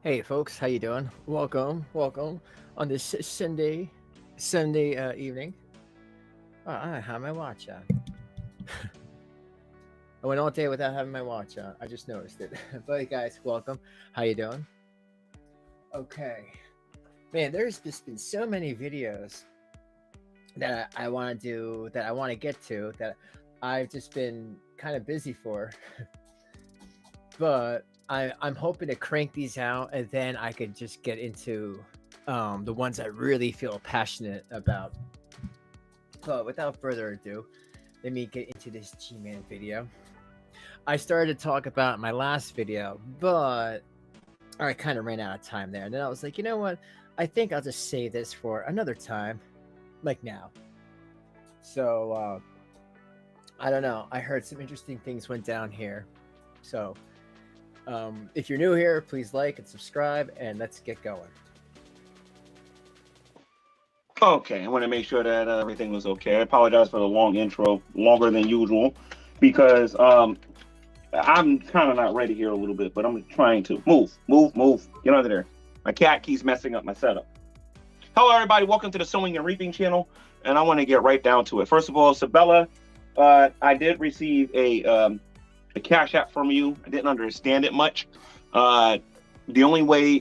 Hey folks, how you doing? Welcome on this Sunday evening. Oh, I have my watch on. I went all day without having my watch on. I just noticed it. But hey guys, welcome. How you doing? Okay, man. There's just been so many videos that I want to do, that I want to get to, that I've just been kind of busy for. But I'm hoping to crank these out, and then I could just get into the ones I really feel passionate about. But without further ado, let me get into this G-Man video. I started to talk about my last video, but I kind of ran out of time there. And then I was like, you know what? I think I'll just save this for another time, like now. So I don't know. I heard some interesting things went down here. So if you're new here, please like and subscribe, and let's get going. Okay, I want to make sure that everything was okay. I apologize for the long intro, longer than usual, because I'm kind of not ready here a little bit, but I'm trying to move. Get under there. My cat keeps messing up my setup. Hello, everybody. Welcome to the Sowing and Reaping channel, and I want to get right down to it. First of all, Sabella, I did receive a Cash App from you. I didn't understand it much. The only way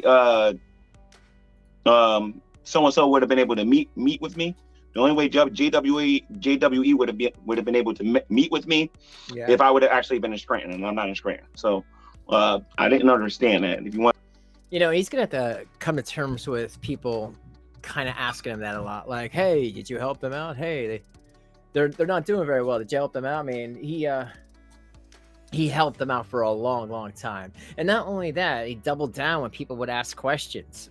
so-and-so would have been able to meet with me. The only way JWE would have been able to meet with me if I would have actually been in Scranton, and I'm not in Scranton. So I didn't understand that. If you want, he's gonna have to come to terms with people kind of asking him that a lot. Like, hey, did you help them out? Hey, they're not doing very well. Did you help them out? I mean, he helped them out for a long time. And not only that, he doubled down when people would ask questions.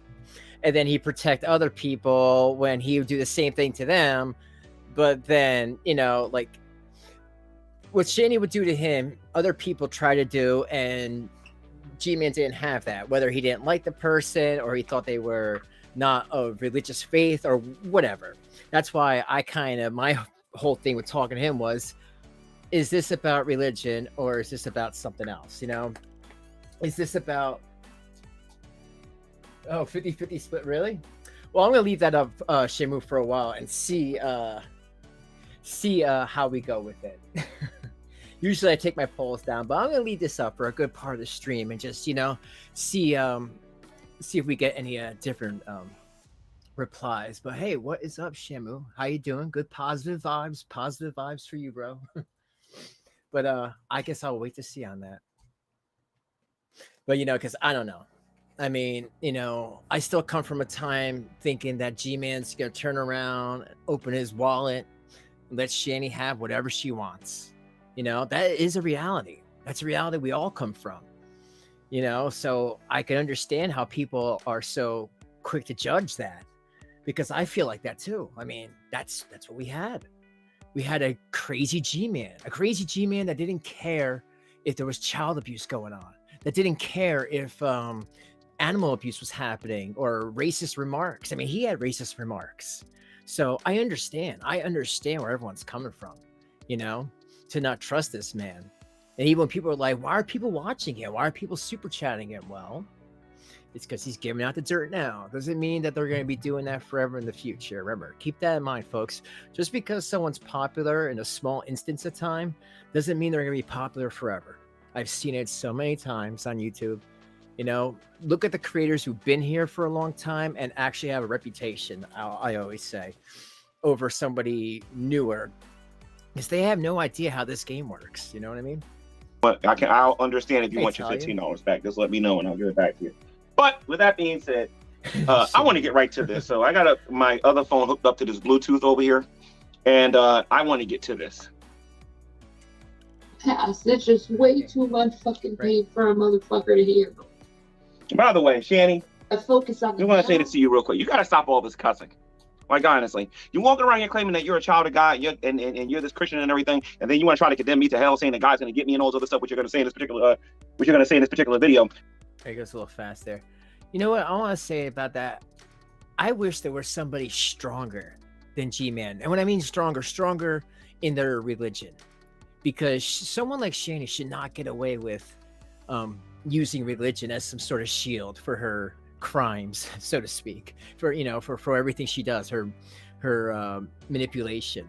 And then he'd protect other people when he would do the same thing to them. But then, like what Shanny would do to him, other people try to do, and G-Man didn't have that. Whether he didn't like the person or he thought they were not of religious faith or whatever. That's why my whole thing with talking to him was, is this about religion or is this about something else? Is this about 50-50 split? Really? Well, I'm gonna leave that up, Shamu, for a while and see how we go with it. Usually I take my polls down, but I'm gonna leave this up for a good part of the stream and just see if we get any different replies. But hey, what is up, Shamu? How you doing? Good, positive vibes for you, bro. But I guess I'll wait to see on that. But because I don't know. I mean, I still come from a time thinking that G-Man's gonna turn around, open his wallet, and let Shanny have whatever she wants. That is a reality. That's a reality we all come from. So I can understand how people are so quick to judge that, because I feel like that too. I mean, that's what we had. We had a crazy G-Man that didn't care if there was child abuse going on, that didn't care if animal abuse was happening or racist remarks. I mean, he had racist remarks. So I understand where everyone's coming from, to not trust this man. And even when people are like, why are people watching him? Why are people super chatting him? Well, it's because he's giving out the dirt now. Doesn't mean that they're going to be doing that forever in the future. Remember, keep that in mind, folks. Just because someone's popular in a small instance of time doesn't mean they're going to be popular forever. I've seen it so many times on YouTube. Look at the creators who've been here for a long time and actually have a reputation, I always say, over somebody newer, because they have no idea how this game works. You know what I mean? but I'll understand if you want your $15 back. Just let me know and I'll give it back to you. But with that being said, I want to get right to this. So I got my other phone hooked up to this Bluetooth over here, and I want to get to this. It's just way too much fucking pain for a motherfucker to handle. By the way, Shanny, I focus on. I want to say this to you real quick. You got to stop all this cussing. Like, honestly, you walking around here claiming that you're a child of God and you're this Christian and everything, and then you want to try to condemn me to hell, saying that God's going to get me and all this other stuff, which you're going to say in this particular video. It goes a little fast there. You know what I want to say about that? I wish there was somebody stronger than G-Man. And when I mean stronger in their religion. Because someone like Shanny should not get away with using religion as some sort of shield for her crimes, so to speak, for for everything she does, her manipulation.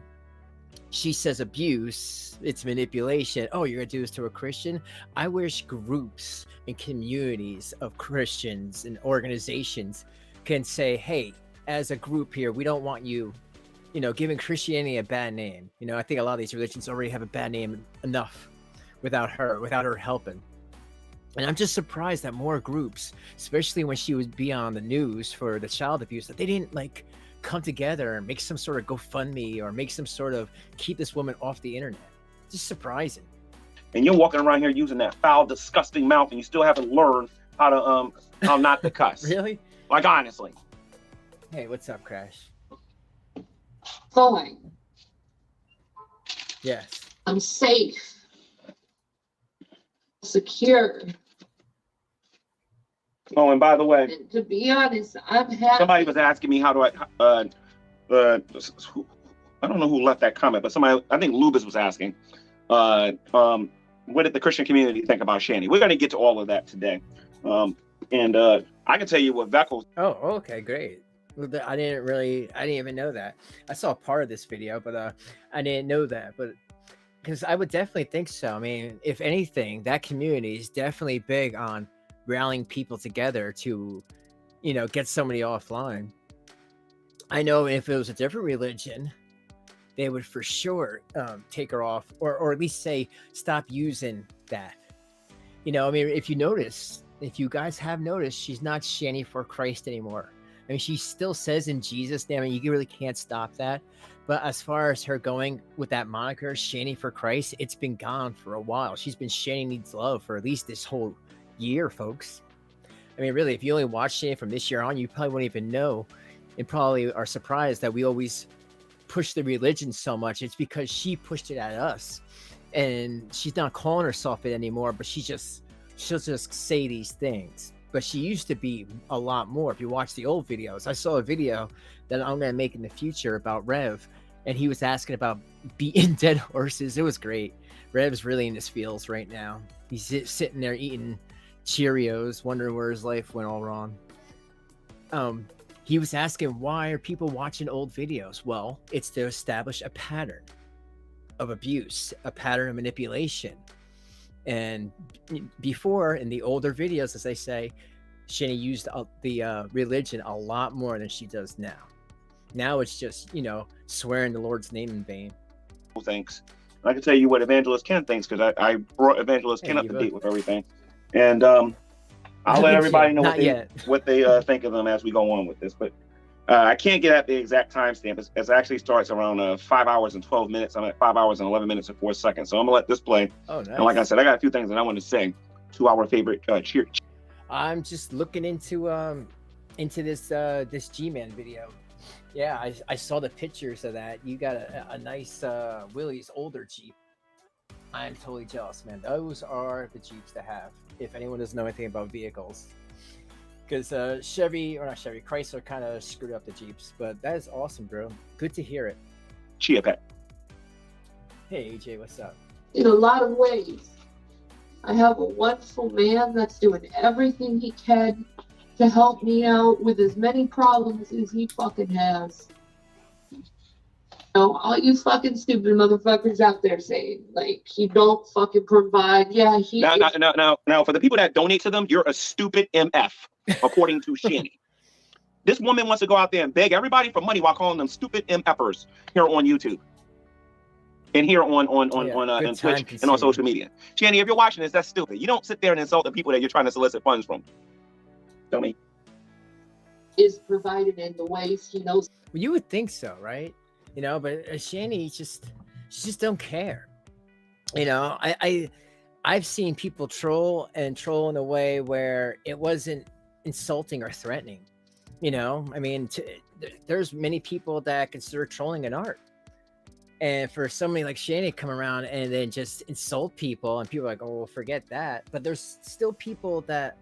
She says abuse, it's manipulation. Oh, you're gonna do this to a Christian? I wish groups and communities of Christians and organizations can say, hey, as a group here, we don't want you, giving Christianity a bad name. I think a lot of these religions already have a bad name enough without her helping. And I'm just surprised that more groups, especially when she would be on the news for the child abuse, that they didn't like come together and make some sort of GoFundMe or make some sort of keep this woman off the internet. Just surprising. And you're walking around here using that foul, disgusting mouth, and you still haven't learned how not to cuss. Really? Like, honestly. Hey, what's up, Crash? Fine. Yes. I'm safe. Secure. Oh, and by the way, And to be honest, I'm happy. somebody was asking me how do I don't know who left that comment, but somebody, I think Lubis was asking, what did the Christian community think about Shanny? We're going to get to all of that today. And I can tell you what Veckles. Oh, okay, great. I didn't even know that. I saw part of this video, but I didn't know that. But because I would definitely think so. I mean, if anything, that community is definitely big on rallying people together to, get somebody offline. I know if it was a different religion, they would for sure take her off, or at least say stop using that. I mean, if you guys have noticed, she's not Shannyforchrist anymore. I mean, she still says in Jesus' name. I mean, you really can't stop that. But as far as her going with that moniker, Shannyforchrist, it's been gone for a while. She's been shannyneedslove for at least this whole year, folks. I mean, really, if you only watch Shanny from this year on, you probably wouldn't even know, and probably are surprised that we always push the religion so much. It's because she pushed it at us, and she's not calling herself it anymore, but she'll just say these things. But she used to be a lot more. If you watch the old videos, I saw a video that I'm going to make in the future about Rev, and he was asking about beating dead horses. It was great. Rev's really in his feels right now. He's sitting there eating Cheerios, wondering where his life went all wrong. He was asking, why are people watching old videos? Well, it's to establish a pattern of abuse, a pattern of manipulation. And before, in the older videos, as I say, Shanny used the religion a lot more than she does now. Now it's just, swearing the Lord's name in vain. Thanks. I can tell you what Evangelist Ken thinks, because I brought Evangelist Ken up to date with everything. And I'll let everybody know what they think of them as we go on with this. But I can't get at the exact timestamp. It actually starts around 5 hours and 12 minutes. I'm at 5 hours and 11 minutes and 4 seconds. So I'm going to let this play. Oh, nice. And like I said, I got a few things that I want to say to our favorite cheer. I'm just looking into this GMAN video. Yeah, I saw the pictures of that. You got a nice Willie's older Jeep. I'm totally jealous, man. Those are the Jeeps to have, if anyone doesn't know anything about vehicles. Because Chrysler kind of screwed up the Jeeps. But that is awesome, bro. Good to hear it. Chia Pet. Hey, AJ, what's up? In a lot of ways, I have a wonderful man that's doing everything he can to help me out with as many problems as he fucking has. All you fucking stupid motherfuckers out there saying, like, he don't fucking provide. Yeah, he... Now, for the people that donate to them, you're a stupid MF, according to Shanny. This woman wants to go out there and beg everybody for money while calling them stupid MFers here on YouTube. And here on Twitch and on social media. Shanny, if you're watching this, that's stupid. You don't sit there and insult the people that you're trying to solicit funds from. Tell me. Is provided in the ways he knows. Well, you would think so, right? But Shanny she just don't care. I've seen people troll in a way where it wasn't insulting or threatening. I mean, there's many people that consider trolling an art. And for somebody like Shanny come around and then just insult people, and people are like, oh, well, forget that. But there's still people that,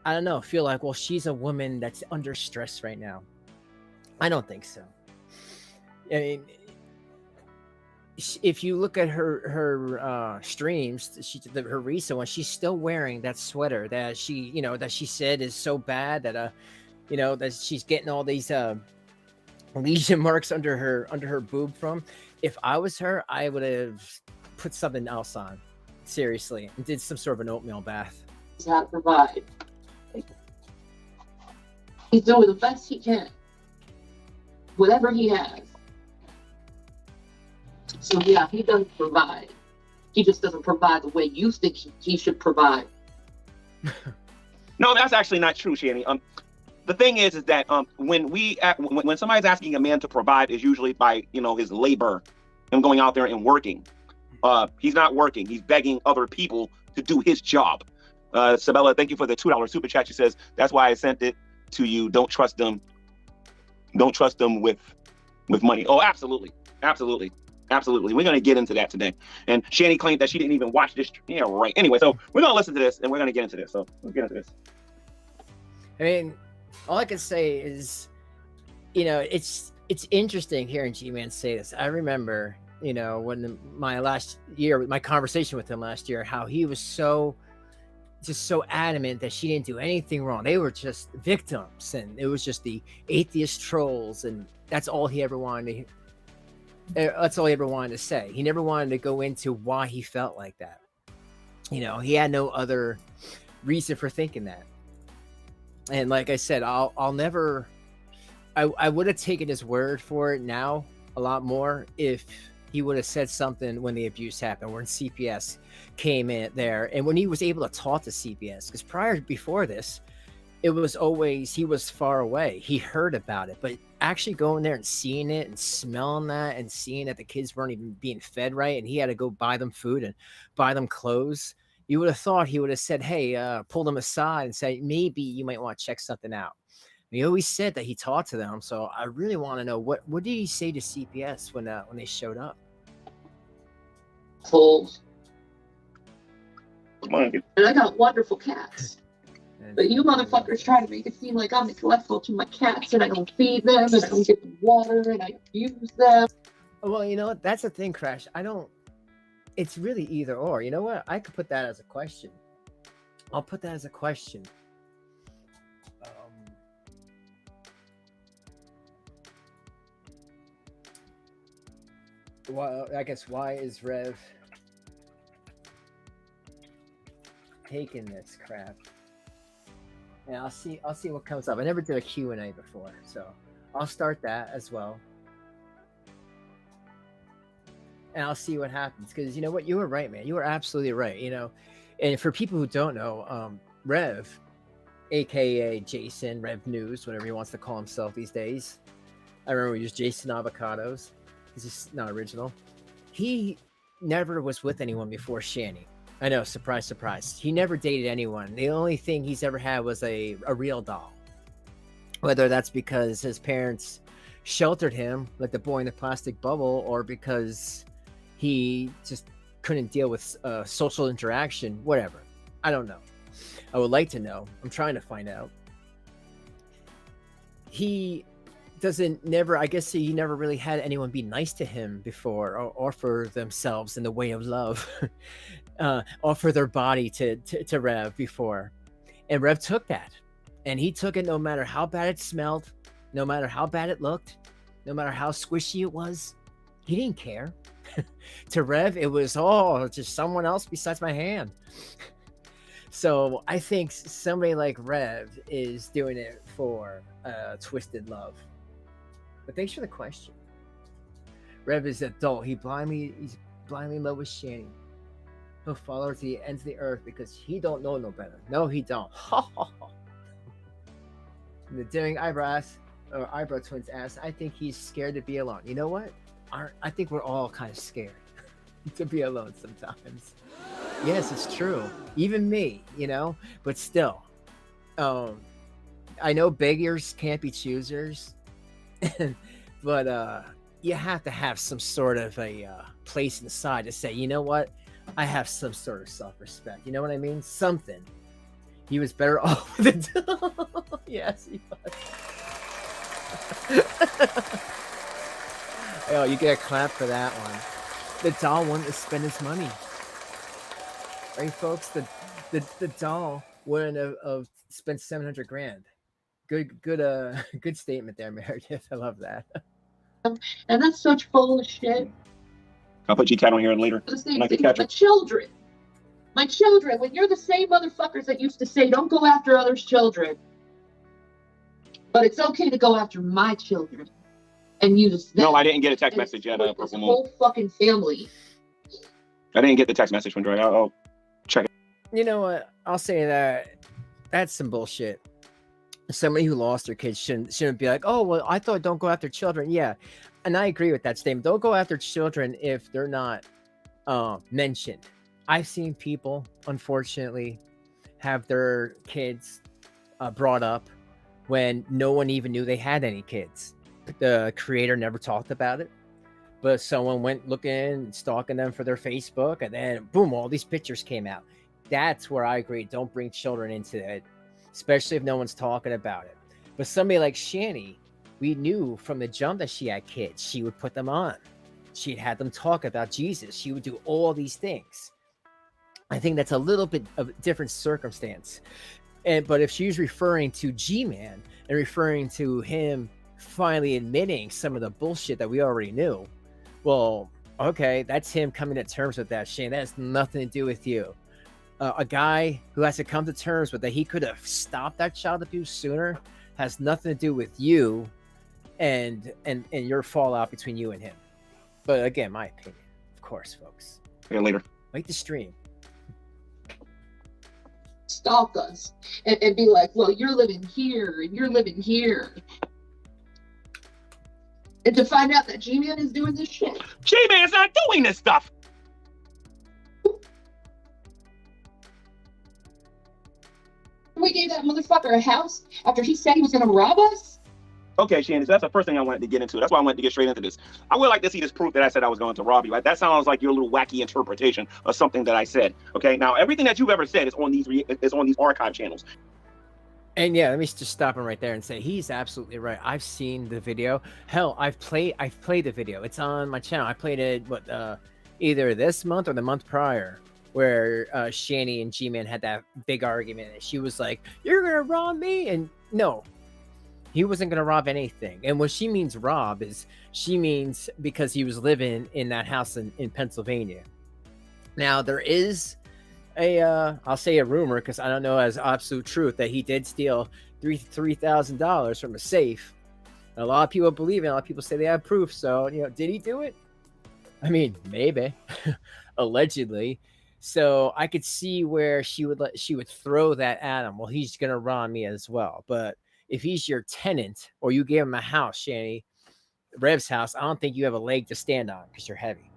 I don't know, feel like, well, she's a woman that's under stress right now. I don't think so. I mean, if you look at her streams, her recent one, she's still wearing that sweater that she said is so bad that that she's getting all these lesion marks under her boob from. If I was her, I would have put something else on, seriously, and did some sort of an oatmeal bath. He's how to provide. He's doing the best he can, whatever he has. So yeah, he doesn't provide. He just doesn't provide the way you think he should provide. No, that's actually not true, Shanny. The thing is that when somebody's asking a man to provide, is usually by his labor, him going out there and working. He's not working. He's begging other people to do his job. Sabella, thank you for the $2 super chat. She says that's why I sent it to you. Don't trust them. Don't trust them with money. Oh, absolutely, absolutely, absolutely. We're gonna get into that today. And Shanny claimed that she didn't even watch this. Yeah, right. Anyway, so we're gonna listen to this and we're gonna get into this. So let's get into this. I mean, all I can say is, it's interesting hearing G-Man say this. I remember, when my conversation with him last year, how he was so adamant that she didn't do anything wrong. They were just victims, and it was just the atheist trolls, and that's all he ever wanted to say. He never wanted to go into why he felt like that. He had no other reason for thinking that. And like I said, I would have taken his word for it now a lot more if he would have said something when the abuse happened, when CPS came in there, and when he was able to talk to CPS. Because before this, it was always he was far away. He heard about it, but actually going there and seeing it and smelling that and seeing that the kids weren't even being fed right, and he had to go buy them food and buy them clothes. You would have thought he would have said, hey, pull them aside and say, maybe you might want to check something out. He always said that he talked to them. So I really want to know, what did he say to CPS when they showed up? Fools. And I got wonderful cats. But you motherfuckers try to make it seem like I'm neglectful to my cats, and I don't feed them, and I don't give them water, and I abuse them. Well, you know what? That's the thing, Crash. It's really either or. You know what? I could put that as a question. I'll put that as a question. Well, I guess, why is Rev taking this crap? And I'll see what comes up. I never did a Q&A before, so I'll start that as well. And I'll see what happens, because you know what, you were right, man. You were absolutely right. And for people who don't know, Rev, aka Jason, Rev News, whatever he wants to call himself these days. I remember we used Jason Avocados. He's just not original. He never was with anyone before Shanny. I know, surprise, surprise. He never dated anyone. The only thing he's ever had was a real doll. Whether that's because his parents sheltered him like the boy in the plastic bubble, or because he just couldn't deal with social interaction, whatever. I don't know. I would like to know. I'm trying to find out. He never really had anyone be nice to him before, or offer themselves in the way of love, offer their body to Rev before. And Rev took that, and he took it no matter how bad it smelled, no matter how bad it looked, no matter how squishy it was. He didn't care. To Rev, it was, just someone else besides my hand. So I think somebody like Rev is doing it for twisted love. But thanks for the question. Rev is adult. He's blindly in love with Shanny. He'll follow her to the ends of the earth because he don't know no better. No, he don't. The daring eyebrow twins asked, I think he's scared to be alone. You know what? I think we're all kind of scared to be alone sometimes. Yes, it's true. Even me, but still. I know beggars can't be choosers, but you have to have some sort of a place inside to say, you know what? I have some sort of self-respect. You know what I mean? Something. He was better off with it. Yes, he was. Oh, you get a clap for that one. the doll wanted to spend his money, right, folks? The doll wouldn't have spent 700 grand. Good good statement there, Meredith. I love that. And that's such bullshit. I'll put GCat on here later. The same Like the thing with catcher. my children, when you're the same motherfuckers that used to say don't go after others' children, but it's okay to go after my children and use them. No, I didn't get a text message yet. This whole fucking family. I didn't get the text message from Dre. I'll check it. You know what? I'll say that's some bullshit. Somebody who lost their kids shouldn't be like, oh well, I thought don't go after children. Yeah, and I agree with that statement. Don't go after children if they're not mentioned. I've seen people, unfortunately, have their kids brought up when no one even knew they had any kids. The creator never talked about it, but someone went looking, stalking them for their Facebook, and then boom, all these pictures came out. That's where I agree. Don't bring children into it, especially if no one's talking about it. But somebody like Shanny, we knew from the jump that she had kids. She would put them on. She'd had them talk about Jesus. She would do all these things. I think that's a little bit of a different circumstance. But if she's referring to GMAN and referring to him finally admitting some of the bullshit that we already knew, well, okay, that's him coming to terms with that, Shane. That has nothing to do with you. A guy who has to come to terms with that he could have stopped that child abuse sooner has nothing to do with you and your fallout between you and him. But again, my opinion, of course, folks. See you later. Like the stream. Stalk us and be like, well, you're living here and you're living here. And to find out that G-Man is doing this shit. G-Man's not doing this stuff. We gave that motherfucker a house after he said he was going to rob us? Okay, Shanny, so that's the first thing I wanted to get into. That's why I wanted to get straight into this. I would like to see this proof that I said I was going to rob you. Right? That sounds like your little wacky interpretation of something that I said. Okay, now everything that you've ever said is on these archive channels. And yeah, let me just stop him right there and say he's absolutely right. I've seen the video. Hell, I've played the video. It's on my channel. I played it either this month or the month prior, where Shanny and G-Man had that big argument. And she was like, "You're gonna rob me," and no. He wasn't going to rob anything. And what she means rob is she means because he was living in that house in Pennsylvania. Now, there is I'll say a rumor because I don't know as absolute truth that he did steal $3,000 from a safe. And a lot of people believe it. A lot of people say they have proof. So, did he do it? I mean, maybe. Allegedly. So I could see where she would throw that at him. Well, he's going to rob me as well. But if he's your tenant or you gave him a house, Shanny, Rev's house, I don't think you have a leg to stand on because you're heavy.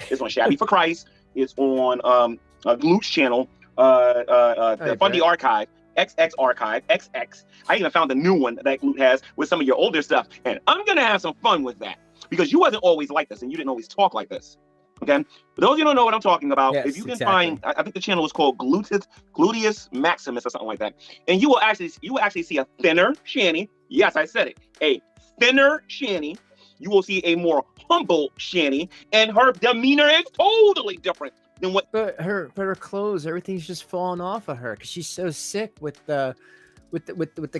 It's on Shabby for Christ. It's on Gloot's channel, the Fundy Archive, XX Archive, XX. I even found a new one that Gloot has with some of your older stuff. And I'm going to have some fun with that because you wasn't always like this and you didn't always talk like this. Okay, for those of you who don't know what I'm talking about, yes, if you can exactly. find, I think the channel is called Gluteus Maximus or something like that, and you will actually see a thinner Shanny. Yes, I said it, a thinner Shanny. You will see a more humble Shanny, and her demeanor is totally different than what. But her clothes, everything's just falling off of her because she's so sick with the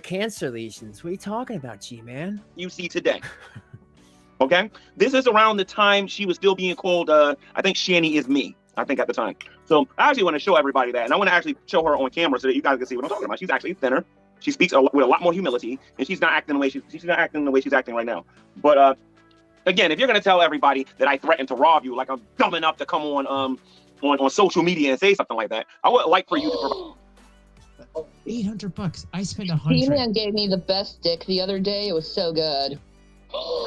cancer lesions. What are you talking about, G-Man? You see today. Okay, this is around the time she was still being called, I think Shanny is me, I think at the time. So I actually want to show everybody that, and I want to actually show her on camera so that you guys can see what I'm talking about. She's actually thinner. She speaks with a lot more humility, and she's not acting the way she's acting right now. But again, if you're gonna tell everybody that I threatened to rob you, like I'm dumb enough to come on social media and say something like that, I would like for you to provide. $800. I spent $100. G-Man gave me the best dick the other day. It was so good.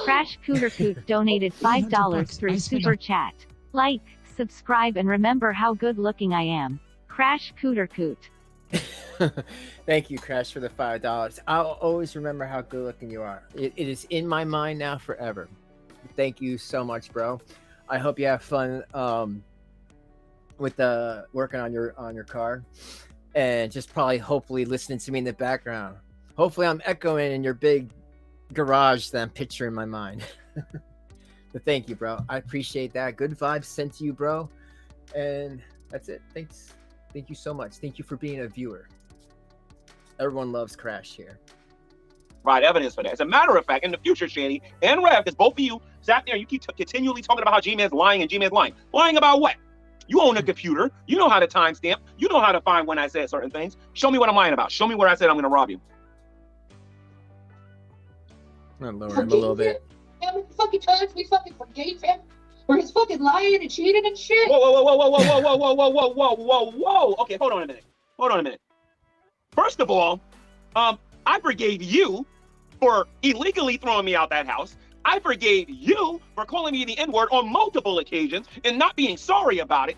Crash Cooter Coot donated $5 through Super Chat. Like, subscribe, and remember how good looking I am. Crash Cooter Coot. Thank you, Crash, for the $5. I'll always remember how good looking you are. It is in my mind now forever. Thank you so much, bro. I hope you have fun with working on your car, and just probably hopefully listening to me in the background. Hopefully I'm echoing in your big garage that I'm picturing in my mind. But thank you, bro. I appreciate that. Good vibes sent to you, bro. And that's it. Thanks. Thank you so much. Thank you for being a viewer. Everyone loves Crash here. Right, evidence for that. As a matter of fact, in the future, Shanny and Rev, because both of you sat there and you keep continually talking about how GMAN's lying and GMAN's lying. Lying about what? You own a computer. You know how to timestamp. You know how to find when I said certain things. Show me what I'm lying about. Show me where I said I'm going to rob you. I'm gonna lower him a little bit. How many fucking times we fucking forgave him? Where he's fucking lying and cheating and shit? Whoa, whoa, whoa, whoa, whoa, whoa, whoa, whoa, whoa, whoa, whoa, whoa, whoa. Okay, hold on a minute. Hold on a minute. First of all, I forgave you for illegally throwing me out that house. I forgave you for calling me the N-word on multiple occasions and not being sorry about it.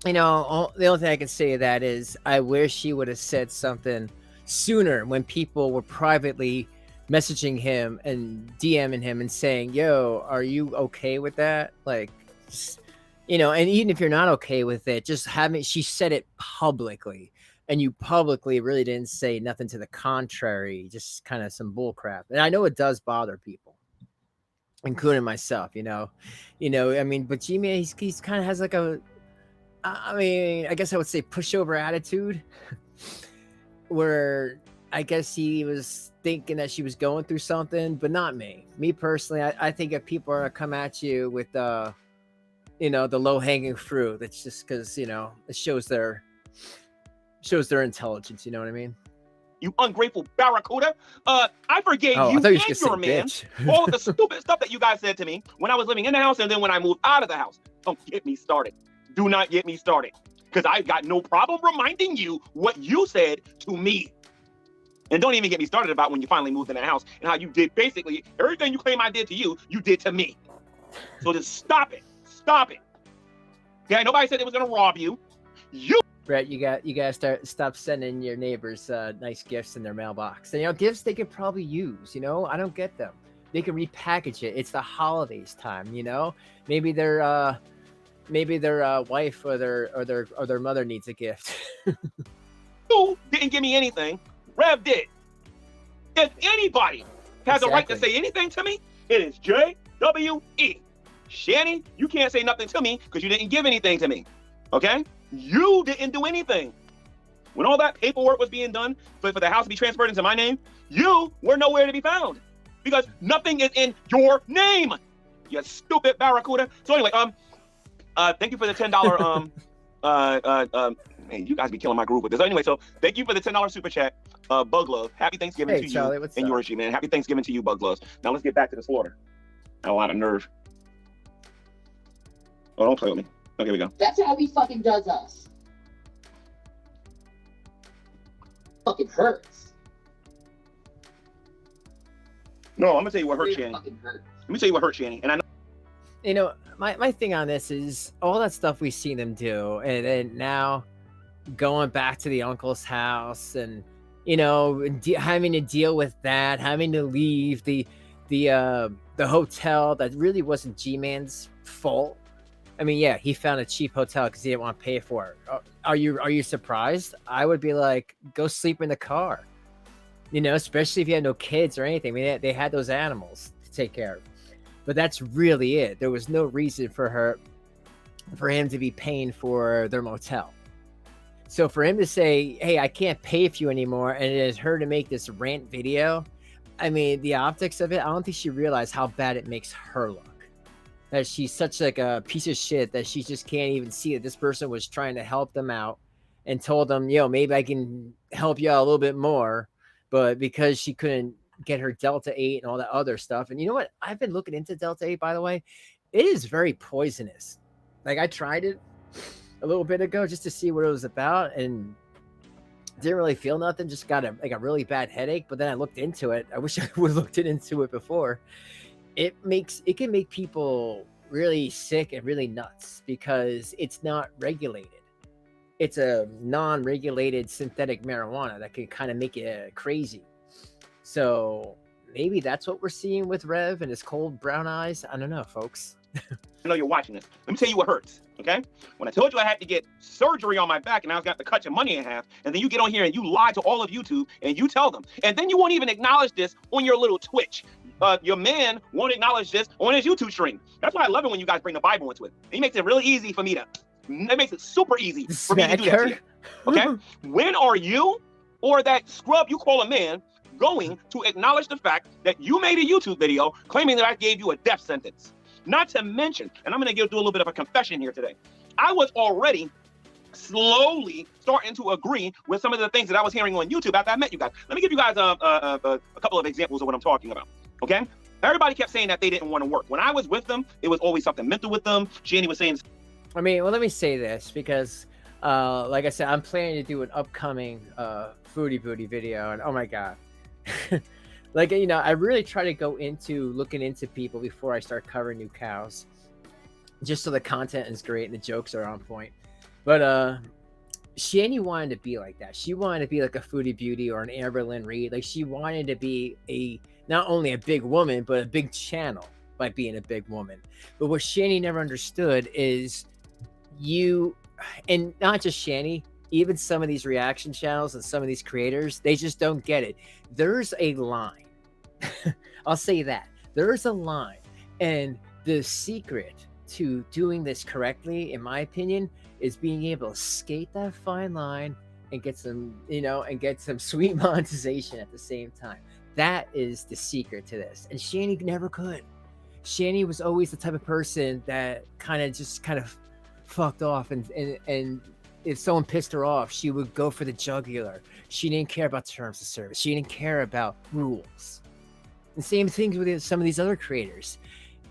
You know, the only thing I can say to that is I wish he would have said something sooner when people were privately messaging him and DMing him and saying, yo, are you okay with that? Like, just, you know, and even if you're not okay with it, just having, she said it publicly and you publicly really didn't say nothing to the contrary, just kind of some bull crap. And I know it does bother people, including myself, you know, I mean, but GMAN, he's kind of has like a, I mean, I guess I would say pushover attitude where I guess he was thinking that she was going through something, but not me. Me personally, I think if people are gonna come at you with you know, the low hanging fruit, that's just because, you know, it shows their intelligence. You know what I mean? You ungrateful barracuda. I forgave you I thought and you your man all the stupid stuff that you guys said to me when I was living in the house and then when I moved out of the house. Don't get me started. Do not get me started. Because I got no problem reminding you what you said to me. And don't even get me started about when you finally moved in the house and how you did basically everything you claim I did to you, you did to me. So just stop it. Stop it. Okay, nobody said they was gonna rob you. You Brett, you gotta stop sending your neighbors nice gifts in their mailbox. And, you know, gifts they could probably use. You know, I don't get them. They can repackage it. It's the holidays time. You know, maybe their wife or their mother needs a gift. You didn't give me anything. Rev did. If anybody has a right to say anything to me, it is JWE. Shanny, you can't say nothing to me because you didn't give anything to me. Okay? You didn't do anything. When all that paperwork was being done for the house to be transferred into my name, you were nowhere to be found because nothing is in your name. You stupid barracuda. So anyway, thank you for the $10 man, you guys be killing my group with this. Anyway, so thank you for the $10 super chat. Bug Love. Happy Thanksgiving to Charlie, you and yours, man. Happy Thanksgiving to you, Bug Love. Now let's get back to the slaughter. I have a lot of nerve. Oh, don't play with me. Okay, we go. That's how he fucking does us. Fucking hurts. No, I'm gonna tell you what hurt Shanny. Let me tell you what hurt Shanny. And I know. You know, my thing on this is all that stuff we've seen them do, and then now going back to the uncle's house, and you know, having to deal with that, having to leave the hotel that really wasn't GMAN's fault. I mean, yeah, he found a cheap hotel because he didn't want to pay for it. Are you surprised? I would be like, go sleep in the car. You know, especially if you had no kids or anything. I mean, they had those animals to take care of. But that's really it. There was no reason for him to be paying for their motel. So for him to say, hey, I can't pay for you anymore, and it is her to make this rant video, I mean, the optics of it, I don't think she realized how bad it makes her look. That she's such like a piece of shit that she just can't even see that this person was trying to help them out and told them, yo, maybe I can help you out a little bit more. But because she couldn't get her Delta 8 and all that other stuff. And you know what? I've been looking into Delta 8, by the way. It is very poisonous. Like, I tried it a little bit ago just to see what it was about and didn't really feel nothing. Just got a really bad headache. But then I looked into it. I wish I would have looked into it before. It can make people really sick and really nuts because it's not regulated. It's a non-regulated synthetic marijuana that can kind of make you crazy. So maybe that's what we're seeing with Rev and his cold brown eyes. I don't know, folks. I know you're watching this. Let me tell you what hurts, okay? When I told you I had to get surgery on my back and I was going to cut your money in half, and then you get on here and you lie to all of YouTube and you tell them. And then you won't even acknowledge this on your little Twitch. your man won't acknowledge this on his YouTube stream. That's why I love it when you guys bring the Bible into it. He makes it really easy for me to. It makes it super easy for me to do that to you. Okay? When are you or that scrub you call a man going to acknowledge the fact that you made a YouTube video claiming that I gave you a death sentence? Not to mention, and I'm going to do a little bit of a confession here today. I was already slowly starting to agree with some of the things that I was hearing on YouTube after I met you guys. Let me give you guys a couple of examples of what I'm talking about. Okay? Everybody kept saying that they didn't want to work. When I was with them, it was always something mental with them. Shanny was saying. I mean, well, let me say this because, like I said, I'm planning to do an upcoming foodie booty video, and oh my god, like, you know, I really try to go into looking into people before I start covering new cows, just so the content is great and the jokes are on point. But Shanny wanted to be like that. She wanted to be like a foodie beauty or an Amberlynn Reed. Like, she wanted to be not only a big woman, but a big channel by being a big woman. But what Shanny never understood is you, and not just Shanny, even some of these reaction channels and some of these creators, they just don't get it. There's a line. I'll say that. There's a line. And the secret to doing this correctly, in my opinion, is being able to skate that fine line and get some, you know, and get some sweet monetization at the same time. That is the secret to this. And Shanny never could. Shanny was always the type of person that kind of fucked off, and if someone pissed her off, she would go for the jugular. She didn't care about terms of service. She didn't care about rules. The same thing with some of these other creators.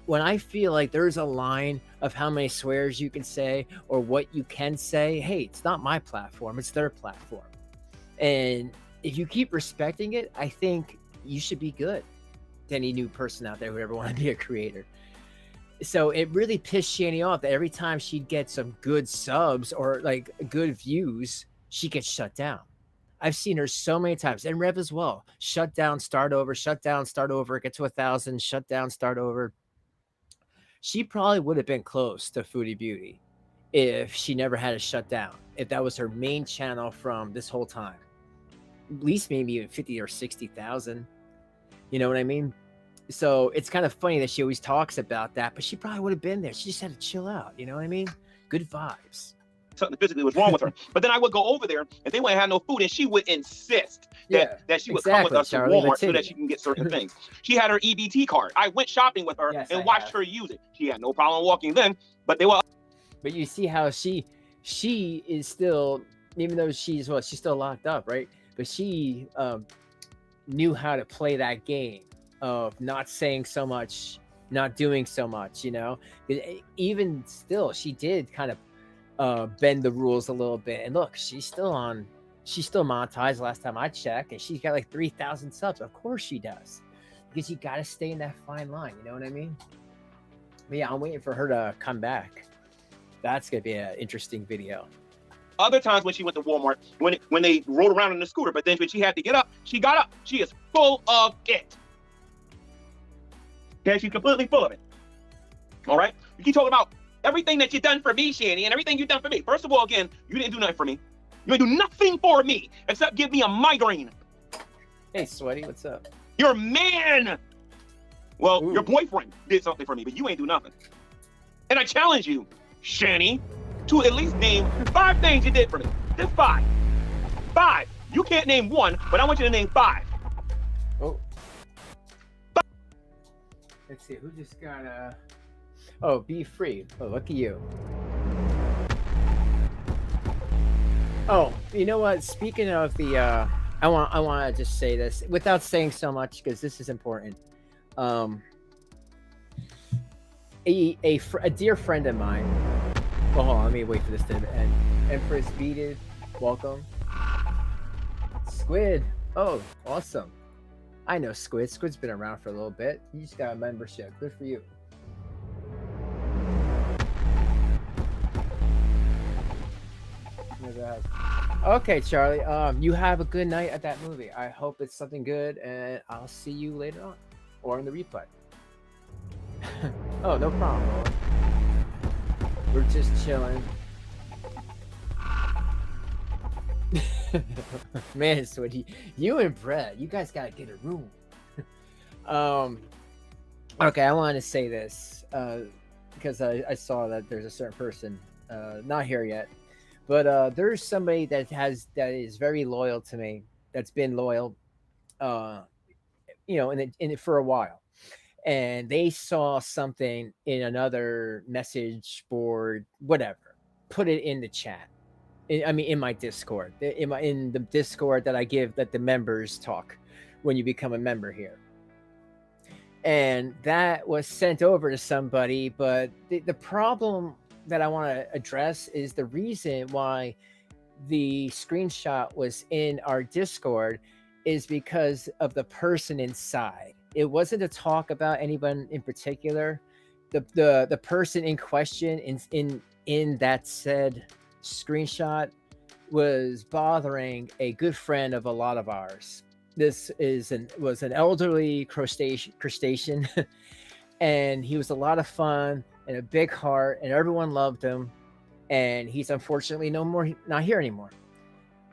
When I feel like there's a line of how many swears you can say or what you can say, hey, it's not my platform, it's their platform. And if you keep respecting it, I think you should be good to any new person out there who ever want to be a creator. So it really pissed Shanny off that every time she'd get some good subs or like good views, she gets shut down. I've seen her so many times, and Rev as well. Shut down, start over, get to 1,000, shut down, start over. She probably would have been close to Foodie Beauty if she never had it shut down, if that was her main channel from this whole time. At least maybe even 50 or 60,000. You know what I mean? So it's kind of funny that she always talks about that, but she probably would have been there. She just had to chill out. You know what I mean? Good vibes. Something physically was wrong with her. But then I would go over there and they wouldn't have no food, and she would insist that she would come with us to Walmart so that she can get certain things. She had her EBT card. I went shopping with her and watched her use it. She had no problem walking then, but they were. But you see how she is still, even though she's still locked up, right? But she knew how to play that game of not saying so much, not doing so much, you know? Even still, she did kind of bend the rules a little bit. And look, she's still monetized last time I checked, and she's got like 3,000 subs. Of course she does, because you got to stay in that fine line. You know what I mean? But yeah, I'm waiting for her to come back. That's gonna be an interesting video. Other times when she went to Walmart, when they rode around in the scooter, but then when she had to get up, she got up. She is full of it. Okay, she's completely full of it. All right, you keep talking about everything that you've done for me, Shanny, and everything you've done for me. First of all, again, you didn't do nothing for me. You didn't do nothing for me except give me a migraine. Hey, Sweaty, what's up? Your man, well, your boyfriend did something for me, but you ain't do nothing. And I challenge you, Shanny, to at least name 5 things you did for me. Just 5. 5. You can't name 1, but I want you to name 5. Oh. 5. Let's see, who just got Oh, Be Free. Oh, look at you. Oh, you know what? Speaking of the, I want to just say this without saying so much, because this is important. A dear friend of mine. Well, hold on, let me wait for this to end. Empress Beaded, welcome. Squid. Oh, awesome. I know Squid. Squid's been around for a little bit. You just got a membership. Good for you. Okay, Charlie. You have a good night at that movie. I hope it's something good, and I'll see you later on, or in the replay. Oh, no problem. We're just chilling. Man, so you and Brett, you guys gotta get a room. Okay, I wanted to say this because I saw that there's a certain person not here yet, but there's somebody that is very loyal to me. That's been loyal, uh, in it for a while, and they saw something in another message board, whatever, put it in the chat. I mean, in my Discord, in the Discord that I give that the members talk when you become a member here. And that was sent over to somebody, but the problem that I want to address is the reason why the screenshot was in our Discord is because of the person inside. It wasn't to talk about anyone in particular. The person in question in that said screenshot was bothering a good friend of a lot of ours. This was an elderly crustacean and he was a lot of fun and a big heart and everyone loved him, and he's unfortunately not here anymore.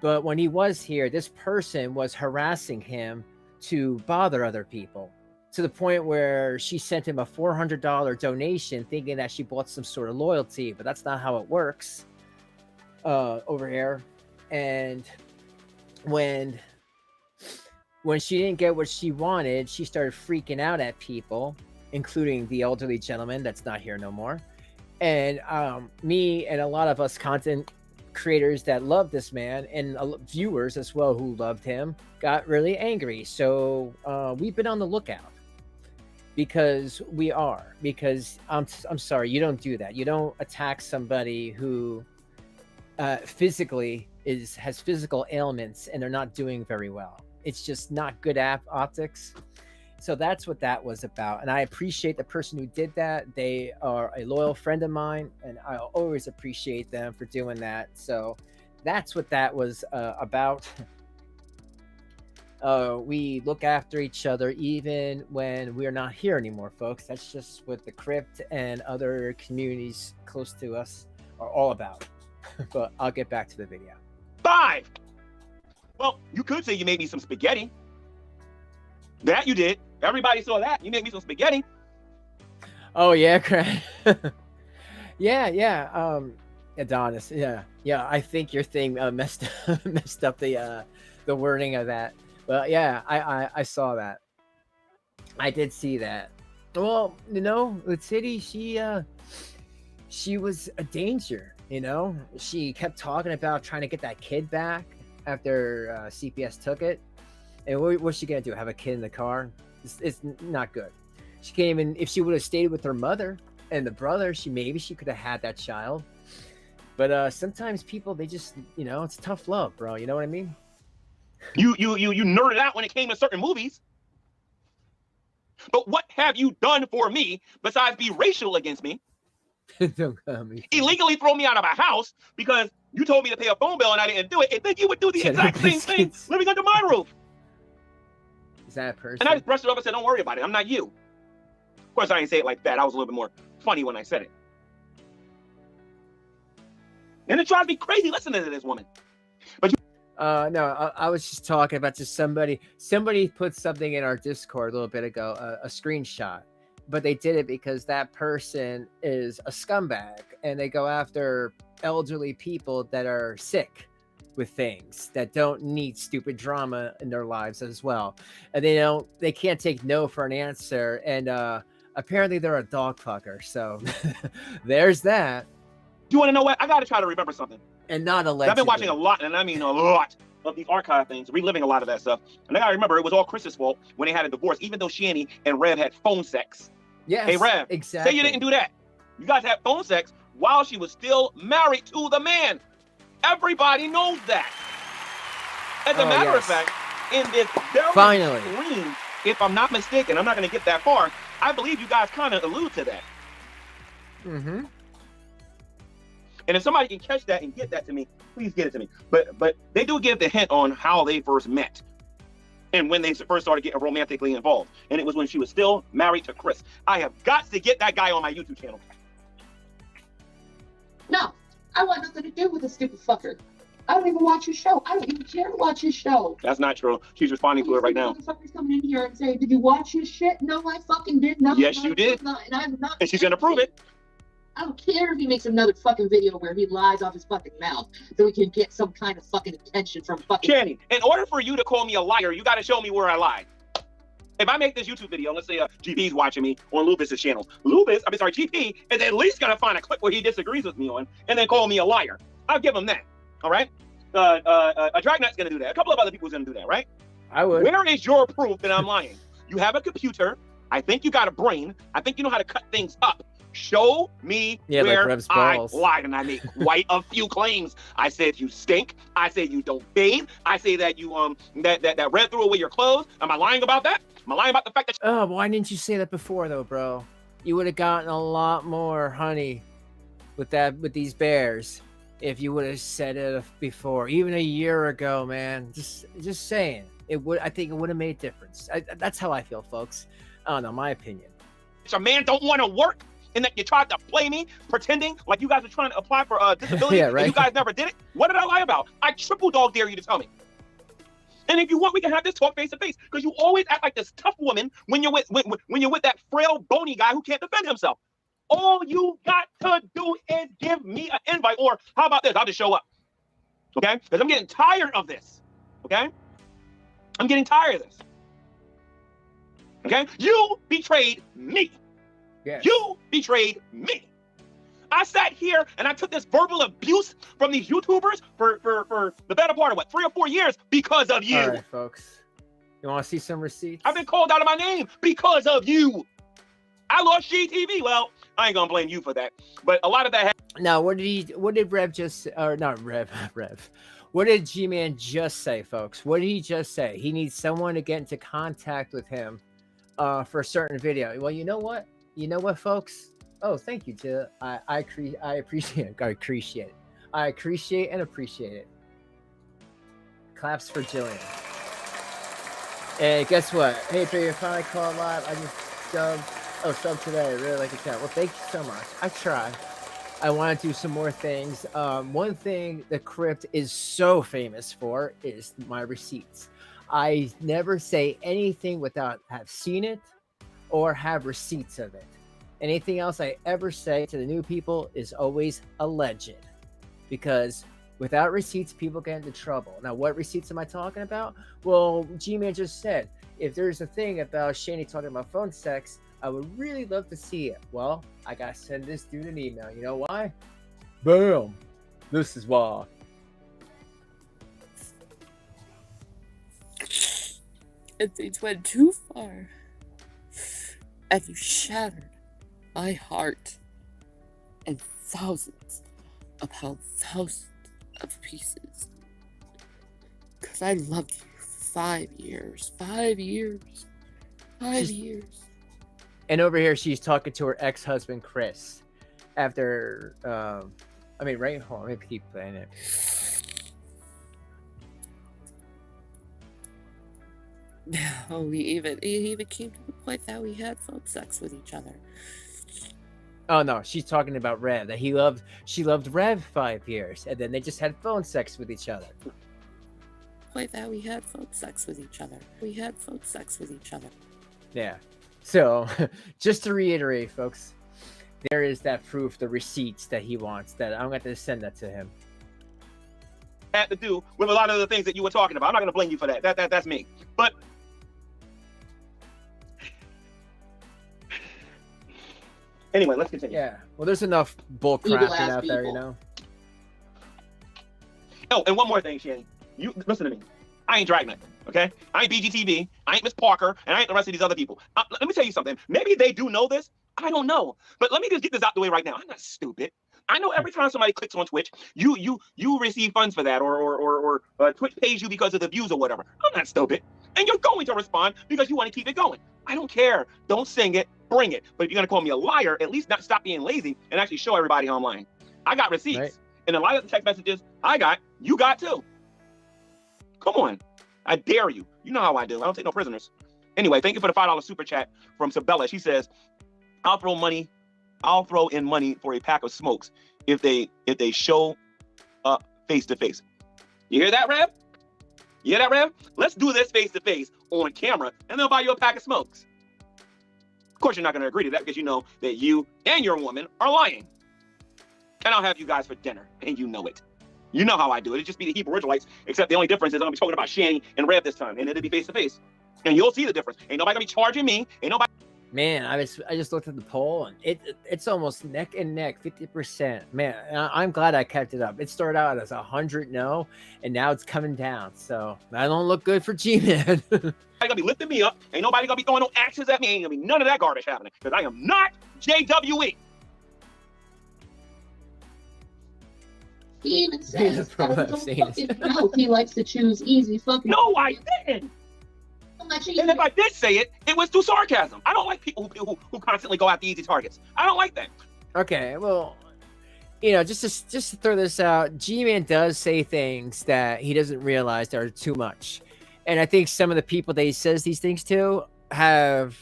But when he was here, this person was harassing him to bother other people, to the point where she sent him a $400 donation thinking that she bought some sort of loyalty, but that's not how it works over here. And when she didn't get what she wanted, she started freaking out at people, including the elderly gentleman that's not here no more. And me and a lot of us content creators that love this man, and viewers as well who loved him, got really angry. So we've been on the lookout, because I'm sorry, you don't do that. You don't attack somebody who physically has physical ailments and they're not doing very well. It's just not good optics. So that's what that was about. And I appreciate the person who did that. They are a loyal friend of mine, and I always appreciate them for doing that. So that's what that was about. We look after each other even when we're not here anymore, folks. That's just what the crypt and other communities close to us are all about. But I'll get back to the video. 5. Well, you could say you made me some spaghetti. That you did. Everybody saw that. You made me some spaghetti. Oh yeah, yeah. Adonis. Yeah. I think your thing messed up the wording of that. Well, yeah, I saw that. I did see that. Well, with City, she was a danger. She kept talking about trying to get that kid back after CPS took it. And what's she gonna do? Have a kid in the car? It's not good. She can't even. If she would have stayed with her mother and the brother, she could have had that child. But sometimes people, they just, it's tough love, bro. You know what I mean? You nerded out when it came to certain movies. But what have you done for me besides be racial against me? Don't call me. Illegally throw me out of a house because you told me to pay a phone bill and I didn't do it, and then you would do the exact same thing living under my roof. Is that a person? And I just brushed it off and said, don't worry about it. I'm not you. Of course, I didn't say it like that. I was a little bit more funny when I said it. And it drives me crazy listening to this woman. But no, I was just talking about just somebody put something in our Discord a little bit ago, a screenshot, but they did it because that person is a scumbag and they go after elderly people that are sick with things that don't need stupid drama in their lives as well. And they can't take no for an answer. And apparently they're a dog fucker. So there's that. You want to know what? I got to try to remember something. And not allegedly. I've been watching a lot, and I mean a lot, of these archive things, reliving a lot of that stuff. And I got to remember it was all Chris's fault when they had a divorce, even though Shanny and Rev had phone sex. Yes, hey, Rev, exactly. say you didn't do that. You guys had phone sex while she was still married to the man. Everybody knows that. As a matter of fact, in this finally screen, if I'm not mistaken, I'm not going to get that far, I believe you guys kind of allude to that. Mm-hmm. And if somebody can catch that and get that to me, please get it to me. But they do give the hint on how they first met and when they first started getting romantically involved. And it was when she was still married to Chris. I have got to get that guy on my YouTube channel. No, I want nothing to do with the stupid fucker. I don't even watch your show. I don't even care to watch your show. That's not true. She's responding to it right now. Motherfuckers coming in here and saying, "Did you watch his shit?" No, I fucking did not. Yes, you did. And I'm not. And she's gonna prove it. I don't care if he makes another fucking video where he lies off his fucking mouth so he can get some kind of fucking attention from fucking. Shanny, in order for you to call me a liar, you got to show me where I lied. If I make this YouTube video, let's say GP's watching me on Lubus's channel. GP is at least gonna find a clip where he disagrees with me on, and then call me a liar. I'll give him that. All right. A Dragnut's gonna do that. A couple of other people's gonna do that, right? I would. Where is your proof that I'm lying? You have a computer. I think you got a brain. I think you know how to cut things up. Show me where I lied, and I made quite a few claims. I said you stink. I said you don't bathe. I say that you that Red threw away your clothes. Am I lying about that? Am I lying about the fact that? Oh, why didn't you say that before, though, bro? You would have gotten a lot more honey with these bears if you would have said it before, even a year ago, man. Just saying, it would. I think it would have made a difference. That's how I feel, folks. I don't know, my opinion. A man don't want to work, and that you tried to play me, pretending like you guys are trying to apply for disability, yeah, right. And you guys never did it. What did I lie about? I triple dog dare you to tell me. And if you want, we can have this talk face to face, because you always act like this tough woman when you're with that frail, bony guy who can't defend himself. All you got to do is give me an invite, or how about this? I'll just show up, okay? Because I'm getting tired of this, okay? I'm getting tired of this, okay? You betrayed me. Yes. You betrayed me. I sat here and I took this verbal abuse from these YouTubers for the better part of what, 3 or 4 years because of you. All right, folks. You want to see some receipts? I've been called out of my name because of you. I lost GTV. Well, I ain't gonna blame you for that, but a lot of that. Now, what did Rev just, or not Rev? What did G-Man just say, folks? What did he just say? He needs someone to get into contact with him for a certain video. Well, you know what? You know what, folks? Oh, thank you, Jill. I appreciate it. I appreciate it. I appreciate and appreciate it. Claps for Jillian. Hey, guess what? Hey, Peter, finally called live. I just subbed today. I really like your channel. Well, thank you so much. I try. I want to do some more things. One thing the Crypt is so famous for is my receipts. I never say anything without have seen it or have receipts of it. Anything else I ever say to the new people is always alleged, because without receipts, people get into trouble. Now, what receipts am I talking about? Well, G-Man just said, if there's a thing about Shanny talking about phone sex, I would really love to see it. Well, I gotta send this dude an email. You know why? Boom. This is why. And things went too far. And you shattered my heart in thousands upon thousands of pieces. Because I loved you for 5 years. 5 years. 5 years. And over here, she's talking to her ex-husband, Chris. After, right? Hold on, let me keep playing it. Oh, he even came to the point that we had phone sex with each other. Oh no, she's talking about Rev. That she loved Rev 5 years, and then they just had phone sex with each other. Point that we had phone sex with each other. We had phone sex with each other. Yeah. So, just to reiterate, folks, there is that proof, the receipts that he wants. That I'm going to send that to him. Had to do with a lot of the things that you were talking about. I'm not going to blame you for that. That's me. But anyway, let's continue. Yeah. Well, there's enough bull crapping out there, you know. Oh, and one more thing, Shanny. You listen to me. I ain't Dragnet, okay? I ain't BGTV. I ain't Miss Parker, and I ain't the rest of these other people. Let me tell you something. Maybe they do know this. I don't know. But let me just get this out the way right now. I'm not stupid. I know every time somebody clicks on Twitch, you receive funds for that, or Twitch pays you because of the views or whatever. I'm not stupid. And you're going to respond because you want to keep it going. I don't care. Don't sing it. Bring it. But if you're going to call me a liar, at least not stop being lazy and actually show everybody online. I got receipts. Right. And a lot of the text messages I got, you got too. Come on. I dare you. You know how I do. I don't take no prisoners. Anyway, thank you for the $5 super chat from Sabella. She says, I'll throw in money for a pack of smokes if they show up face to face. You hear that, Rev? You hear that, Rev? Let's do this face to face on camera, and they'll buy you a pack of smokes. Of course, you're not going to agree to that because you know that you and your woman are lying. And I'll have you guys for dinner, and you know it. You know how I do it. It'd just be the Hebrew Israelites, except the only difference is I'm going to be talking about Shanny and Rev this time, and it'll be face to face. And you'll see the difference. Ain't nobody going to be charging me. Ain't nobody. Man, I just looked at the poll and it's almost neck and neck, 50%. Man, I'm glad I kept it up. It started out as 100 no, and now it's coming down. So I don't look good for G-Man. Gonna be lifting me up. Ain't nobody gonna be throwing no axes at me. Ain't gonna be none of that garbage happening because I am not JWE. He even says he likes to choose easy fucking. No, I didn't. And if I did say it, it was through sarcasm. I don't like people who constantly go after easy targets. I don't like that. Okay, well, you know, just to throw this out, G-Man does say things that he doesn't realize are too much. And I think some of the people that he says these things to have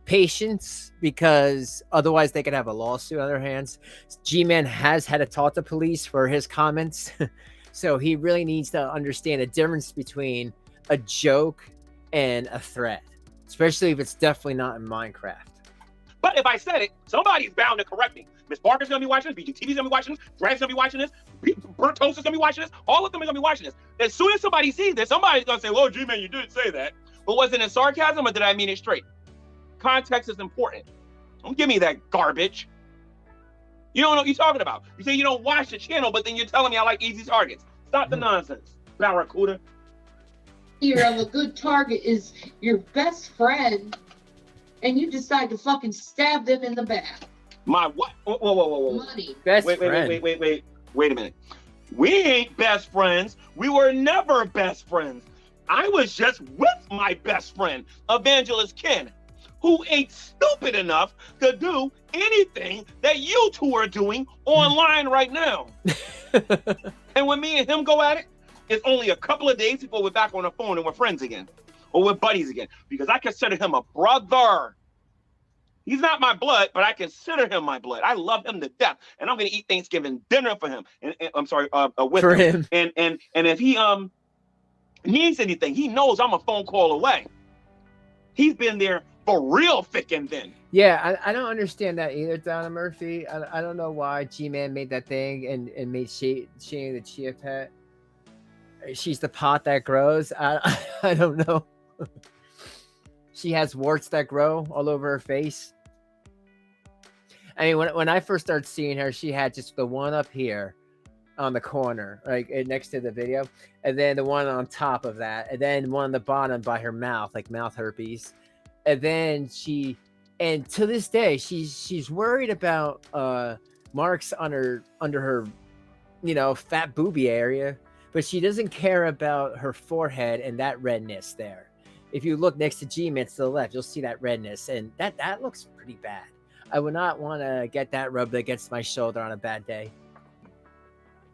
patience because otherwise they could have a lawsuit on their hands. G-Man has had to talk to police for his comments. So he really needs to understand the difference between a joke and a threat, especially if it's definitely not in Minecraft. But if I said it, somebody's bound to correct me. Miss Barker's gonna be watching this, BGTV's gonna be watching this, Drag's gonna be watching this, Burnt Toast is gonna be watching this, all of them are gonna be watching this. As soon as somebody sees this, somebody's gonna say, well, G-Man, you didn't say that. But was it in sarcasm or did I mean it straight? Context is important. Don't give me that garbage. You don't know what you're talking about. You say you don't watch the channel, but then you're telling me I like easy targets. Stop the nonsense, Barracuda. Here on the good target is your best friend, and you decide to fucking stab them in the back. My what? Whoa. Money. Best Wait friend. Wait a minute. We ain't best friends. We were never best friends. I was just with my best friend, Evangelist Ken, who ain't stupid enough to do anything that you two are doing online right now. And when me and him go at it, it's only a couple of days before we're back on the phone and we're friends again, or we're buddies again, because I consider him a brother. He's not my blood, but I consider him my blood. I love him to death, and I'm gonna eat Thanksgiving dinner for him. And I'm sorry, with For him. And if he needs anything, he knows I'm a phone call away. He's been there for real thick and thin. Yeah, I don't understand that either, Donna Murphy. I don't know why G-Man made that thing and made Shanny the chia pet. She's the pot that grows. I don't know. She has warts that grow all over her face. I mean, when I first started seeing her, she had just the one up here on the corner, like next to the video, and then the one on top of that, and then one on the bottom by her mouth, like mouth herpes. And then and to this day, she's worried about marks under her, fat booby area. But she doesn't care about her forehead and that redness there. If you look next to G-Man to the left, you'll see that redness, and that looks pretty bad. I would not want to get that rubbed against my shoulder on a bad day.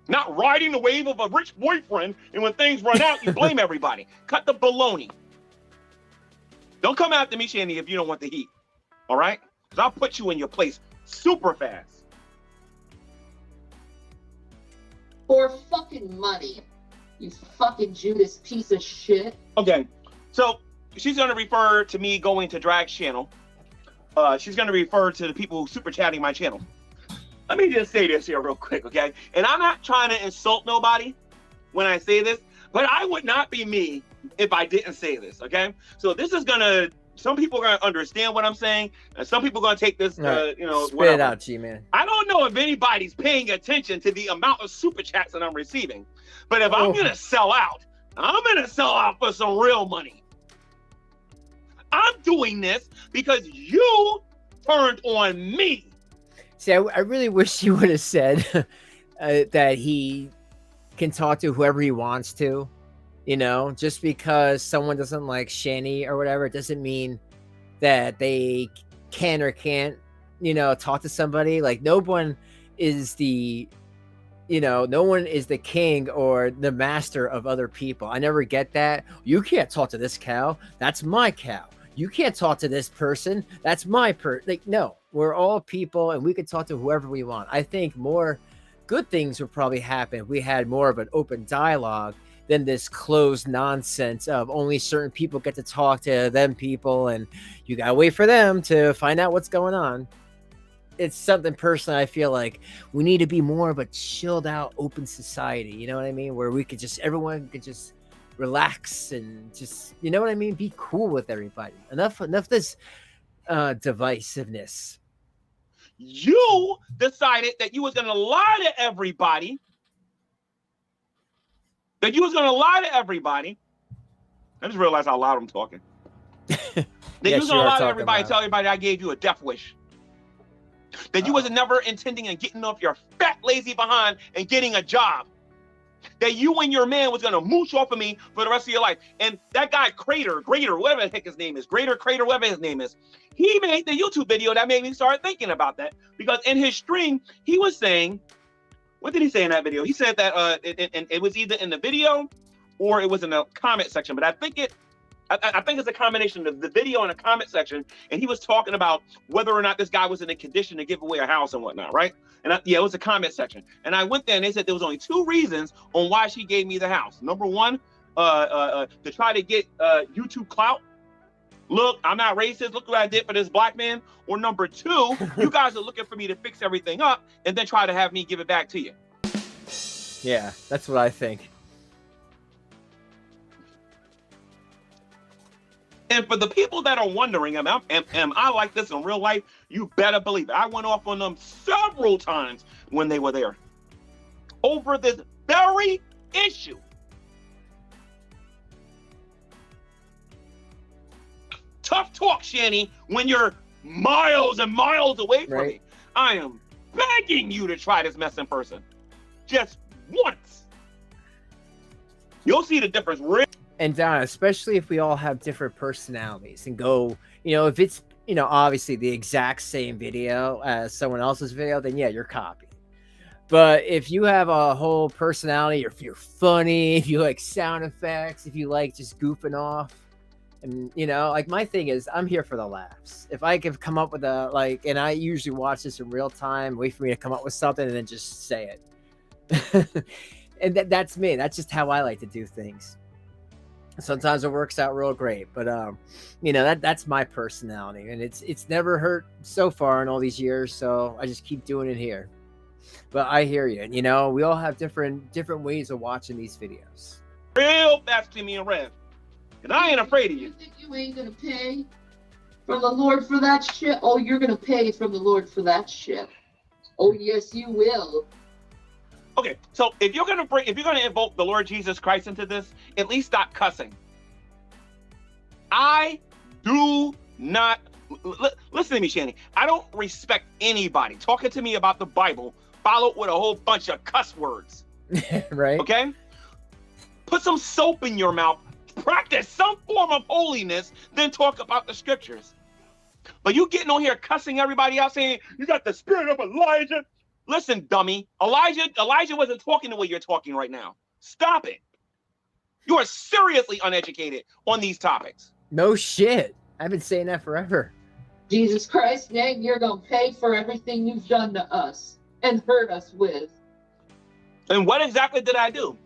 Not riding the wave of a rich boyfriend, and when things run out, you blame everybody. Cut the baloney. Don't come after me, Shanny, if you don't want the heat. All right? Because I'll put you in your place super fast. For fucking money. You fucking Judas piece of shit. Okay, so she's going to refer to me going to Drag's channel. She's going to refer to the people who super chatting my channel. Let me just say this here real quick, okay? And I'm not trying to insult nobody when I say this, but I would not be me if I didn't say this, okay? So this is going to, some people are going to understand what I'm saying, and some people are going to take this, Spit whatever. it out, G-Man. I don't know if anybody's paying attention to the amount of super chats that I'm receiving, but if I'm going to sell out, I'm going to sell out for some real money. I'm doing this because you turned on me. See, I really wish you would have said that he can talk to whoever he wants to. Just because someone doesn't like Shanny or whatever, it doesn't mean that they can or can't, talk to somebody. Like, no one is the king or the master of other people. I never get that. You can't talk to this cow. That's my cow. You can't talk to this person. That's my person. Like, no, we're all people and we can talk to whoever we want. I think more good things would probably happen if we had more of an open dialogue than this closed nonsense of only certain people get to talk to them people, and you gotta wait for them to find out what's going on. It's something personally I feel like we need to be more of a chilled out, open society. You know what I mean? Where we could just, everyone could just relax and just, you know what I mean? Be cool with everybody. Enough this divisiveness. You decided that you was going to lie to everybody. I just realized how loud I'm talking. That you was going to lie to everybody, tell everybody I gave you a death wish. That you wasn't never intending on getting off your fat, lazy behind and getting a job. That you and your man was going to mooch off of me for the rest of your life. And that guy, Grader, whatever the heck his name is, Crater, whatever his name is, he made the YouTube video that made me start thinking about that. Because in his stream, he was saying, what did he say in that video? He said that it was either in the video or it was in the comment section. But I think it's a combination of the video and the comment section. And he was talking about whether or not this guy was in a condition to give away a house and whatnot, right? And yeah, it was a comment section. And I went there and they said there was only 2 reasons on why she gave me the house. Number 1, to try to get YouTube clout. Look, I'm not racist. Look what I did for this black man. Or number 2, you guys are looking for me to fix everything up and then try to have me give it back to you. Yeah, that's what I think. And for the people that are wondering, am I like this in real life? You better believe it. I went off on them several times when they were there over this very issue. Tough talk, Shanny, when you're miles and miles away from me. I am begging you to try this mess in person. Just once. You'll see the difference. And Donna, especially if we all have different personalities and go, you know, if it's, you know, obviously the exact same video as someone else's video, then yeah, you're copying. But if you have a whole personality, or if you're funny, if you like sound effects, if you like just goofing off, and, you know, like my thing is I'm here for the laughs. If I can come up with and I usually watch this in real time, wait for me to come up with something and then just say it. And that's me. That's just how I like to do things. Sometimes it works out real great, but you know, that's my personality, and it's never hurt so far in all these years, so I just keep doing it here. But I hear you, and you know, we all have different ways of watching these videos. Real fast to me and Rev, and I ain't afraid of you. You think you ain't gonna pay from the Lord for that shit? Oh, you're gonna pay from the Lord for that shit. Oh yes, you will. Okay, so if you're gonna invoke the Lord Jesus Christ into this, at least stop cussing. I do not listen to me, Shanny. I don't respect anybody talking to me about the Bible followed with a whole bunch of cuss words. Right? Okay? Put some soap in your mouth, practice some form of holiness, then talk about the scriptures. But you getting on here cussing everybody out, saying you got the spirit of Elijah. Listen, dummy. Elijah wasn't talking the way you're talking right now. Stop it. You are seriously uneducated on these topics. No shit. I've been saying that forever. Jesus Christ's name, you're gonna pay for everything you've done to us and hurt us with. And what exactly did I do?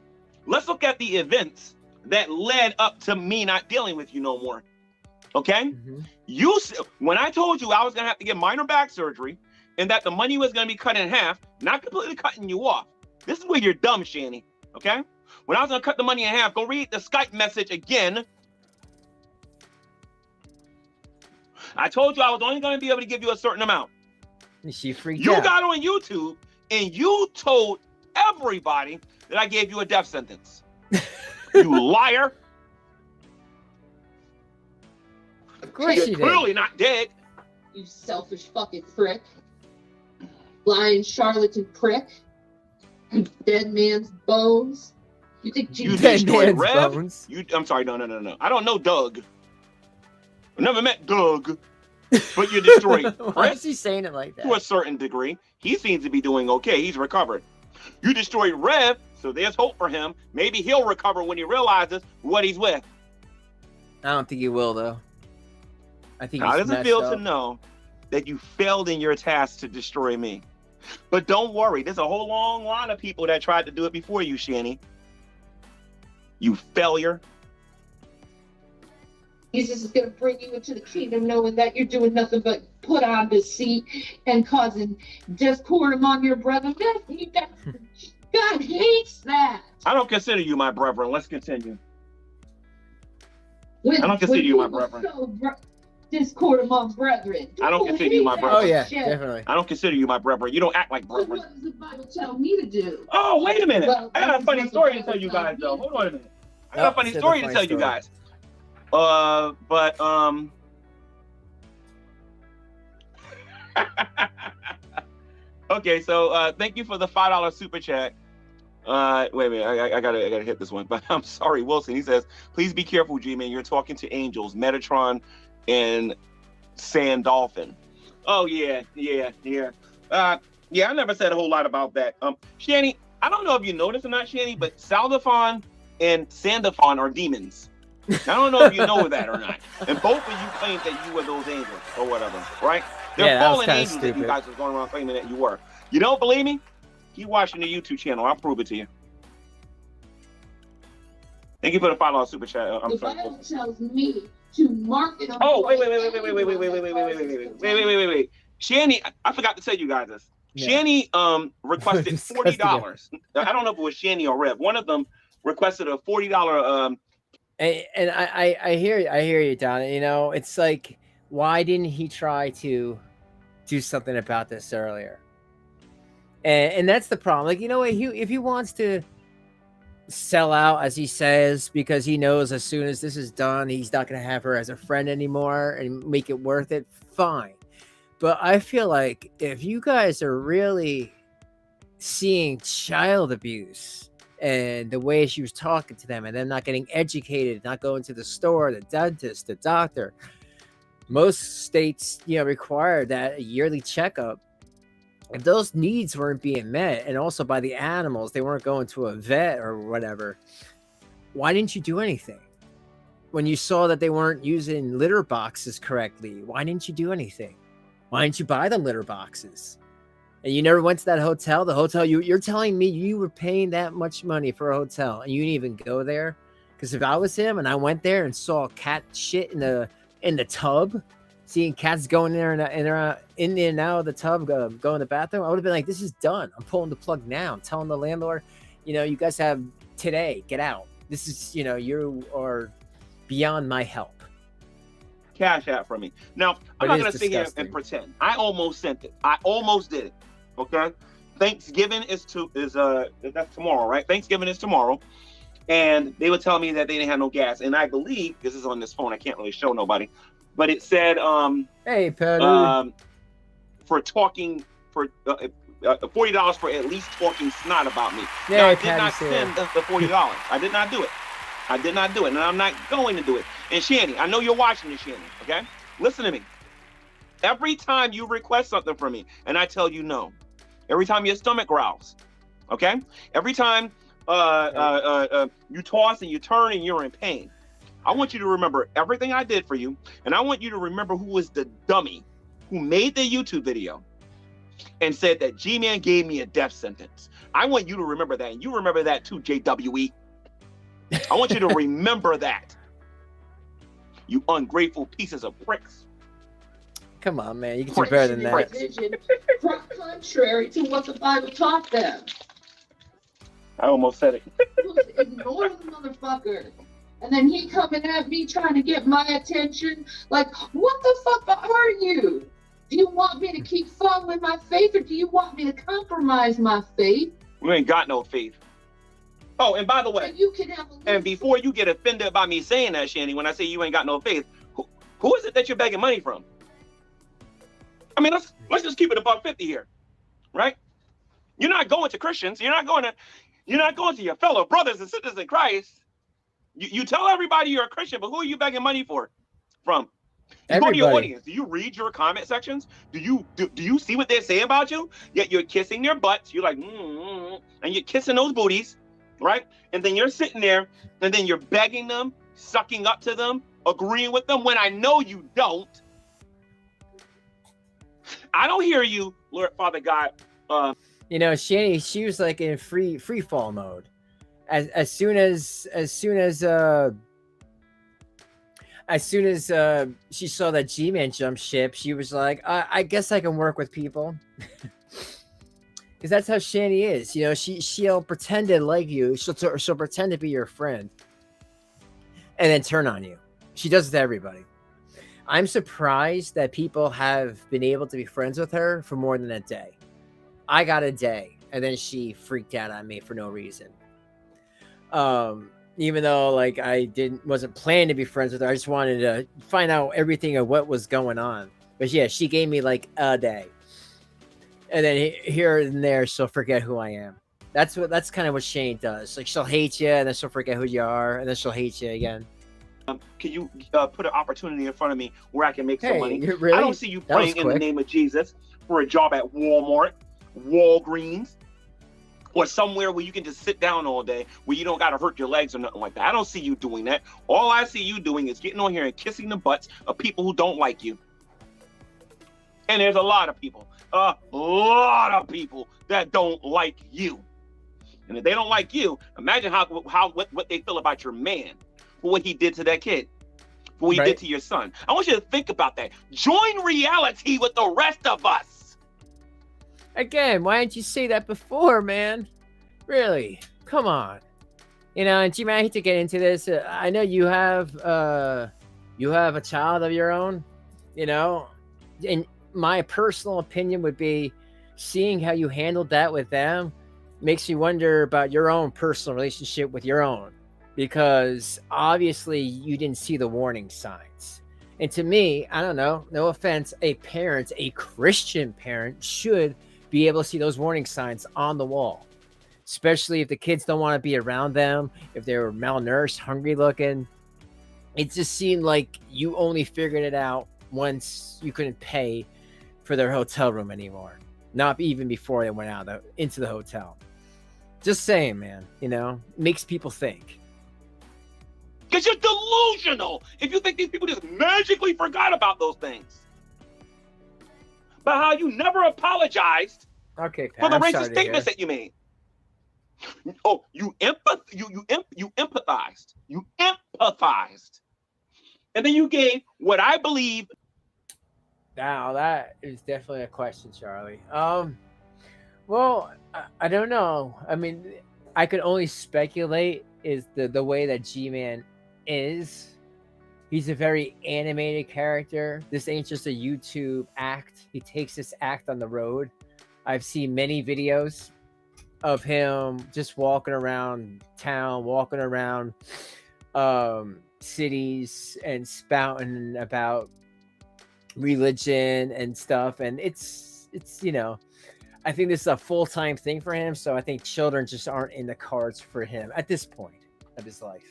Let's look at the events that led up to me not dealing with you no more. Okay? Mm-hmm. When I told you I was gonna have to get minor back surgery, and that the money was going to be cut in half, not completely cutting you off. This is where you're dumb, Shanny, okay? When I was going to cut the money in half, go read the Skype message again. I told you I was only going to be able to give you a certain amount. She freaked out. You got on YouTube, and you told everybody that I gave you a death sentence. You liar. Of course you did. You're clearly not dead. You selfish fucking prick. Lying charlatan prick. You dead man's bones. You think you Jesus destroyed Rev? I'm sorry, no. I don't know Doug. I never met Doug. But you destroyed Why is he saying it like that? To a certain degree. He seems to be doing okay. He's recovered. You destroyed Rev, so there's hope for him. Maybe he'll recover when he realizes what he's with. I don't think he will, though. I think how does it feel to know that you failed in your task to destroy me? But don't worry, there's a whole long line of people that tried to do it before you, Shanny. You failure. Jesus is going to bring you into the kingdom knowing that you're doing nothing but put on deceit and causing discord among your brethren. God hates that. I don't consider you my brethren. Let's continue. When, I don't consider you my brethren. Discord among brethren. I don't consider you my brethren. Oh yeah, shit. definitely. I don't consider you my brethren. You don't act like What brethren. does the Bible tell me to do? Oh, wait a minute. Well, I got a this funny is story to what tell you the guys, though. Bible Hold on a minute. I got a funny Say the story to funny tell you story. guys. Okay, so thank you for the $5 super chat. Wait a minute, I gotta hit this one. But I'm sorry, Wilson. He says, please be careful, G-Man. You're talking to angels, Metatron, and Sandolphin. Oh yeah. I never said a whole lot about that. Shanny, I don't know if you noticed or not, Shanny, but Saldaphon and Sandaphon are demons. I don't know if you know that or not. And both of you claimed that you were those angels or whatever, right? They're Yeah, that was fallen kinda angels that you stupid. guys was going around claiming that you were. You don't believe me? Keep watching the YouTube channel. I'll prove it to you. Thank you for the $5 super chat. I'm The sorry. Bible tells me to market. Oh, wait. Shanny, I forgot to tell you guys this. Yeah. Shanny requested Disgusting. $40. I don't know if it was Shanny or Rev. One of them requested a $40 And I hear you, Don. You know, it's like, why didn't he try to do something about this earlier? And that's the problem. Like, you know, if he wants to sell out, as he says, because he knows as soon as this is done, he's not going to have her as a friend anymore and make it worth it, fine. But I feel like if you guys are really seeing child abuse and the way she was talking to them and them not getting educated, not going to the store, the dentist, the doctor, most states, you know, require that a yearly checkup. If those needs weren't being met, and also by the animals, they weren't going to a vet or whatever, why didn't you do anything? When you saw that they weren't using litter boxes correctly, why didn't you do anything? Why didn't you buy them litter boxes? And you never went to that hotel? The hotel, you're telling me you were paying that much money for a hotel and you didn't even go there? Because if I was him and I went there and saw cat shit in the tub, seeing cats going there and in and out of the tub, going to the bathroom, I would have been like, this is done. I'm pulling the plug now. I'm telling the landlord, you know, you guys have today, get out. This is, you know, you are beyond my help. Cash out from me. Now, I'm not going to sit here and pretend. I almost sent it. I almost did it. Okay? Thanksgiving is that's tomorrow, right? Thanksgiving is tomorrow. And they would tell me that they didn't have no gas. And I believe, this is on this phone, I can't really show nobody, but it said, hey, Patty. for talking, for $40 for at least talking snot about me. Yeah, now, I did Patty not said. spend the $40. I did not do it. I did not do it, and I'm not going to do it. And Shanny, I know you're watching this, Shanny, okay? Listen to me. Every time you request something from me, and I tell you no, every time your stomach growls, okay? Every time you toss and you turn and you're in pain, I want you to remember everything I did for you, and I want you to remember who was the dummy who made the YouTube video and said that G-Man gave me a death sentence. I want you to remember that, and you remember that too, JWE. I want you to remember that. You ungrateful pieces of pricks. Come on, man. You can do better than that. Vision, contrary to what the Bible taught them. I almost said it. Ignore the motherfucker. And then he coming at me trying to get my attention. Like, what the fuck are you? Do you want me to keep following my faith, or do you want me to compromise my faith? You ain't got no faith. Oh, and by the way, And you can have a and before you get offended by me saying that, Shanny, when I say you ain't got no faith, who is it that you're begging money from? I mean, let's just keep it $1.50 here, right? You're not going to Christians. You're not going to your fellow brothers and sisters in Christ. You tell everybody you're a Christian, but who are you begging money from? You go to your audience. Do you read your comment sections? Do you see what they say about you? Yet you're kissing their butts. You're like, and you're kissing those booties, right? And then you're sitting there, and then you're begging them, sucking up to them, agreeing with them when I know you don't. I don't hear you, Lord Father God, You know, Shanny, she was like in free fall mode. As soon as she saw that G-Man jump ship, she was like, I guess I can work with people. Because that's how Shanny is. You know, she'll pretend to like you. She'll pretend to be your friend. And then turn on you. She does it to everybody. I'm surprised that people have been able to be friends with her for more than a day. I got a day, and then she freaked out on me for no reason. Even though like I wasn't planning to be friends with her, I just wanted to find out everything of what was going on. But yeah, she gave me like a day, and then here and there she'll forget who I am. That's kind of what Shane does. Like she'll hate you, and then she'll forget who you are, and then she'll hate you again. Can you put an opportunity in front of me where I can make some money? Really? I don't see you praying in the name of Jesus for a job at Walmart, Walgreens, or somewhere where you can just sit down all day, where you don't got to hurt your legs or nothing like that. I don't see you doing that. All I see you doing is getting on here and kissing the butts of people who don't like you. And there's a lot of people that don't like you. And if they don't like you, imagine what they feel about your man, for what he did to that kid, for what he did to your son. I want you to think about that. Join reality with the rest of us. Again, why didn't you say that before, man? Really? Come on. You know, and G-Man, I hate to get into this. I know you have a child of your own, you know, and my personal opinion would be seeing how you handled that with them makes me wonder about your own personal relationship with your own, because obviously you didn't see the warning signs. And to me, I don't know, no offense, a Christian parent should be able to see those warning signs on the wall, especially if the kids don't want to be around them, if they're malnourished, hungry looking. It just seemed like you only figured it out once you couldn't pay for their hotel room anymore, not even before they went out into the hotel. Just saying, man, you know, makes people think. Because you're delusional if you think these people just magically forgot about those things. But how you never apologized for the racist statements that you made. Oh, you empathized. You empathized. And then you gave what I believe. Now that is definitely a question, Charlie. Well, I don't know. I mean, I could only speculate is the way that G-Man is. He's a very animated character. This ain't just a YouTube act. He takes this act on the road. I've seen many videos of him just walking around town, walking around cities and spouting about religion and stuff. And it's you know, I think this is a full-time thing for him. So I think children just aren't in the cards for him at this point of his life.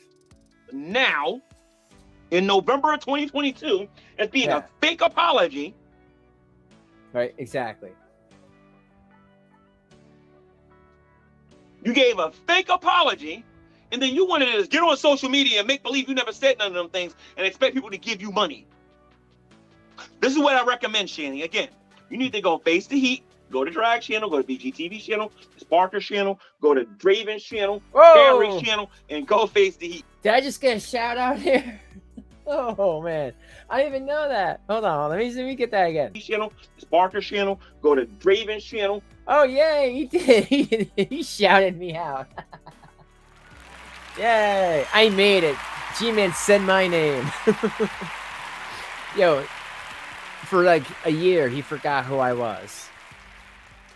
Now, in November of 2022, as being a fake apology. Right, exactly. You gave a fake apology, and then you wanted to just get on social media and make believe you never said none of them things and expect people to give you money. This is what I recommend, Shanny. Again, you need to go Face the Heat, go to Drag channel, go to BGTV channel, Sparker's channel, go to Draven's channel, Carrie's channel, and go Face the Heat. Did I just get a shout out here? Oh man, I didn't even know that. Hold on, let me get that again. Channel, Sparker's channel, go to Draven's channel. Oh yay, he did. He shouted me out. Yay, I made it. G-Man said my name. Yo, for like a year, he forgot who I was.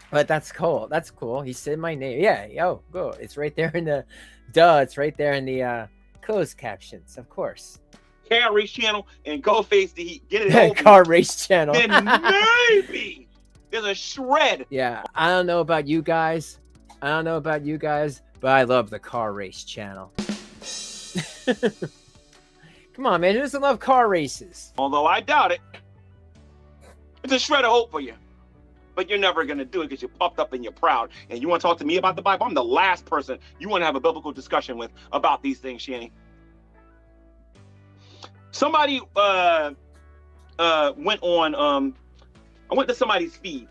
But that's cool. That's cool. He said my name. Yeah, yo, go. It's right there in the it's right there in the closed captions, of course. Car Race channel and go Face the Heat. Get it over. Car Race channel. Then maybe there's a shred. Yeah, I don't know about you guys. But I love the Car Race channel. Come on, man. Who doesn't love car races? Although I doubt it. It's a shred of hope for you. But you're never going to do it because you're puffed up and you're proud. And you want to talk to me about the Bible? I'm the last person you want to have a biblical discussion with about these things, Shanny. Somebody went on, I went to somebody's feed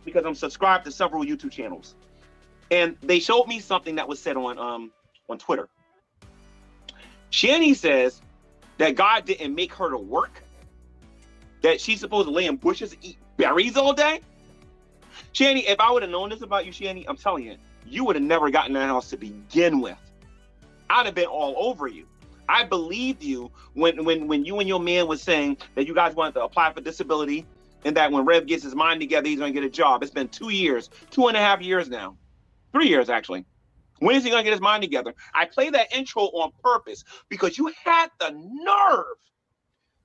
because I'm subscribed to several YouTube channels, and they showed me something that was said on Twitter. Shanny says that God didn't make her to work, that she's supposed to lay in bushes and eat berries all day. Shanny, if I would have known this about you, Shanny, I'm telling you, you would have never gotten in that house to begin with. I'd have been all over you. I believed you when you and your man was saying that you guys wanted to apply for disability, and that when Rev gets his mind together, he's going to get a job. It's been 2 years, 2.5 years now, 3 years actually. When is he going to get his mind together? I play that intro on purpose because you had the nerve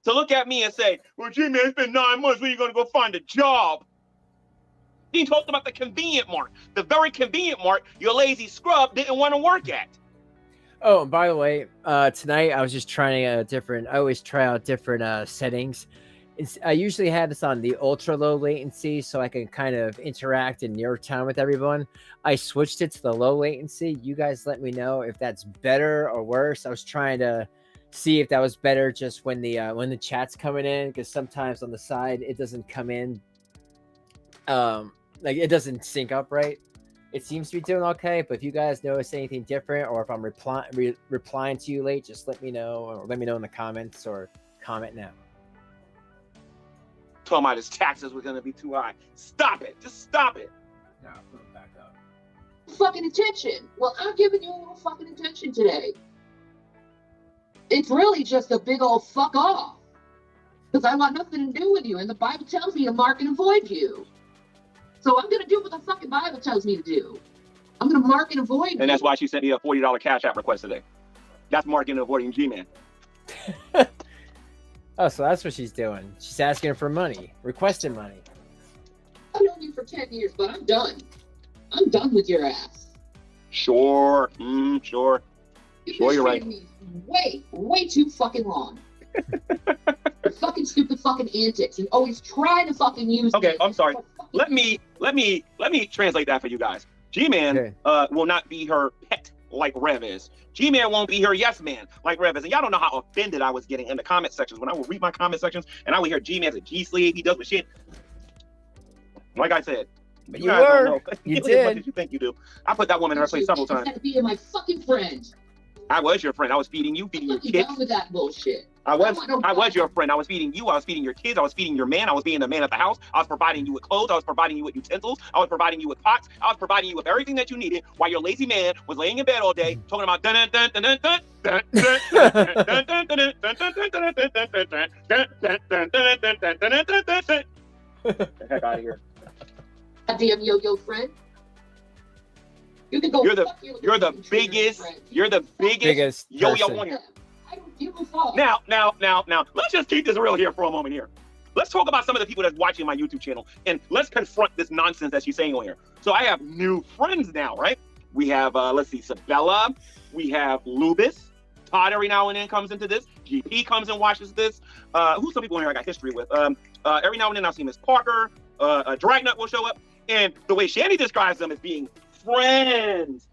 to look at me and say, well, G-Man, it's been 9 months. When are you going to go find a job? He talked about the convenient mark, the very convenient mark your lazy scrub didn't want to work at. Oh, and by the way, tonight I was just trying I always try out different settings. I usually have this on the ultra low latency so I can kind of interact in near time with everyone. I switched it to the low latency. You guys let me know if that's better or worse. I was trying to see if that was better just when the chat's coming in, because sometimes on the side it doesn't come in. Like it doesn't sync up right. It seems to be doing okay, but if you guys notice anything different, or if I'm replying to you late, just let me know, or let me know in the comments, or comment now. Talking about his taxes were going to be too high. Stop it. Just stop it. No, put them back up. Fucking attention. Well, I'm giving you a little fucking attention today. It's really just a big old fuck off. Because I want nothing to do with you, and the Bible tells me to mark and avoid you. So I'm going to do what the fucking Bible tells me to do. I'm going to mark and avoid you. And that's why she sent me a $40 Cash App request today. That's marking and avoiding G-Man. Oh, so that's what she's doing. She's asking for money, requesting money. I've known you for 10 years, but I'm done. I'm done with your ass. Sure. Sure. Sure, you're right. Way too fucking long. Your fucking stupid fucking antics. You always try to fucking use. Okay, I'm sorry. Let me translate that for you guys. G-Man will not be her pet like Rev is. G-Man won't be her yes man like Rev is. And y'all don't know how offended I was getting in the comment sections when I would read my comment sections and I would hear G-Man's a G-slave. He does with shit. Like I said, you guys don't know. You did. As much as you think you do. I put that woman in her place several times. You had to be my fucking friend. I was your friend. I was feeding you, feeding your kids. Done with that bullshit. I was your friend. I was feeding you. I was feeding your kids. I was feeding your man. I was being the man at the house. I was providing you with clothes. I was providing you with utensils. I was providing you with pots. I was providing you with everything that you needed while your lazy man was laying in bed all day talking about dun dun dun dun dun dun dun. The heck out of here. Goddamn yo-yo friend. You can go. You're the biggest yo-yo on here. I don't give a fuck. Now, let's just keep this real here for a moment here. Let's talk about some of the people that's watching my YouTube channel, and let's confront this nonsense that she's saying on here. So I have new friends now, right? We have, let's see, Sabella. We have Lubis. Todd every now and then comes into this. GP comes and watches this. Who's some people in here I got history with? Every now and then I'll see Miss Parker. Dragnut will show up. And the way Shanny describes them as being friends,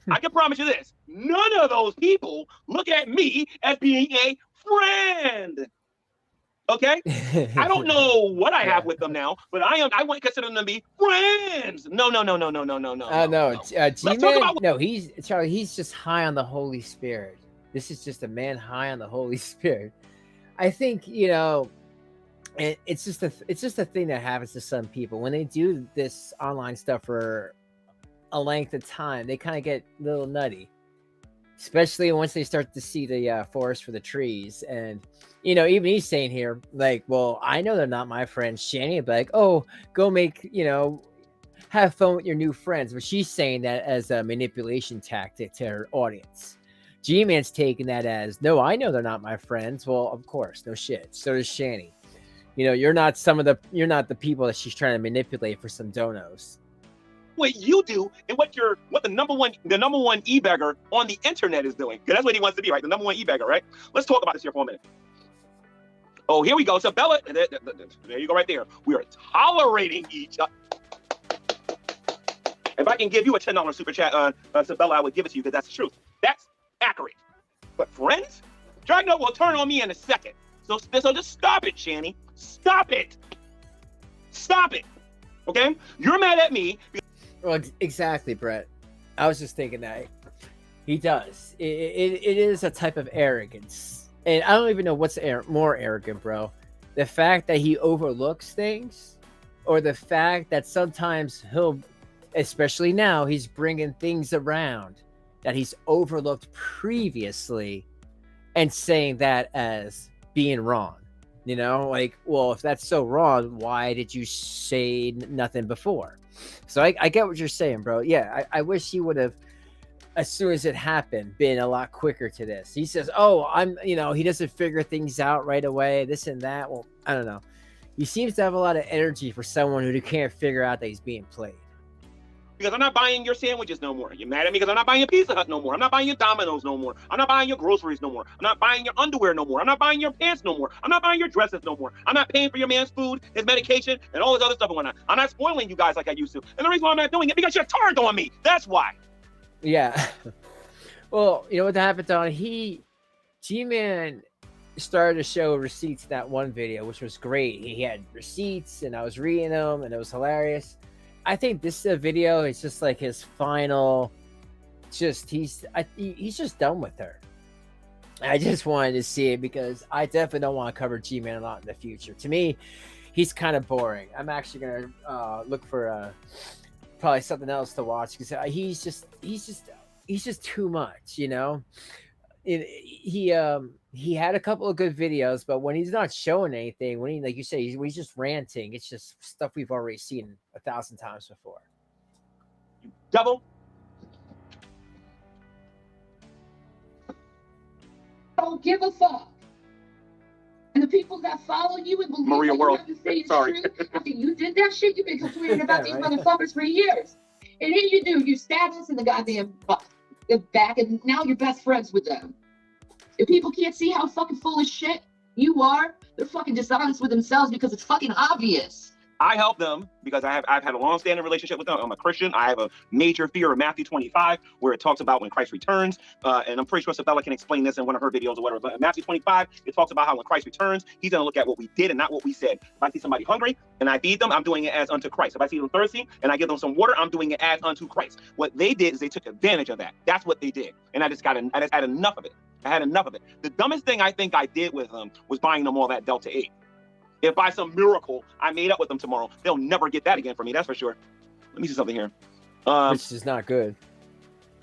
I can promise you this. None of those people look at me as being a friend. Okay? I don't know what I have with them now, but I wouldn't consider them to be friends. No. G-Man, no, he's just high on the Holy Spirit. This is just a man high on the Holy Spirit. I think, and it's just a thing that happens to some people when they do this online stuff for a length of time. They kind of get a little nutty, especially once they start to see the forest for the trees. And even he's saying here, like, well, I know they're not my friends. Shanny would be like, oh, go make have fun with your new friends, but she's saying that as a manipulation tactic to her audience. G-Man's taking that as, no, I know they're not my friends. Well, of course, no shit. So does Shanny. You're not the people that she's trying to manipulate for some donos. What you do and what the number one e-beggar on the internet is doing. Because that's what he wants to be, right? The number one e-beggar, right? Let's talk about this here for a minute. Oh, here we go. So Bella, there you go right there. We are tolerating each other. If I can give you a $10 super chat, Sabella, I would give it to you because that's the truth. That's accurate. But friends, Dragno will turn on me in a second. So just stop it, Shanny. Stop it. Stop it. Okay? You're mad at me. Well, exactly, Brett. I was just thinking that he does. It is a type of arrogance, and I don't even know what's more arrogant, bro. The fact that he overlooks things, or the fact that sometimes he'll, especially now, he's bringing things around that he's overlooked previously, and saying that as being wrong. You know, like, well, if that's so wrong, why did you say nothing before? So I get what you're saying, bro. Yeah, I wish he would have, as soon as it happened, been a lot quicker to this. He says, oh, he doesn't figure things out right away, this and that. Well, I don't know. He seems to have a lot of energy for someone who can't figure out that he's being played. Because I'm not buying your sandwiches no more. You're mad at me because I'm not buying your Pizza Hut no more. I'm not buying your Domino's no more. I'm not buying your groceries no more. I'm not buying your underwear no more. I'm not buying your pants no more. I'm not buying your dresses no more. I'm not paying for your man's food, his medication, and all this other stuff and whatnot. I'm not spoiling you guys like I used to. And the reason why I'm not doing it because you're turned on me. That's why. Yeah. Well, you know what happened, Don? G-Man started to show receipts in that one video, which was great. He had receipts, and I was reading them, and it was hilarious. I think this video is just like his final. He's just done with her. I just wanted to see it because I definitely don't want to cover G-Man a lot in the future. To me, he's kind of boring. I'm actually gonna look for probably something else to watch because he's just too much, you know. He had a couple of good videos, but when he's not showing anything, when he, like you say, when he's just ranting, it's just stuff we've already seen 1,000 times before. You devil. Don't give a fuck. And the people that follow you and believe Maria that you World. have to say is Sorry. true, after you did that shit, you've been complaining about these motherfuckers for years. And here you do, you stab us in the goddamn back, and now you're best friends with them. If people can't see how fucking full of shit you are, they're fucking dishonest with themselves because it's fucking obvious. I help them because I've had a long-standing relationship with them. I'm a Christian. I have a major fear of Matthew 25, where it talks about when Christ returns. And I'm pretty sure Sabella can explain this in one of her videos or whatever. But in Matthew 25, it talks about how when Christ returns, he's going to look at what we did and not what we said. If I see somebody hungry and I feed them, I'm doing it as unto Christ. If I see them thirsty and I give them some water, I'm doing it as unto Christ. What they did is they took advantage of that. That's what they did. And I just had enough of it. I had enough of it. The dumbest thing I think I did with them was buying them all that Delta 8. If by some miracle I made up with them tomorrow, they'll never get that again from me. That's for sure. Let me see something here. Which is not good.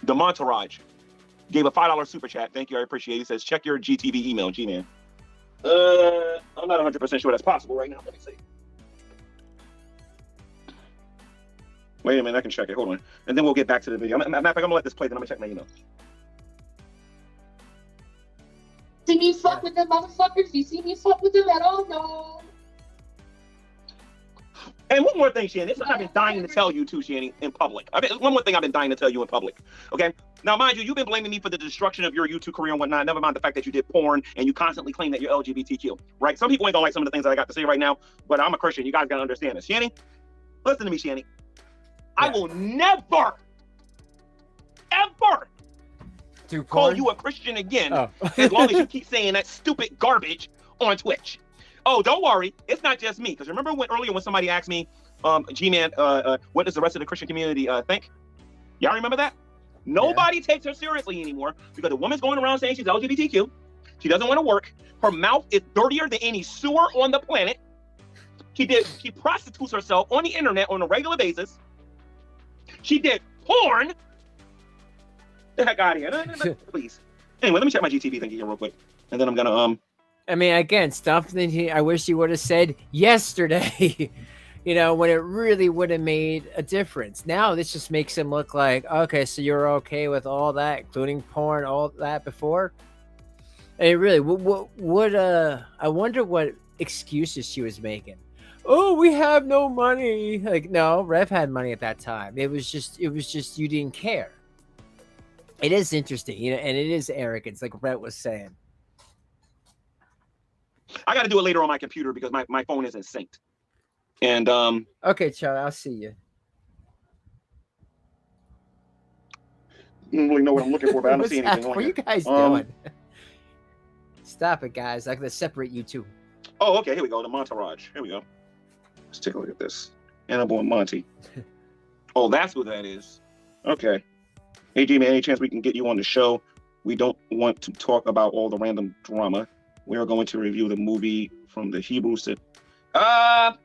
The Monterage gave a $5 super chat. Thank you. I appreciate it. He says, check your GTV email, G-Man. I'm not 100% sure that's possible right now. Let me see. Wait a minute. I can check it. Hold on. And then we'll get back to the video. Matter of fact, I'm going to let this play, then I'm going to check my email. See me fuck with them motherfuckers? You see me fuck with them at all? No. And one more thing, Shanny. This is what I've been dying to tell you too, Shanny, in public. One more thing I've been dying to tell you in public. Okay? Now, mind you, you've been blaming me for the destruction of your YouTube career and whatnot. Never mind the fact that you did porn and you constantly claim that you're LGBTQ, right? Some people ain't gonna like some of the things that I got to say right now, but I'm a Christian. You guys gotta understand this. Shanny, listen to me, Shanny. I will never, ever call you a Christian again as long as you keep saying that stupid garbage on Twitch. Oh, don't worry. It's not just me. Because remember earlier when somebody asked me, G-Man, what does the rest of the Christian community think? Y'all remember that? Nobody takes her seriously anymore because the woman's going around saying she's LGBTQ. She doesn't want to work. Her mouth is dirtier than any sewer on the planet. She prostitutes herself on the internet on a regular basis. She did porn. The heck out of here. Please. Anyway, let me check my GTV thing here real quick. And then I'm going to... I mean, again, stuff that I wish you would have said yesterday, you know, when it really would have made a difference. Now this just makes him look like, okay, so you're okay with all that, including porn, all that before? And really, I wonder what excuses she was making. Oh, we have no money. Like, no, Rev had money at that time. It was just you didn't care. It is interesting, you know, and it is arrogance, like Brett was saying. I got to do it later on my computer because my phone isn't synced. And okay, Charlie, I'll see you. I don't really know what I'm looking for, but I don't see anything. What are you guys doing? Stop it, guys. I'm going to separate you two. Oh, okay. Here we go. The Monterage. Here we go. Let's take a look at this. And I'm on Monty. Oh, that's who that is. Okay. Hey, G-Man, any chance we can get you on the show? We don't want to talk about all the random drama. We are going to review the movie from the Hebrew. I'll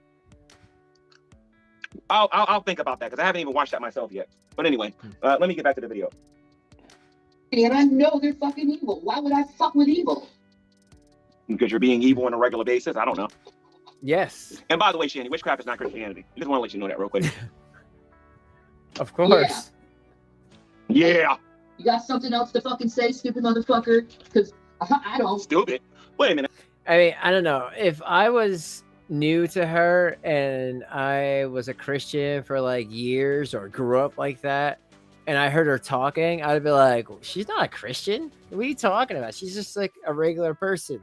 think about that because I haven't even watched that myself yet. But anyway, let me get back to the video. And I know they're fucking evil. Why would I fuck with evil? Because you're being evil on a regular basis. I don't know. Yes. And by the way, Shanny, witchcraft is not Christianity. I just want to let you know that real quick. Of course. Yeah. You got something else to fucking say, stupid motherfucker? Because I don't. Stupid. Wait a minute. I mean, I don't know. If I was new to her and I was a Christian for like years or grew up like that, and I heard her talking, I'd be like, she's not a Christian. What are you talking about? She's just like a regular person.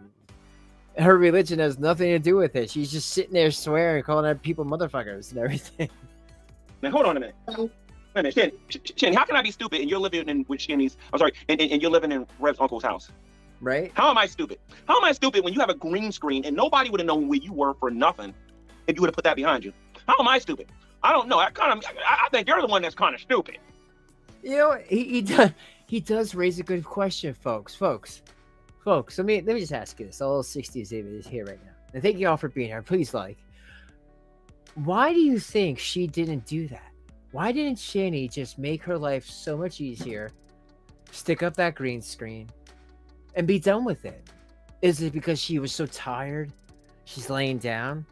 Her religion has nothing to do with it. She's just sitting there swearing, calling people motherfuckers and everything. Now, hold on a minute. Wait a minute. Shanny, how can I be stupid and you're living in with Shanny's, I'm sorry, and you're living in Rev's uncle's house? Right? How am I stupid? How am I stupid when you have a green screen and nobody would have known where you were for nothing if you would have put that behind you? How am I stupid? I don't know. I think you're the one that's kind of stupid. You know, he does raise a good question, folks. Let me just ask you this. All 60s David is here right now. And thank you all for being here. Please why do you think she didn't do that? Why didn't Shanny just make her life so much easier, stick up that green screen, and be done with it? Is it because she was so tired? She's laying down?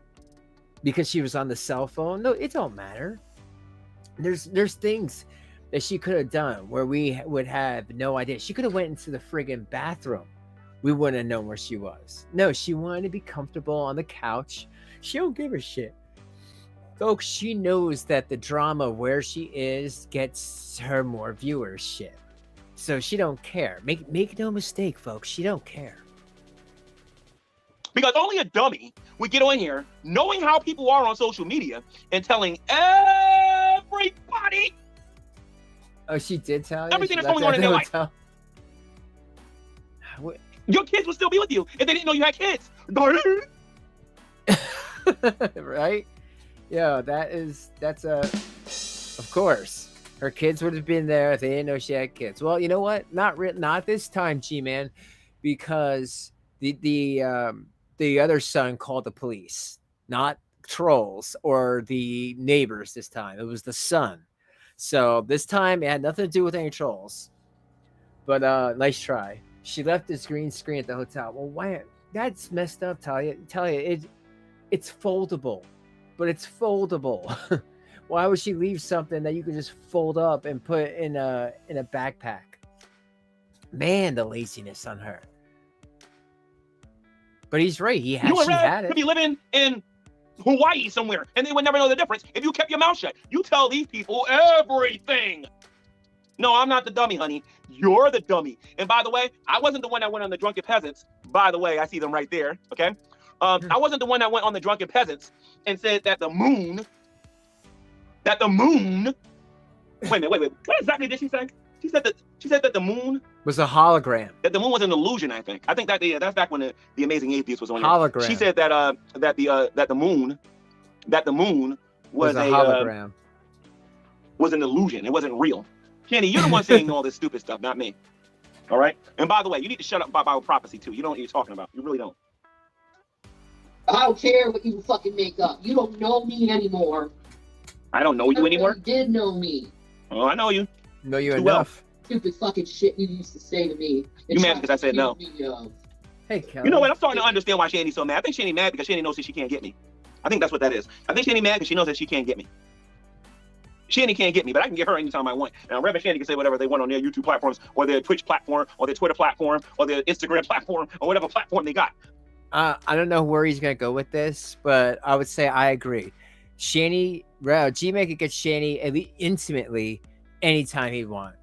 Because she was on the cell phone? No, it don't matter. There's things that she could have done where we would have no idea. She could have went into the friggin' bathroom. We wouldn't have known where she was. No, she wanted to be comfortable on the couch. She don't give a shit. Folks, she knows that the drama where she is gets her more viewership. So she don't care. Make no mistake, folks. She don't care. Because only a dummy would get on here knowing how people are on social media and telling everybody. Oh, she did tell you? Everything that's going on in their life. Your kids would still be with you if they didn't know you had kids. Right? Yeah, that's of course. Her kids would have been there if they didn't know she had kids. Well, you know what? Not this time, G-Man, because the other son called the police, not trolls or the neighbors this time. It was the son. So this time it had nothing to do with any trolls. But nice try. She left this green screen at the hotel. Well, why? That's messed up, Talia. It's foldable, but it's foldable. Why would she leave something that you could just fold up and put in a backpack? Man, the laziness on her. But he's right. She had it. Could be living in Hawaii somewhere, and they would never know the difference if you kept your mouth shut. You tell these people everything. No, I'm not the dummy, honey. You're the dummy. And by the way, I wasn't the one that went on the Drunken Peasants. By the way, I see them right there. Okay. I wasn't the one that went on the Drunken Peasants and said that the moon. Wait a minute. What exactly did she say? She said that the moon was a hologram. That the moon was an illusion. I think that that's back when the Amazing Atheist was on hologram. There. She said that the moon was a hologram. Was an illusion. It wasn't real. Shanny, you're the one saying all this stupid stuff, not me. All right. And by the way, you need to shut up about Bible prophecy too. You don't know what you're talking about. You really don't. I don't care what you fucking make up. You don't know me anymore. I don't know you anymore. You did know me. Oh, I know you. Know you enough. Stupid fucking shit you used to say to me. You mad because I said no? Hey, Kelly. You know what? I'm starting to understand why Shanny's so mad. I think Shanny mad because Shanny knows that she can't get me. I think that's what that is. I think Shanny mad because she knows that she can't get me. Shanny can't get me, but I can get her anytime I want. Now, Rev and Shanny can say whatever they want on their YouTube platforms, or their Twitch platform, or their Twitter platform, or their Instagram platform, or whatever platform they got. I don't know where he's gonna go with this, but I would say I agree. Shanny, G-Man could get Shanny at least intimately anytime he'd want,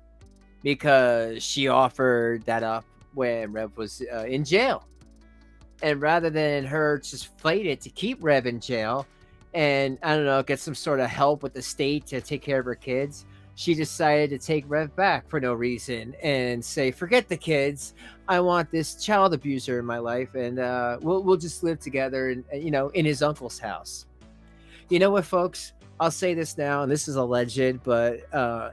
because she offered that up when Rev was in jail, and rather than her just fight it to keep Rev in jail, and I don't know, get some sort of help with the state to take care of her kids, she decided to take Rev back for no reason and say, forget the kids. I want this child abuser in my life, and we'll just live together and in his uncle's house. You know what, folks? I'll say this now, and this is alleged, but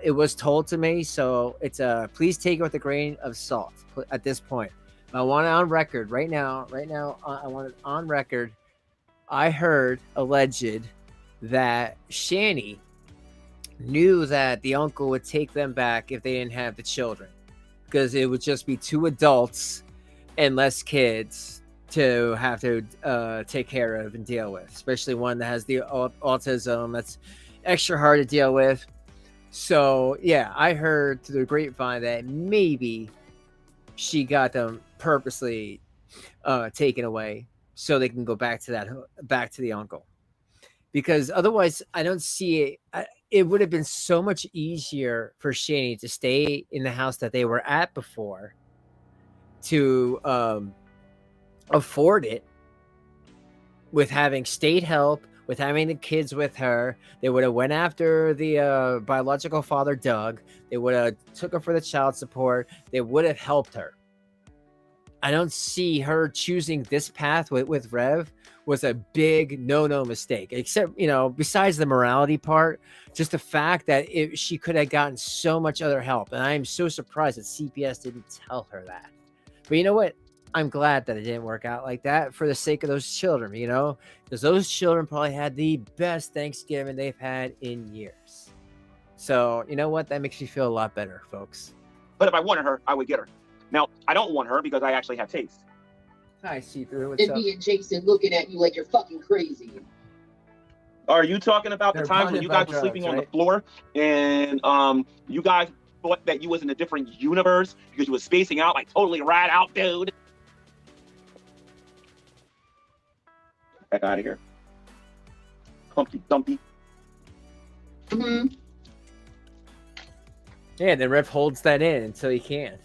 it was told to me, so it's please take it with a grain of salt at this point. I want it on record right now. I want it on record. I heard alleged that Shanny knew that the uncle would take them back if they didn't have the children, because it would just be 2 adults and less kids to have to take care of and deal with, especially one that has the autism. That's extra hard to deal with. So yeah, I heard through the grapevine that maybe she got them purposely taken away so they can go back to the uncle, because otherwise I don't see it. It would have been so much easier for Shanny to stay in the house that they were at before to afford it, with having state help, with having the kids with her. They would have went after the biological father, Doug. They would have took her for the child support. They would have helped her. I don't see her choosing this path with Rev was a big no mistake, except, besides the morality part, just the fact that she could have gotten so much other help. And I am so surprised that CPS didn't tell her that. But you know what? I'm glad that it didn't work out like that for the sake of those children, because those children probably had the best Thanksgiving they've had in years. So, you know what? That makes me feel a lot better, folks. But if I wanted her, I would get her. Now, I don't want her because I actually have taste. Hi, see-through. What's And up? me and Jason looking at you like you're fucking crazy. Are you talking about They're the times when you guys bonded were by sleeping drugs, on the right? floor and you guys thought that you was in a different universe because you was spacing out like totally right out, dude? Heck out of here. Humpty Dumpty. Mm-hmm. Yeah, then Rev holds that in until he can't.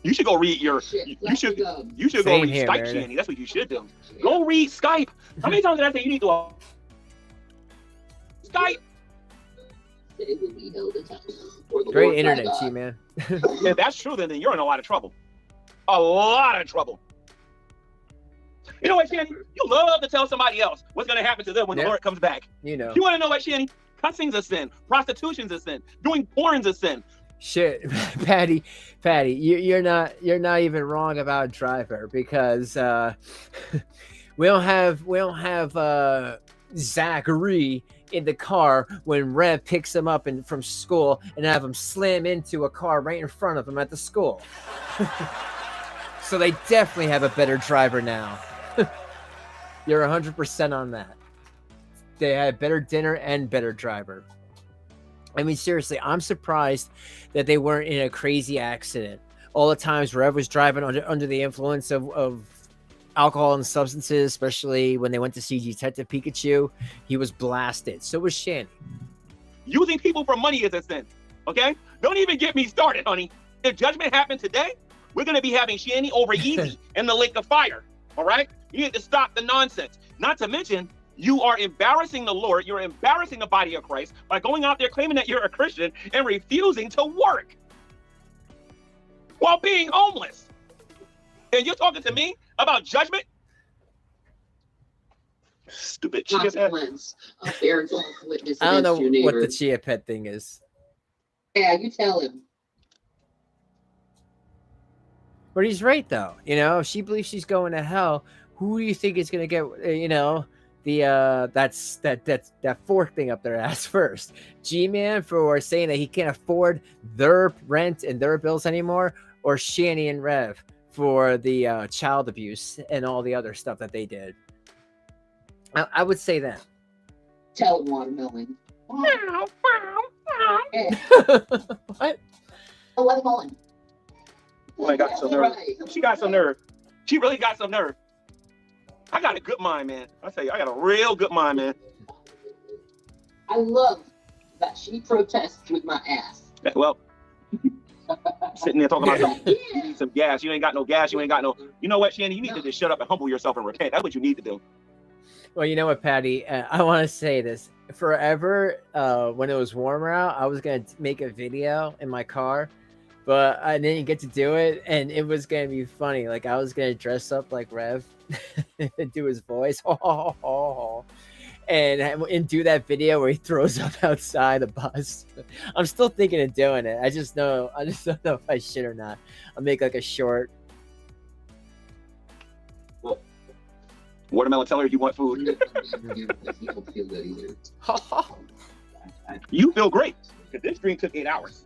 You should go read your. Shit, You should go Same read here, Skype, Meredith. Shanny. That's what you should do. Go read Skype. How many times did I say you need to Skype? It would be held accountable for the Great Lord internet, thy God. G-Man. If that's true, then you're in a lot of trouble. A lot of trouble. You know what, Shanny? You love to tell somebody else what's going to happen to them when the Yeah. Lord comes back. You know. You want to know what, Shanny? Cussing's a sin. Prostitution's a sin. Doing porn's a sin. Shit, Patty, you're not even wrong about Driver, because we don't have Zachary in the car when Rev picks him up from school and have him slam into a car right in front of him at the school. So they definitely have a better driver now. You're 100% on that. They had better dinner and better driver. I mean, seriously, I'm surprised that they weren't in a crazy accident. All the times Rev was driving under the influence of alcohol and substances, especially when they went to see Detective Pikachu, he was blasted. So was Shanny. Using people for money is a sin. Okay? Don't even get me started, honey. If judgment happened today, we're going to be having Shanny over easy in the lake of fire. All right? You need to stop the nonsense. Not to mention, you are embarrassing the Lord. You're embarrassing the body of Christ by going out there claiming that you're a Christian and refusing to work while being homeless. And you're talking to me about judgment? Stupid. She just had... Consequence of bearing false witness I don't against know your neighbor. what the Chia Pet thing is. Yeah, you tell him. But he's right, though. If she believes she's going to hell, who do you think is going to get, that fork thing up their ass first? G-Man for saying that he can't afford their rent and their bills anymore, or Shanny and Rev for the child abuse and all the other stuff that they did? I would say that. Tell him, Watermelon. Yeah. What? Oh, let him on. Boy, got some nerve. Right. She got some nerve. She really got some nerve. I got a good mind, man. I tell you, I got a real good mind, man. I love that she protests with my ass. Well, sitting there talking about you need some gas. You ain't got no gas. You ain't got no. You know what, Shanny? You need to just shut up and humble yourself and repent. That's what you need to do. Well, you know what, Patty? I want to say this. Forever, when it was warmer out, I was going to make a video in my car, but I didn't get to do it, and it was going to be funny. Like, I was going to dress up like Rev and do his voice. and do that video where he throws up outside the bus. I'm still thinking of doing it. I just don't know if I should or not. I'll make like a short. Watermelon, tell her you want food. You don't feel good either. You feel great, because this stream took 8 hours.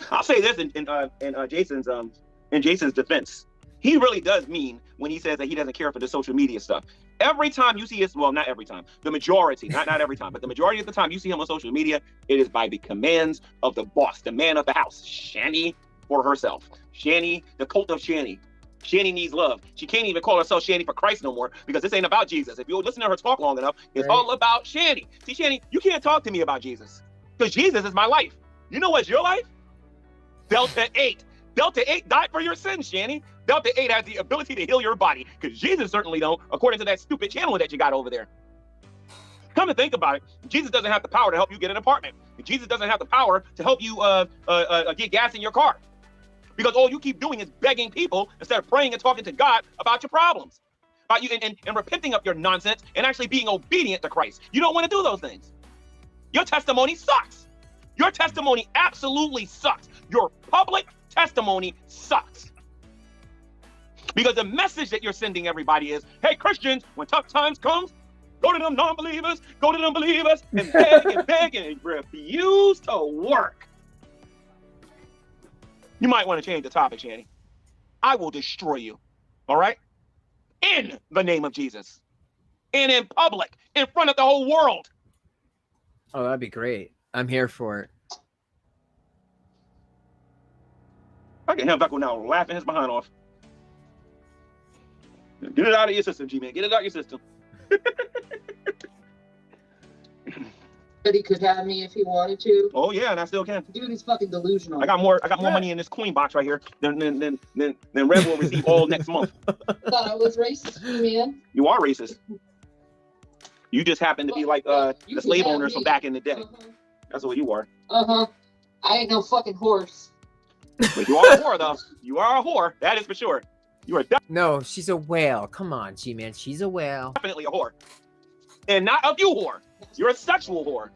I'll say this in Jason's defense. He really does mean when he says that he doesn't care for the social media stuff. Every time you see his, well, not every time, the majority, not every time, but the majority of the time you see him on social media, it is by the commands of the boss, the man of the house, Shanny for herself. Shanny, the cult of Shanny. Shanny needs love. She can't even call herself Shanny for Christ no more, because this ain't about Jesus. If you listen to her talk long enough, it's all about Shanny. See, Shanny, you can't talk to me about Jesus, because Jesus is my life. You know what's your life? Delta 8. Delta 8 died for your sins, Shanny. Delta 8 has the ability to heal your body, because Jesus certainly don't, according to that stupid channel that you got over there. Come to think about it, Jesus doesn't have the power to help you get an apartment. Jesus doesn't have the power to help you get gas in your car. Because all you keep doing is begging people instead of praying and talking to God about your problems, about you and repenting of your nonsense and actually being obedient to Christ. You don't want to do those things. Your testimony sucks. Your testimony absolutely sucks. Your public testimony sucks. Because the message that you're sending everybody is, hey, Christians, when tough times comes, go to them non-believers, go to them believers, and beg and refuse to work. You might want to change the topic, Shanny. I will destroy you, all right? In the name of Jesus. And in public, in front of the whole world. Oh, that'd be great. I'm here for it. I can have Buckle now laughing his behind off. Get it out of your system, G-Man. Get it out of your system. But he could have me if he wanted to. Oh yeah, and I still can. Dude, he's fucking delusional. I got more money in this coin box right here than Red will receive all next month. Thought I was racist, man. You are racist. You just happen to be like the slave owners from back in the day. That's what you are. I ain't no fucking horse. But you are a whore, though. You are a whore. That is for sure. You are No, she's a whale. Come on, G-Man. She's a whale. definitely a whore. And not a view whore. You're a sexual whore.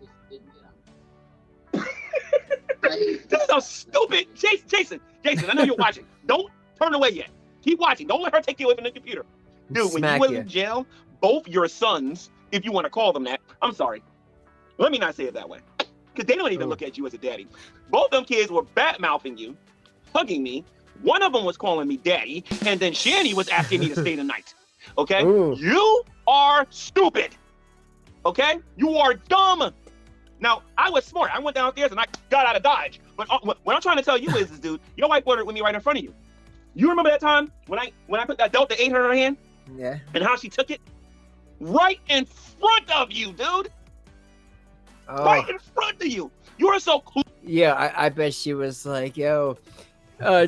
This is so stupid. Jason, I know you're watching. Don't turn away yet. Keep watching. Don't let her take you away from the computer. Dude, when you were in jail, both your sons, if you want to call them that, I'm sorry. Let me not say it that way. Because they don't even look at you as a daddy. Both them kids were bad-mouthing you, hugging me. One of them was calling me daddy, and then Shanny was asking me to stay the night. Okay? Ooh. You are stupid. Okay? You are dumb. Now, I was smart. I went downstairs and I got out of Dodge. But what I'm trying to tell you is, dude, your wife ordered with me right in front of you. You remember that time when I put that Delta 8 in her hand? Yeah. And how she took it? Right in front of you, dude. Oh. Right in front of you. You are so cool. Yeah, I bet she was like, yo,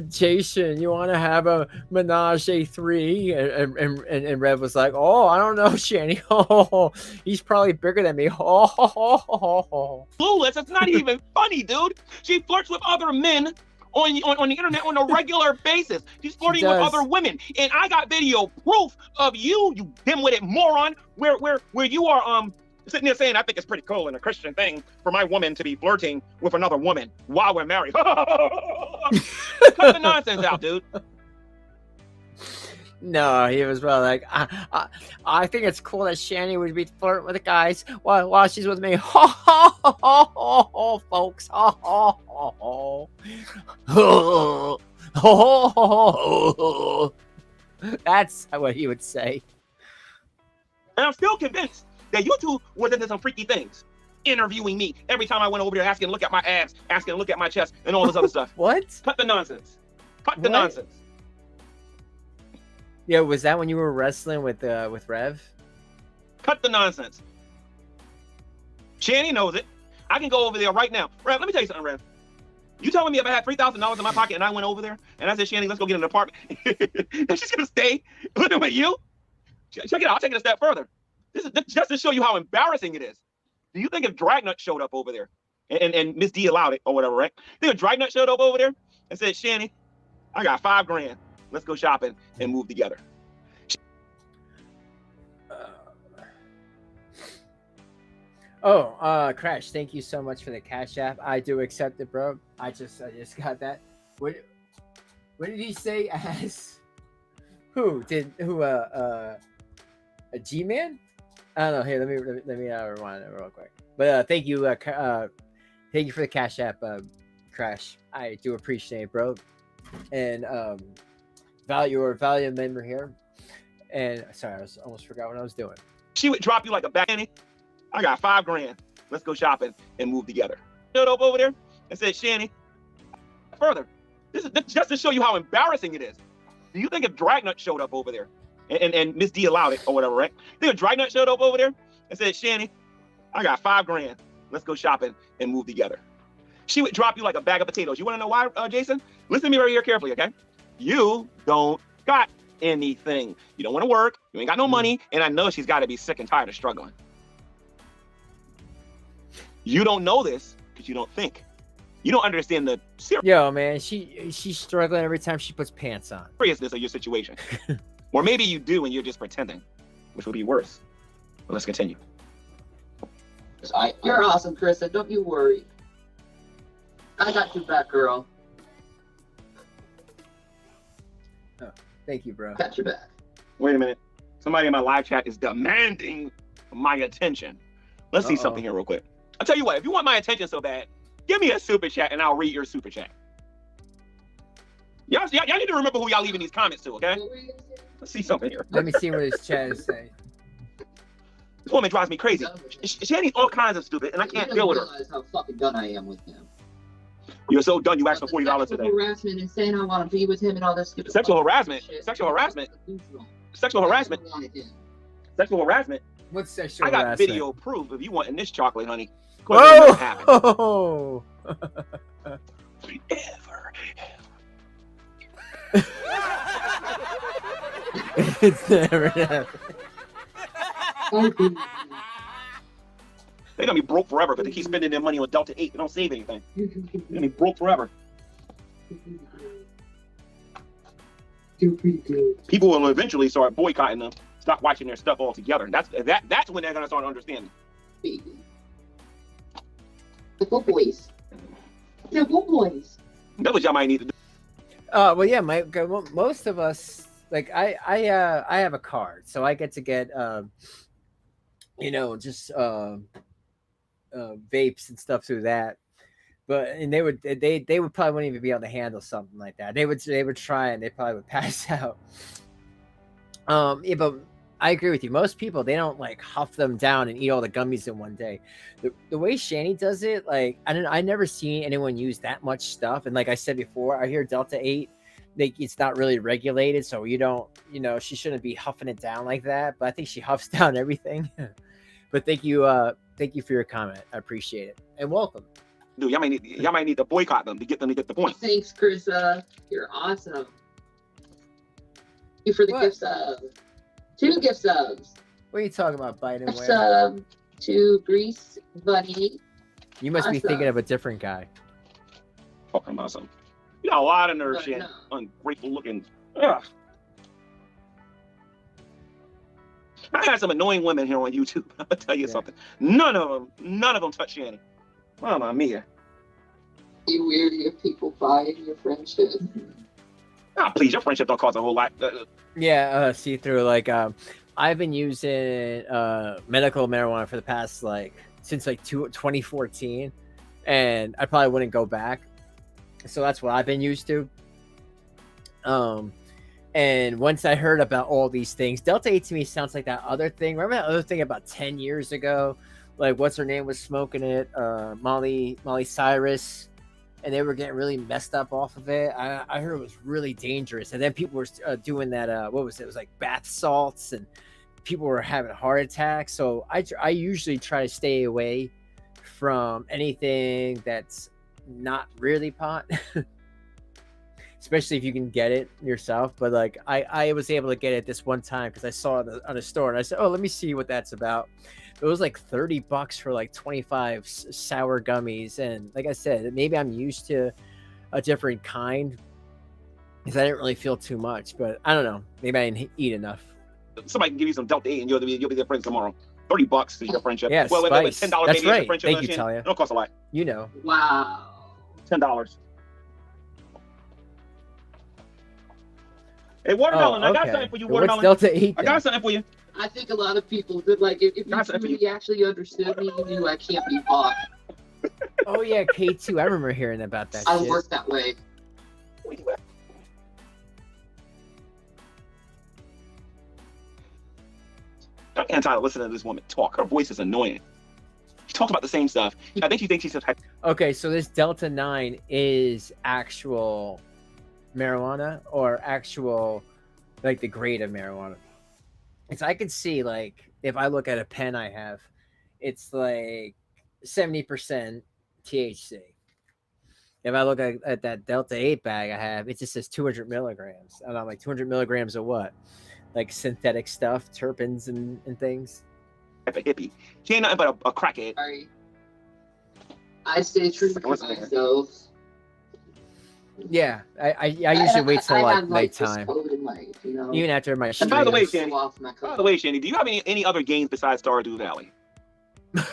Jason, you want to have a menage a three? And Rev was like, oh, I don't know, Shanny. Oh, he's probably bigger than me. Oh. Clueless. It's not even funny, dude. She flirts with other men on the internet on a regular basis. She's flirting with other women. And I got video proof of you dim-witted moron, where you are sitting there saying, I think it's pretty cool and a Christian thing for my woman to be flirting with another woman while we're married. Cut the nonsense out, dude. No, he was well like, I think it's cool that Shanny would be flirting with the guys while she's with me. Folks. That's what he would say. And I'm still convinced that you two was into some freaky things. Interviewing me every time I went over there, asking to look at my abs, asking to look at my chest, and all this other stuff. What? Cut the nonsense. Cut the nonsense. Yeah, was that when you were wrestling with Rev? Cut the nonsense. Shanny knows it. I can go over there right now. Rev, let me tell you something, Rev. You telling me if I had $3,000 in my pocket and I went over there and I said, Shanny, let's go get an apartment, and she's gonna stay living with you? Check it out. I'll take it a step further. This is just to show you how embarrassing it is. Do you think if Dragnut showed up over there and Miss D allowed it or whatever, right? Think if Dragnut showed up over there and said, Shanny, I got $5 grand. Let's go shopping and move together. Oh, Crash, thank you so much for the Cash App. I do accept it, bro. I just got that. What did he say as a GMAN? I don't know. Here, let me rewind it real quick. But thank you for the Cash App, Crash. I do appreciate it, bro. And value member here. And sorry, I almost forgot what I was doing. She would drop you like a banny. I got $5 grand. Let's go shopping and move together. Showed up over there and said, Shanny, further, this is just to show you how embarrassing it is. Do you think if Dragnut showed up over there and Miss D allowed it or whatever, right? Think if Dragnut showed up over there and said, Shanny, I got $5 grand. Let's go shopping and move together. She would drop you like a bag of potatoes. You want to know why, Jason? Listen to me right here carefully, okay? You don't got anything. You don't want to work. You ain't got no money. And I know she's got to be sick and tired of struggling. You don't know this because you don't think. You don't understand the Yo, man, she's struggling every time she puts pants on. seriousness of your situation. Or maybe you do and you're just pretending, which would be worse. But let's continue. You're awesome, Krista. Don't you worry. I got your back, girl. Oh, thank you, bro. Got your back. Wait a minute. Somebody in my live chat is demanding my attention. Let's see something here real quick. I'll tell you what, if you want my attention so bad, give me a super chat and I'll read your super chat. Y'all need to remember who y'all leaving these comments to, okay? Let's see something here. Let me see what his chat is saying. This woman drives me crazy. Shanny's all kinds of stupid, and I can't deal with her. Realize how fucking done I am with him. You're so done. You asked for $40 today. Harassment and saying I want to be with him and all this stupid Sexual fucking harassment. shit. Sexual harassment. Delusional. Sexual harassment. I wanted him. Sexual harassment. What's sexual I got harassment? video proof if you want in this chocolate, honey. Ever. Whoa! It's never happened. They're gonna be broke forever because they keep spending their money on Delta 8. They don't save anything. They're gonna be broke forever. People will eventually start boycotting them, stop watching their stuff altogether. That's when they're gonna start understanding. The good boys. The good boys. That's what y'all might need to do. Well, yeah, most of us, like I have a card, so I get to get just vapes and stuff through that. But they would probably wouldn't even be able to handle something like that. They would try and they probably would pass out. Yeah, but I agree with you. Most people, they don't like huff them down and eat all the gummies in one day. The way Shanny does it, like I never seen anyone use that much stuff. And like I said before, I hear Delta 8, it's not really regulated, so you don't, she shouldn't be huffing it down like that. But I think she huffs down everything. But thank you for your comment. I appreciate it and welcome. Dude, y'all might need to boycott them to get the point. Thanks, Krista. You're awesome. Thank you for the gift sub. 2 gift subs. What are you talking about, Biden? Gift sub to Grease Bunny. You must be thinking of a different guy. Talking about something. You got a lot of nerve shit. No. Ungrateful looking. Ugh. I had some annoying women here on YouTube. I'm gonna tell you something. None of them touch Shanny. Mamma mia. You weird if people buy your friendship. Ah, please, your friendship don't cost a whole lot. Yeah, see through. Like, I've been using medical marijuana for the past since 2014, and I probably wouldn't go back. So that's what I've been used to. And once I heard about all these things, Delta 8 to me sounds like that other thing. Remember that other thing about 10 years ago? Like, what's her name was smoking it? Molly Cyrus. And they were getting really messed up off of it. I heard it was really dangerous. And then people were doing that, what was it? It was like bath salts, and people were having heart attacks. So I usually try to stay away from anything that's not really pot. Especially if you can get it yourself. But like I was able to get it this one time because I saw it on a store, and I said, oh, let me see what that's about. It was like $30 for like 25 sour gummies. And like I said, maybe I'm used to a different kind because I didn't really feel too much, but I don't know. Maybe I didn't eat enough. Somebody can give you some Delta 8 and you'll be their friends tomorrow. $30 is your friendship. Yeah, well, spice. $10 That's maybe is right. your friendship. Thank you, Shanny. Talia. It don't cost a lot. You know. Wow. $10. Hey, Watermelon, I got something for you, Watermelon. What's Delta 8 I got something for you. I think a lot of people did, like, if you really actually understood me, you knew I can't be bought. Oh yeah, K2. I remember hearing about that I shit. work that way. I can't try to listen to this woman talk. Her voice is annoying. She talks about the same stuff. I think she thinks she's a type. Okay, so this Delta 9 is actual marijuana or actual, like, the grade of marijuana. Because I could see, like, if I look at a pen I have, it's like 70% THC. If I look at that Delta 8 bag I have, it just says 200 milligrams. And I'm like, 200 milligrams of what? Like synthetic stuff, terpenes and things? Type of hippie. She ain't nothing but a crackhead. Sorry. I stay true to myself. Yeah, I usually wait till like nighttime. You know? Even after my And by the way, streams. Shanny, do you have any other games besides Stardew Valley?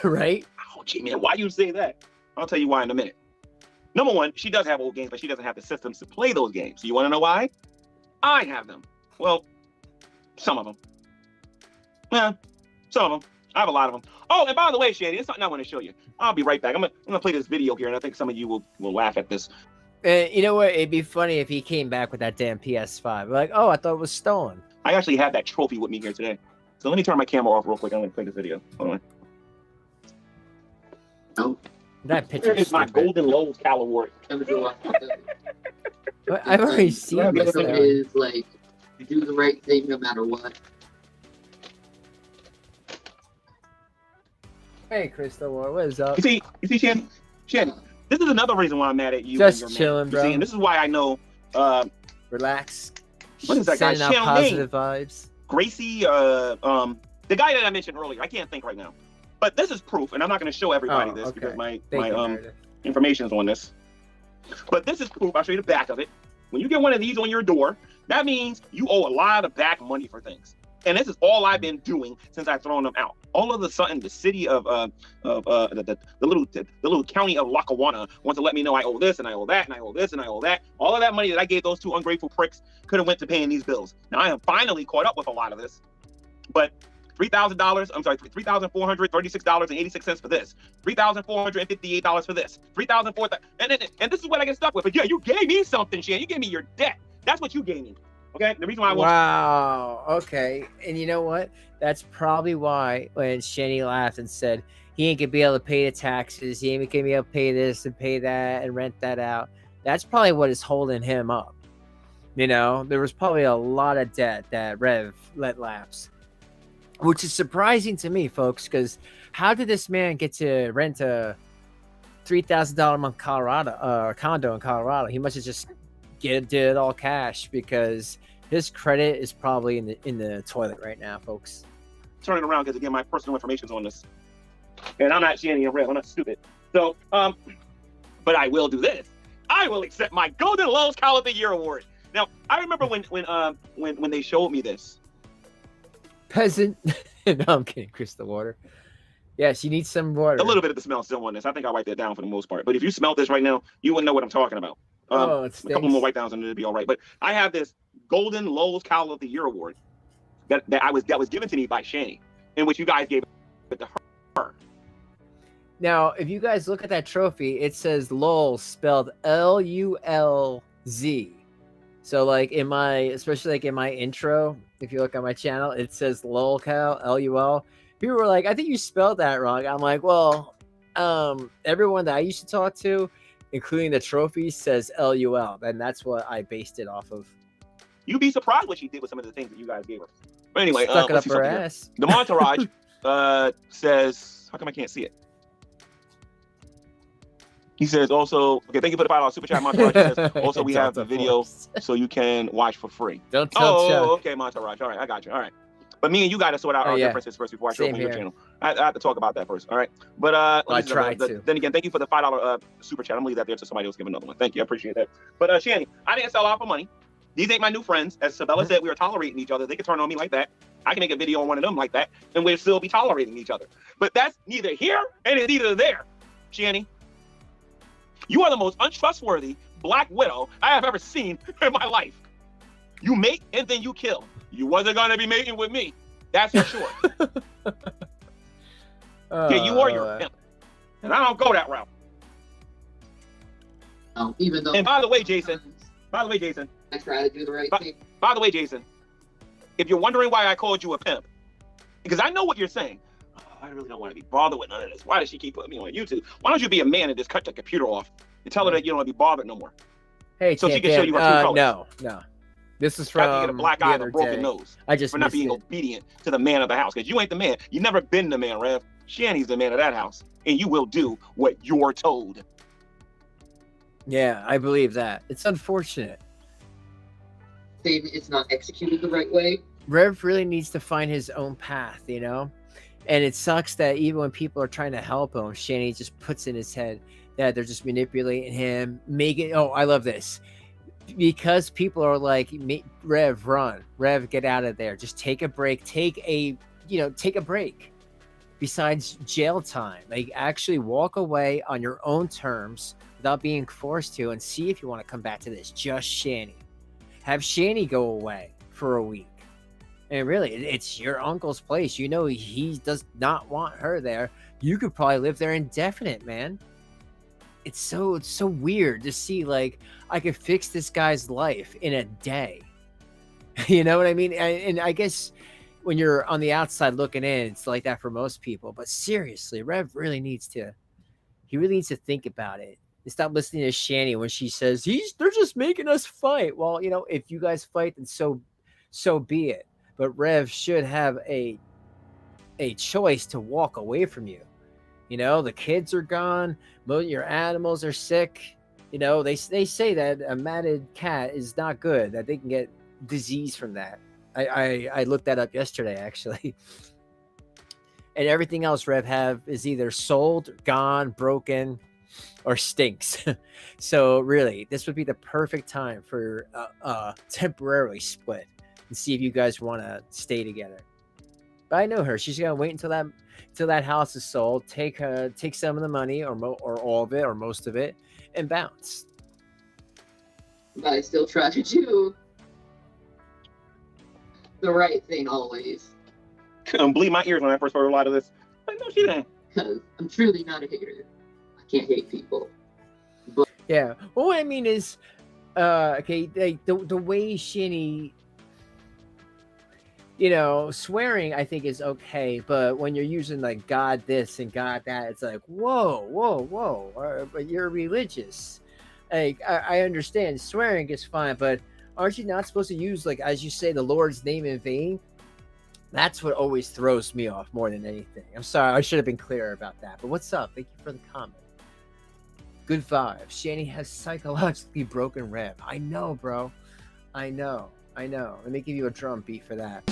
Right? Oh, gee, man, why you say that? I'll tell you why in a minute. Number one, she does have old games, but she doesn't have the systems to play those games. You want to know why? I have them. Well, some of them. Yeah, some of them. I have a lot of them. Oh, and by the way, Shanny, there's something I want to show you. I'll be right back. I'm gonna play this video here, and I think some of you will laugh at this. You know what? It'd be funny if he came back with that damn PS5. We're like, oh, I thought it was stolen. I actually have that trophy with me here today. So let me turn my camera off real quick. I'm going to play this video. Hold on. Oh. That picture is my Golden Lowe's Cal Award. I've already seen this. Is like, do the right thing no matter what. Hey, Crystal, what is up? You see, Shanny? This is another reason why I'm mad at you. Just chilling, bro. See, and this is why I know. Relax. What is that guy? Sending out positive vibes. Gracie, the guy that I mentioned earlier. I can't think right now, but this is proof, and I'm not going to show everybody this because my information is on this. But this is proof. I'll show you the back of it. When you get one of these on your door, that means you owe a lot of back money for things. And this is all I've been doing since I've thrown them out. All of a sudden, the city of the little county of Lackawanna wants to let me know I owe this and I owe that and I owe this and I owe that. All of that money that I gave those two ungrateful pricks could have went to paying these bills. Now I am finally caught up with a lot of this, but $3,000. I'm sorry, $3,436.86 for this. $3,458 for this. $3,400, and this is what I get stuck with. But yeah, you gave me something, Shan. You gave me your debt. That's what you gave me. Okay, the reason why I want. Wow. Okay, and you know what? That's probably why when Shanny laughed and said he ain't gonna be able to pay the taxes, he ain't gonna be able to pay this and pay that and rent that out. That's probably what is holding him up. You know, there was probably a lot of debt that Rev let lapse, which is surprising to me, folks. Because how did this man get to rent a $3,000 a month condo in Colorado? He must have just did it all cash because his credit is probably in the toilet right now, folks. Turn it around because again, my personal information's on this, and I'm not Shanny and Rev. I'm not stupid. So, but I will do this. I will accept my Golden Lowe's Call of the Year award. Now, I remember when they showed me this. Peasant. No, I'm kidding. Crystal water. Yes, you need some water. A little bit of the smell still on this. I think I wiped that down for the most part. But if you smell this right now, you wouldn't know what I'm talking about. Oh, a couple more wipe downs and it'll be all right. But I have this Golden Lowe's Call of the Year award that was given to me by Shanny, in which you guys gave it to her. Now, if you guys look at that trophy, it says Lowell spelled L-U-L-Z. So like especially like in my intro, if you look at my channel, it says Lowell Cal, L-U-L. People were like, I think you spelled that wrong. I'm like, well, everyone that I used to talk to, including the trophy, says L-U-L. And that's what I based it off of. You'd be surprised what she did with some of the things that you guys gave her. But anyway, stuck it up her ass. The Montourage says, how come I can't see it? He says also, okay, thank you for the $5 super chat, Montourage. He says, also, we have the video so you can watch for free. Don't tell Chuck. Okay, Montourage. All right, I got you. All right. But me and you got to sort out our differences first before I show up on your channel. I have to talk about that first. All right. But I tried to. Then again, thank you for the $5 super chat. I'm gonna leave that there so somebody else give another one. Thank you. I appreciate that. But Shanny, I didn't sell out for money. These ain't my new friends. As Sabella said, we are tolerating each other. They can turn on me like that. I can make a video on one of them like that, and we'll still be tolerating each other. But that's neither here and it's neither there. Shanny, you are the most untrustworthy black widow I have ever seen in my life. You mate and then you kill. You wasn't gonna be mating with me. That's for sure. Yeah, you are your pimp. And I don't go that route. Even though. And by the way, Jason, I try to do the right thing. by the way, Jason, if you're wondering why I called you a pimp, because I know what you're saying. Oh, I really don't want to be bothered with none of this. Why does she keep putting me on YouTube? Why don't you be a man and just cut the computer off and tell her that you don't want to be bothered no more? Hey, So she can show you her true colors. No. This is After you from get a black the eye and a other broken day. nose I just for not missed being it. obedient to the man of the house, because you ain't the man. You've never been the man, Rev. Shanny's the man of that house, and you will do what you're told. Yeah, I believe that. It's unfortunate. It's not executed the right way. Rev really needs to find his own path, you know? And it sucks that even when people are trying to help him, Shanny just puts in his head that they're just manipulating him, making, oh, I love this. Because people are like, Rev, run. Rev, get out of there. Just take a break. Take a break. Besides jail time, like actually walk away on your own terms without being forced to, and see if you want to come back to this. Just Shanny. Have Shanny go away for a week. And really, it's your uncle's place. You know he does not want her there. You could probably live there indefinite, man. It's so weird to see, like, I could fix this guy's life in a day. You know what I mean? And I guess when you're on the outside looking in, it's like that for most people. But seriously, Rev really needs to think about it. And stop listening to Shanny when she says they're just making us fight. Well, you know, if you guys fight, then so be it. But Rev should have a choice to walk away from you. You know, the kids are gone. Your animals are sick. You know, they say that a matted cat is not good, that they can get disease from that. I looked that up yesterday, actually. And everything else Rev have is either sold, gone, broken, or stinks. So really, this would be the perfect time for a temporarily split and see if you guys want to stay together. But I know her. She's gonna wait until that house is sold, take some of the money or all of it or most of it, and bounce. But I still try to do the right thing always. Couldn't believe my ears when I first heard a lot of this. Like, no, she didn't. Because I'm truly not a hater. I can't hate people. But Yeah. Well, what I mean is, okay, like the way Shanny, you know, swearing I think is okay, but when you're using like God this and God that, it's like whoa, but you're religious. Like I understand swearing is fine, but aren't you not supposed to use, like, as you say, the Lord's name in vain? That's what always throws me off more than anything. I'm sorry, I should have been clearer about that. But what's up? Thank you for the comment. Good vibes. Shanny has psychologically broken Rev. I know, bro. I know. Let me give you a drum beat for that.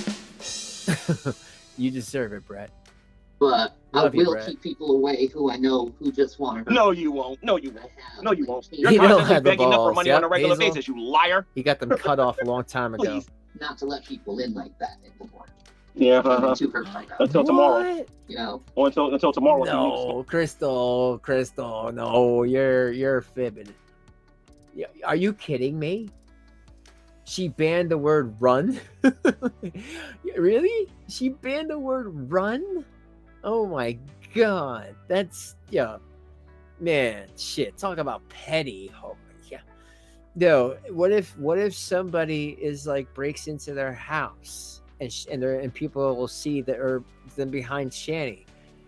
You deserve it, Brett. But Love I you, will Brett. keep people away who I know who just want to. No, you won't. No, you won't. No, you won't. You're You don't constantly have the begging them for balls. money on a Yep, regular Hazel. basis, you liar. He got them cut off a long time ago. Please. Not to let people in like that anymore. Yeah, To her fight out. until tomorrow. What? You know, Or until tomorrow. No, Crystal, no, you're fibbing. Yeah, are you kidding me? She banned the word run? Really? She banned the word run? Oh my god. That's, yeah. Man, shit. Talk about petty. Oh my god. No, what if somebody is like breaks into their house and people will see that or them behind Shanny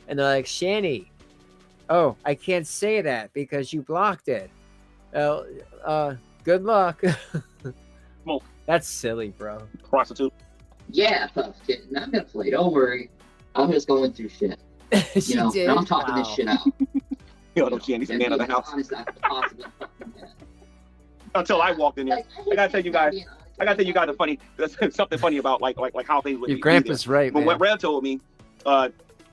and they're like, Shanny, oh, I can't say that because you blocked it. Good luck. Smoke. That's silly, bro. Prostitute. yeah, Puff kitten. I'm gonna play. Don't worry. I'm just going through shit. She You know, did. and I'm talking this Wow. shit out. You know, Shanny's the man of the house. Honest, I could possibly fucking get. Until I walked in there. I gotta tell you guys. I gotta tell you guys the funny, something funny about like how things would Your be grandpa's right, But man. what Rev told me,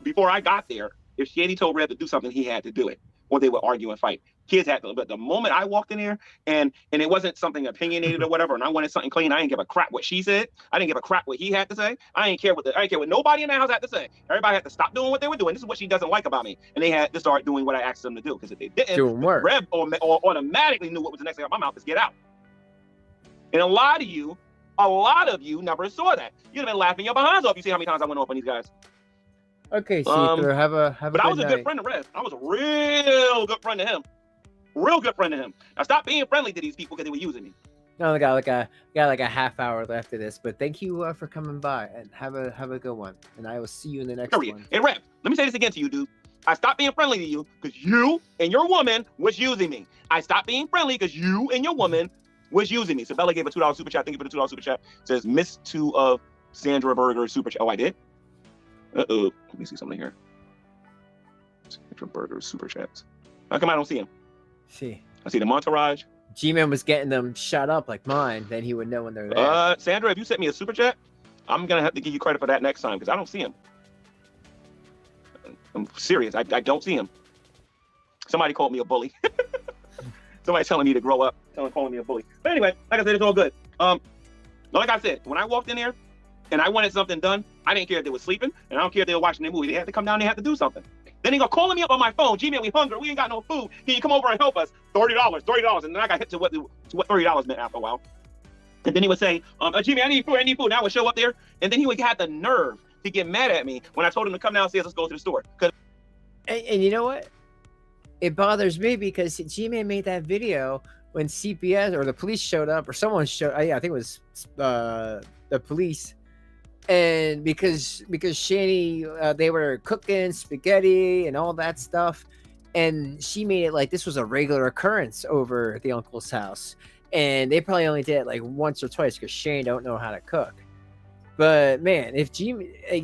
before I got there, if Shanny told Rev to do something, he had to do it, or they would argue and fight. kids had to, but the moment I walked in here and it wasn't something opinionated or whatever, and I wanted something clean, I didn't give a crap what she said. I didn't give a crap what he had to say. I didn't care what nobody in the house had to say. Everybody had to stop doing what they were doing. This is what she doesn't like about me. And they had to start doing what I asked them to do. Because if they didn't, Doing work. Rev or automatically knew what was the next thing out my mouth is get out. And a lot of you never saw that. You'd have been laughing your behinds off. You see how many times I went off on these guys. Okay, see-through. Have a But I was a good friend to Rev. I was a real good friend to him. Real good friend to him. Now stop being friendly to these people because they were using me. No, I got like a half hour left of this, but thank you for coming by and have a good one. And I will see you in the next one. Hey Rev, let me say this again to you, dude. I stopped being friendly to you because you and your woman was using me. I stopped being friendly because you and your woman was using me. So Bella gave a $2 super chat. Thank you for the $2 super chat. It says Miss 2 of Sandra Berger super chat. Oh, I did? Uh-oh. Let me see something here. Sandra Berger super chats. How come I don't see him? See. I see the Monterage. G-Man was getting them shut up like mine, then he would know when they're there. Sandra, if you sent me a super chat, I'm gonna have to give you credit for that next time because I don't see him. I'm serious. I don't see him. Somebody called me a bully. Somebody telling me to grow up, calling me a bully. But anyway, like I said, it's all good. Like I said, when I walked in there and I wanted something done, I didn't care if they were sleeping, and I don't care if they were watching their movie. They had to come down. They had to do something. Then he go calling me up on my phone. G-Man, we hungry. We ain't got no food. Can you come over and help us? $30. And then I got hit to what $30 meant after a while. And then he would say, G-Man, I need food. And I would show up there. And then he would have the nerve to get mad at me when I told him to come downstairs. Let's go to the store. And you know what? It bothers me because G-Man made that video when CPS or the police showed up, or someone showed. Yeah, I think it was the police. And because Shanny, they were cooking spaghetti and all that stuff, and she made it like this was a regular occurrence over at the uncle's house, and they probably only did it like once or twice because Shanny don't know how to cook. But man, if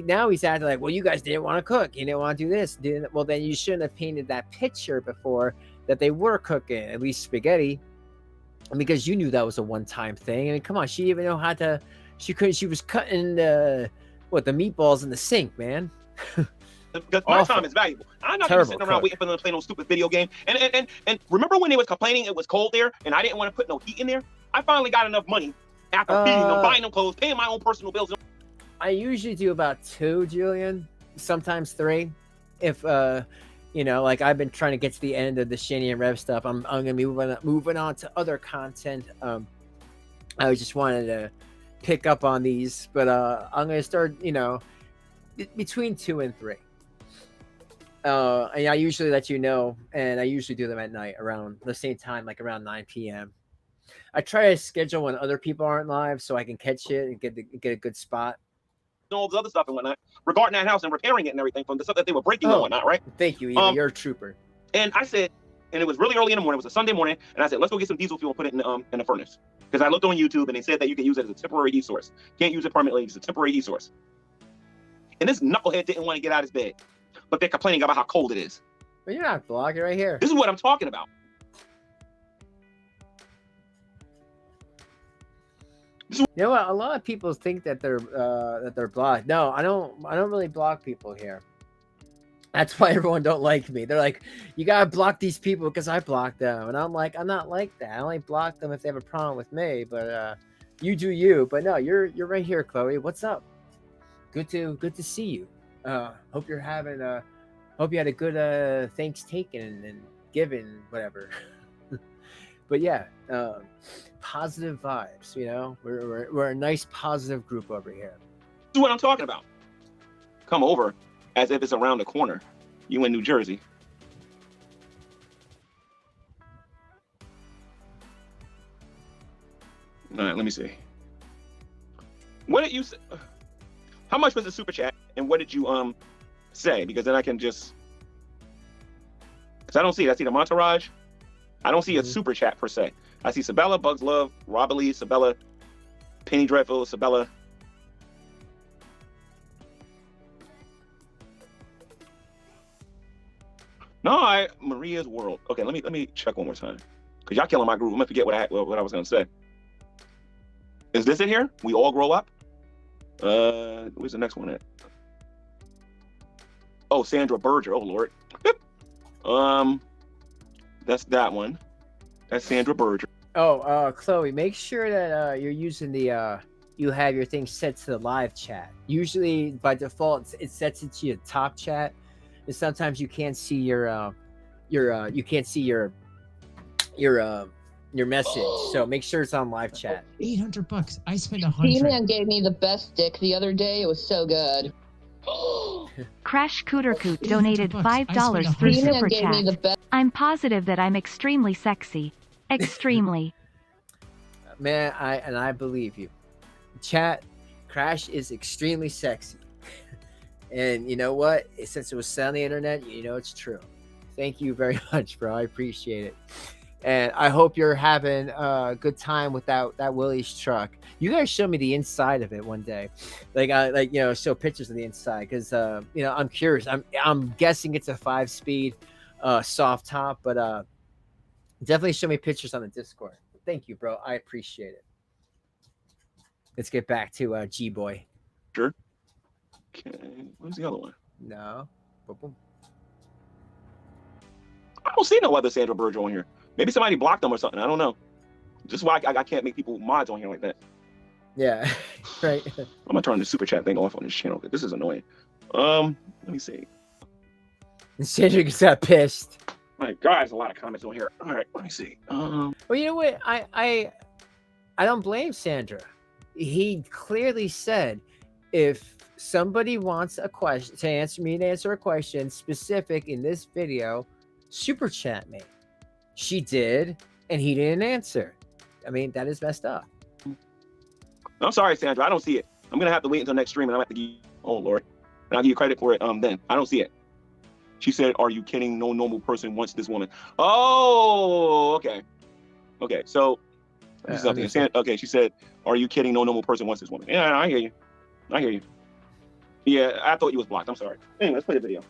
now he's acting like, well, you guys didn't want to cook, you didn't want to do this, well, then you shouldn't have painted that picture before that they were cooking at least spaghetti, because you knew that was a one-time thing. I mean, come on, she didn't even know how to. She was cutting the meatballs in the sink, man. Because my time is valuable. I'm not just sitting around waiting for them to play no stupid video game. And remember when they was complaining it was cold there and I didn't want to put no heat in there? I finally got enough money after feeding them, buying them clothes, paying my own personal bills. I usually do about 2, Julian, sometimes 3. If like I've been trying to get to the end of the Shanny and Rev stuff. I'm gonna be moving on to other content. I just wanted to pick up on these, but I'm gonna start between 2 and 3. And I usually let you know, and I usually do them at night around the same time, like around 9 p.m. I try to schedule when other people aren't live so I can catch it and get a good spot. All this other stuff and whatnot regarding that house and repairing it and everything from the stuff that they were breaking and whatnot, right? Thank you, Eva. You're a trooper. And I said, and it was really early in the morning. It was a Sunday morning, and I said, let's go get some diesel fuel and put it in the furnace. Because I looked on YouTube and they said that you can use it as a temporary heat source. Can't use it permanently. It's a temporary heat source. And this knucklehead didn't want to get out of his bed, but they're complaining about how cold it is. But you're not blocking right here. This is what I'm talking about. You know what? A lot of people think that they're blocked. No, I don't really block people here. That's why everyone don't like me. They're like, you gotta block these people because I blocked them, and I'm like, I'm not like that. I only block them if they have a problem with me. But you do you. But no, you're right here, Chloe. What's up? Good to see you. Hope you're having hope you had a good thanks taken and given, whatever. But yeah, positive vibes. We're a nice positive group over here. This is what I'm talking about. Come over as if it's around the corner. You in New Jersey. All right, let me see. What did you say? How much was the super chat, and what did you say? Because then I can just, because I don't see it. I see the Monterage. I don't see a super chat per se. I see Sabella, Bugs Love, Robbery, Sabella, Penny Dreadful, Sabella. No, Maria's World. Okay, let me check one more time. Cause y'all killing my groove. I'm gonna forget what I was gonna say. Is this in here? We all grow up? Where's the next one at? Oh, Sandra Berger. Oh Lord. That's that one. That's Sandra Berger. Oh, Chloe, make sure that you're using the you have your thing set to the live chat. Usually by default it sets it to your top chat, and sometimes you can't see your you can't see your message. So make sure it's on live chat. $800. I spent $100. GMAN gave me the best dick the other day. It was so good. Crash Cooter Coot donated $800. I $5 spent through $100. Super GMAN gave me the Chat. best. I'm positive that I'm extremely sexy. Extremely. Man, I believe you. Chat, Crash is extremely sexy. And you know what? Since it was said on the internet, you know it's true. Thank you very much, bro. I appreciate it. And I hope you're having a good time with that Willie's truck. You guys show me the inside of it one day. Show pictures of the inside, because I'm curious. I'm guessing it's a 5-speed soft top, but definitely show me pictures on the Discord. Thank you, bro. I appreciate it. Let's get back to G-Boy. Sure. Okay. Where's the other one? No. Boom, boom. I don't see no other Sandra Berger on here. Maybe somebody blocked them or something. I don't know. Just why I can't make people mods on here like that. Yeah, right. I'm gonna turn the super chat thing off on this channel. This is annoying. Let me see. And Sandra gets that pissed. My God, there's a lot of comments on here. All right, let me see. Well, you know what? I don't blame Sandra. He clearly said, if somebody wants a question to answer a question specific in this video, super chat me. She did, and he didn't answer. I mean, that is messed up. I'm sorry, Sandra. I don't see it. I'm gonna have to wait until next stream, and I'm gonna have to give you, oh Lord, and I'll give you credit for it. Then I don't see it. She said, "Are you kidding? No normal person wants this woman." Oh, okay. Okay, so okay, she said, "Are you kidding? No normal person wants this woman." Yeah, I hear you. I hear you. Yeah, I thought you was blocked. I'm sorry. Anyway, let's play the video.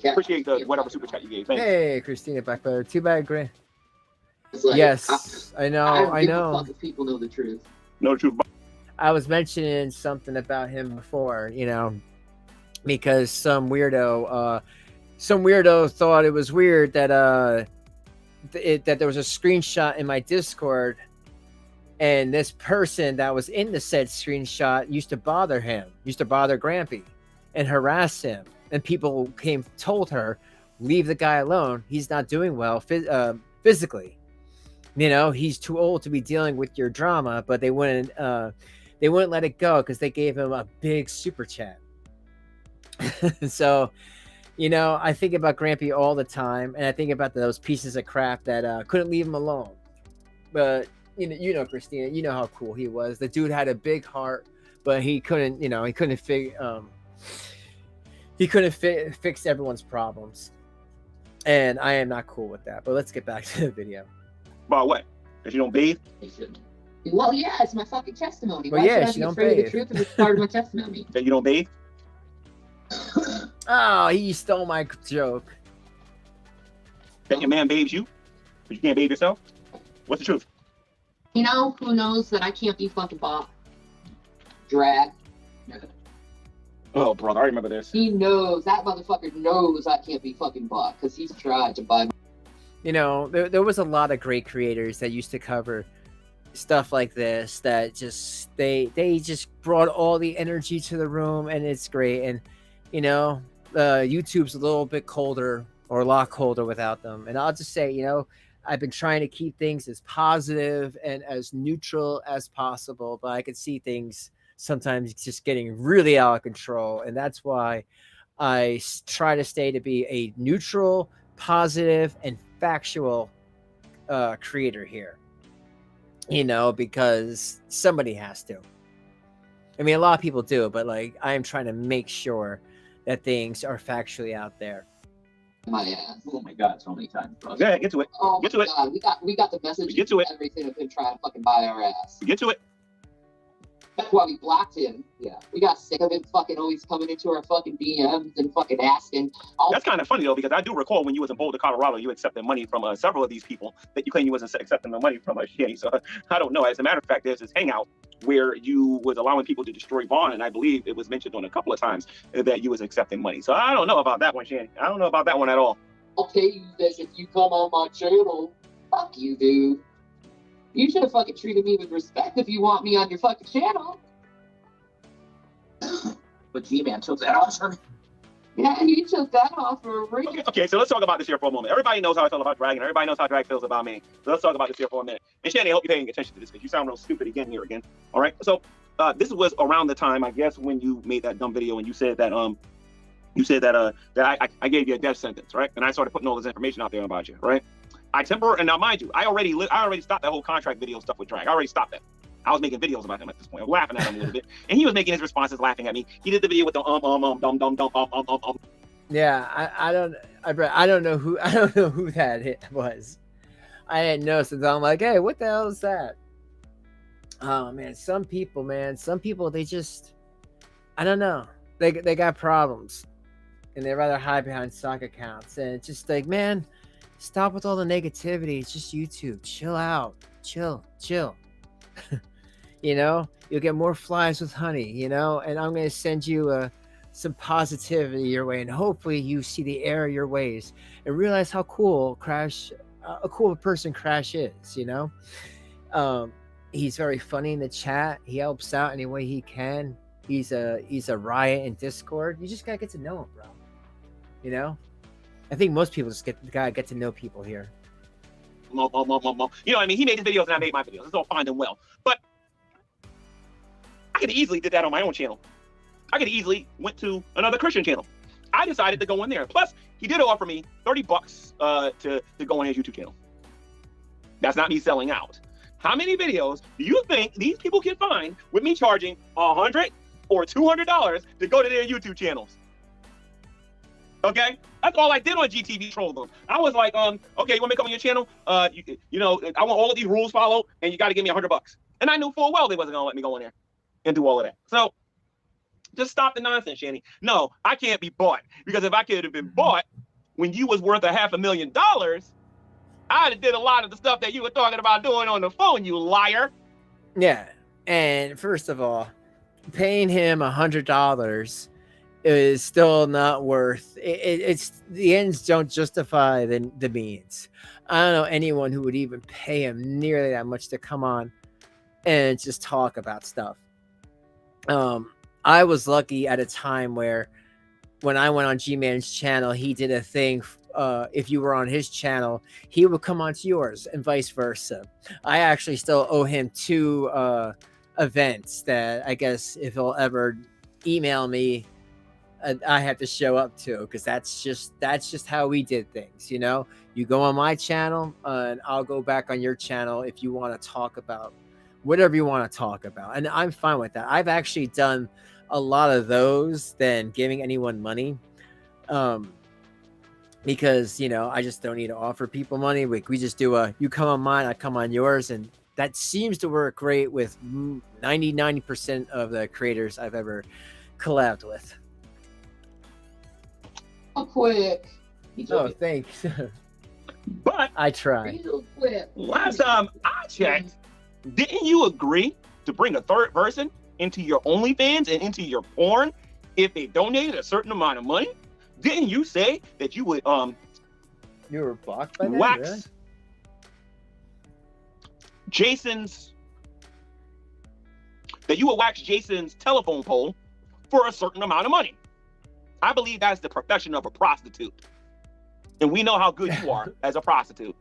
Appreciate the whatever super chat you gave. Thanks. Hey, Christina Blackbear. Too bad, Gray. Like, Yes, I know. I give a know. fuck if people know the truth. No truth. I was mentioning something about him before, because some weirdo thought it was weird that that there was a screenshot in my Discord, and this person that was in the said screenshot used to bother Grampy and harass him, and people told her, leave the guy alone, he's not doing well physically, he's too old to be dealing with your drama, but they wouldn't let it go because they gave him a big super chat. So I think about Grampy all the time, and I think about those pieces of crap that couldn't leave him alone. But Christina, you know how cool he was. The dude had a big heart, but he couldn't fix everyone's problems, and I am not cool with that. But let's get back to the video. About what? Because you don't bathe? Well, yeah, it's my fucking testimony. Well, Why yeah, should I she be don't afraid of bathe. the truth if it's part of my testimony? That you don't bathe? Oh, he stole my joke. That your man bathes you? But you can't bathe yourself? What's the truth? Who knows that I can't be fucking bought? Drag. Oh, brother, I remember this. He knows. That motherfucker knows I can't be fucking bought because he's tried to buy. There was a lot of great creators that used to cover stuff like this that just they just brought all the energy to the room, and it's great. And YouTube's a little bit colder, or a lot colder without them. And I'll just say, I've been trying to keep things as positive and as neutral as possible, but I could see things sometimes just getting really out of control, and that's why I try to stay to be a neutral, positive, and factual creator here. Because somebody has to. I mean, a lot of people do, but I am trying to make sure that things are factually out there. My ass. Oh my God, so many times, bro. Yeah, get to it. Oh Get my to it. God, we got the message. Get to it. Everything of him trying to fucking buy our ass. Get to it. That's why we blocked him. Yeah, we got sick of him fucking always coming into our fucking DMs and fucking asking. That's kind of funny though, because I do recall when you was in Boulder, Colorado, you accepted money from several of these people that you claim you wasn't accepting the money from. Shanny. So I don't know. As a matter of fact, there's this hangout where you was allowing people to destroy Vaughn, and I believe it was mentioned on a couple of times that you was accepting money. So I don't know about that one, Shanny. I don't know about that one at all. I'll pay you this if you come on my channel. Fuck you, dude. You should have fucking treated me with respect if you want me on your fucking channel. But G-Man took that offer. Yeah, he took that offer. Okay, so let's talk about this here for a moment. Everybody knows how I feel about drag, and everybody knows how drag feels about me. So let's talk about this here for a minute. And Shanny, I hope you're paying attention to this because you sound real stupid again here again. All right, so this was around the time, I guess, when you made that dumb video and you said that that I gave you a death sentence, right? And I started putting all this information out there about you, right? And now mind you, I already stopped that whole contract video stuff with drag. I already stopped that. I was making videos about him at this point. I was laughing at him a little bit, and he was making his responses laughing at me. He did the video with the dumb. Yeah, I don't know who that was. I didn't know, so I'm like, hey, what the hell is that? Oh man, some people, they just, I don't know, they got problems, and they rather hide behind stock accounts, and it's just like, man, stop with all the negativity. It's just YouTube. Chill out, chill. You know, you'll get more flies with honey. You know, and I'm gonna send you some positivity your way, and hopefully you see the error of your ways and realize how cool a cool person Crash is. You know, he's very funny in the chat. He helps out any way he can. He's a riot in Discord. You just gotta get to know him, bro. You know, I think most people just gotta get to know people here. You know what I mean? He made his videos and I made my videos. It's all fine and well, but I could easily did that on my own channel. I could easily went to another Christian channel. I decided to go in there. Plus, he did offer me $30 to go on his YouTube channel. That's not me selling out. How many videos do you think these people can find with me charging $100 or $200 to go to their YouTube channels? Okay, that's all I did on GTV. Troll them. I was like, okay, you want me to come on your channel? You know, I want all of these rules followed, and you got to give me $100. And I knew full well they wasn't gonna let me go in there and do all of that. So just stop the nonsense, Shanny. No, I can't be bought, because if I could have been bought when you was worth $500,000, I'd have did a lot of the stuff that you were talking about doing on the phone, you liar. Yeah, and first of all, paying him $100 is still not worth it. It's the ends don't justify the means. I don't know anyone who would even pay him nearly that much to come on and just talk about stuff. I was lucky at a time where when I went on G-Man's channel, he did a thing. If you were on his channel, he would come onto yours and vice versa. I actually still owe him 2 events that I guess if he'll ever email me, I have to show up to, because that's just how we did things. You know, you go on my channel and I'll go back on your channel if you want to talk about whatever you want to talk about, and I'm fine with that. I've actually done a lot of those than giving anyone money, because you know I just don't need to offer people money. We just do you come on mine, I come on yours, and that seems to work great with 90% of the creators I've ever collabed with. Real quick. Oh, thanks. But I try. Real quick. Last time I checked, didn't you agree to bring a third person into your OnlyFans and into your porn if they donated a certain amount of money? Didn't you say that you would You were blocked by that? wax Really? Jason's telephone pole for a certain amount of money? I believe that's the profession of a prostitute, and we know how good you are as a prostitute.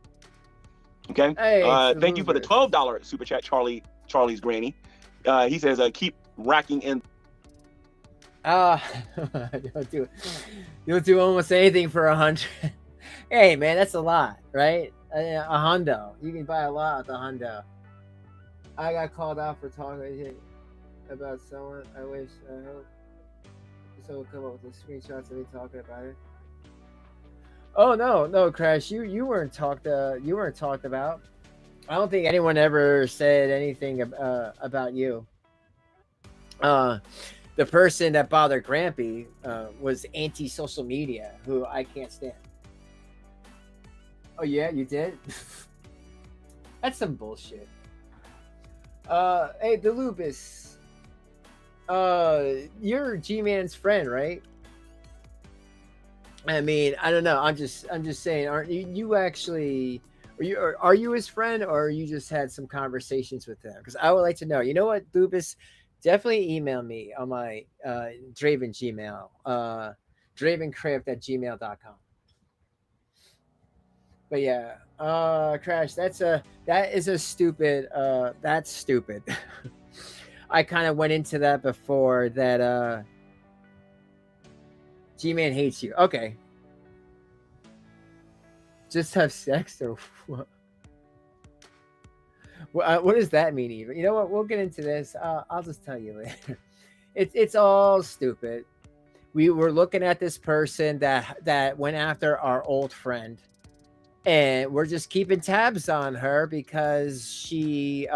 Okay. Hey, thank you for the $12 super chat, Charlie's granny. He says, keep racking in. You'll do almost anything for 100. Hey man, that's a lot, right? A hundo. You can buy a lot with a hundo. I got called out for talking about someone. I hope someone come up with the screenshots of me talking about it. Oh no, Crash, you weren't talked about. I don't think anyone ever said anything about you. The person that bothered Grampy was anti-social media, who I can't stand. Oh yeah, you did? That's some bullshit. Hey, Delubis. You're G-Man's friend, right? I mean, I don't know. I'm just saying. Aren't you actually? Are you his friend, or you just had some conversations with him? Because I would like to know. You know what, Lupus? Definitely email me on my Draven Gmail, dravencrypt@gmail.com. But yeah, Crash. That is a stupid. That's stupid. I kind of went into that before. That GMAN hates you. Okay. Just have sex or what? What does that mean even? You know what? We'll get into this. I'll just tell you later. It's all stupid. We were looking at this person that went after our old friend, and we're just keeping tabs on her because she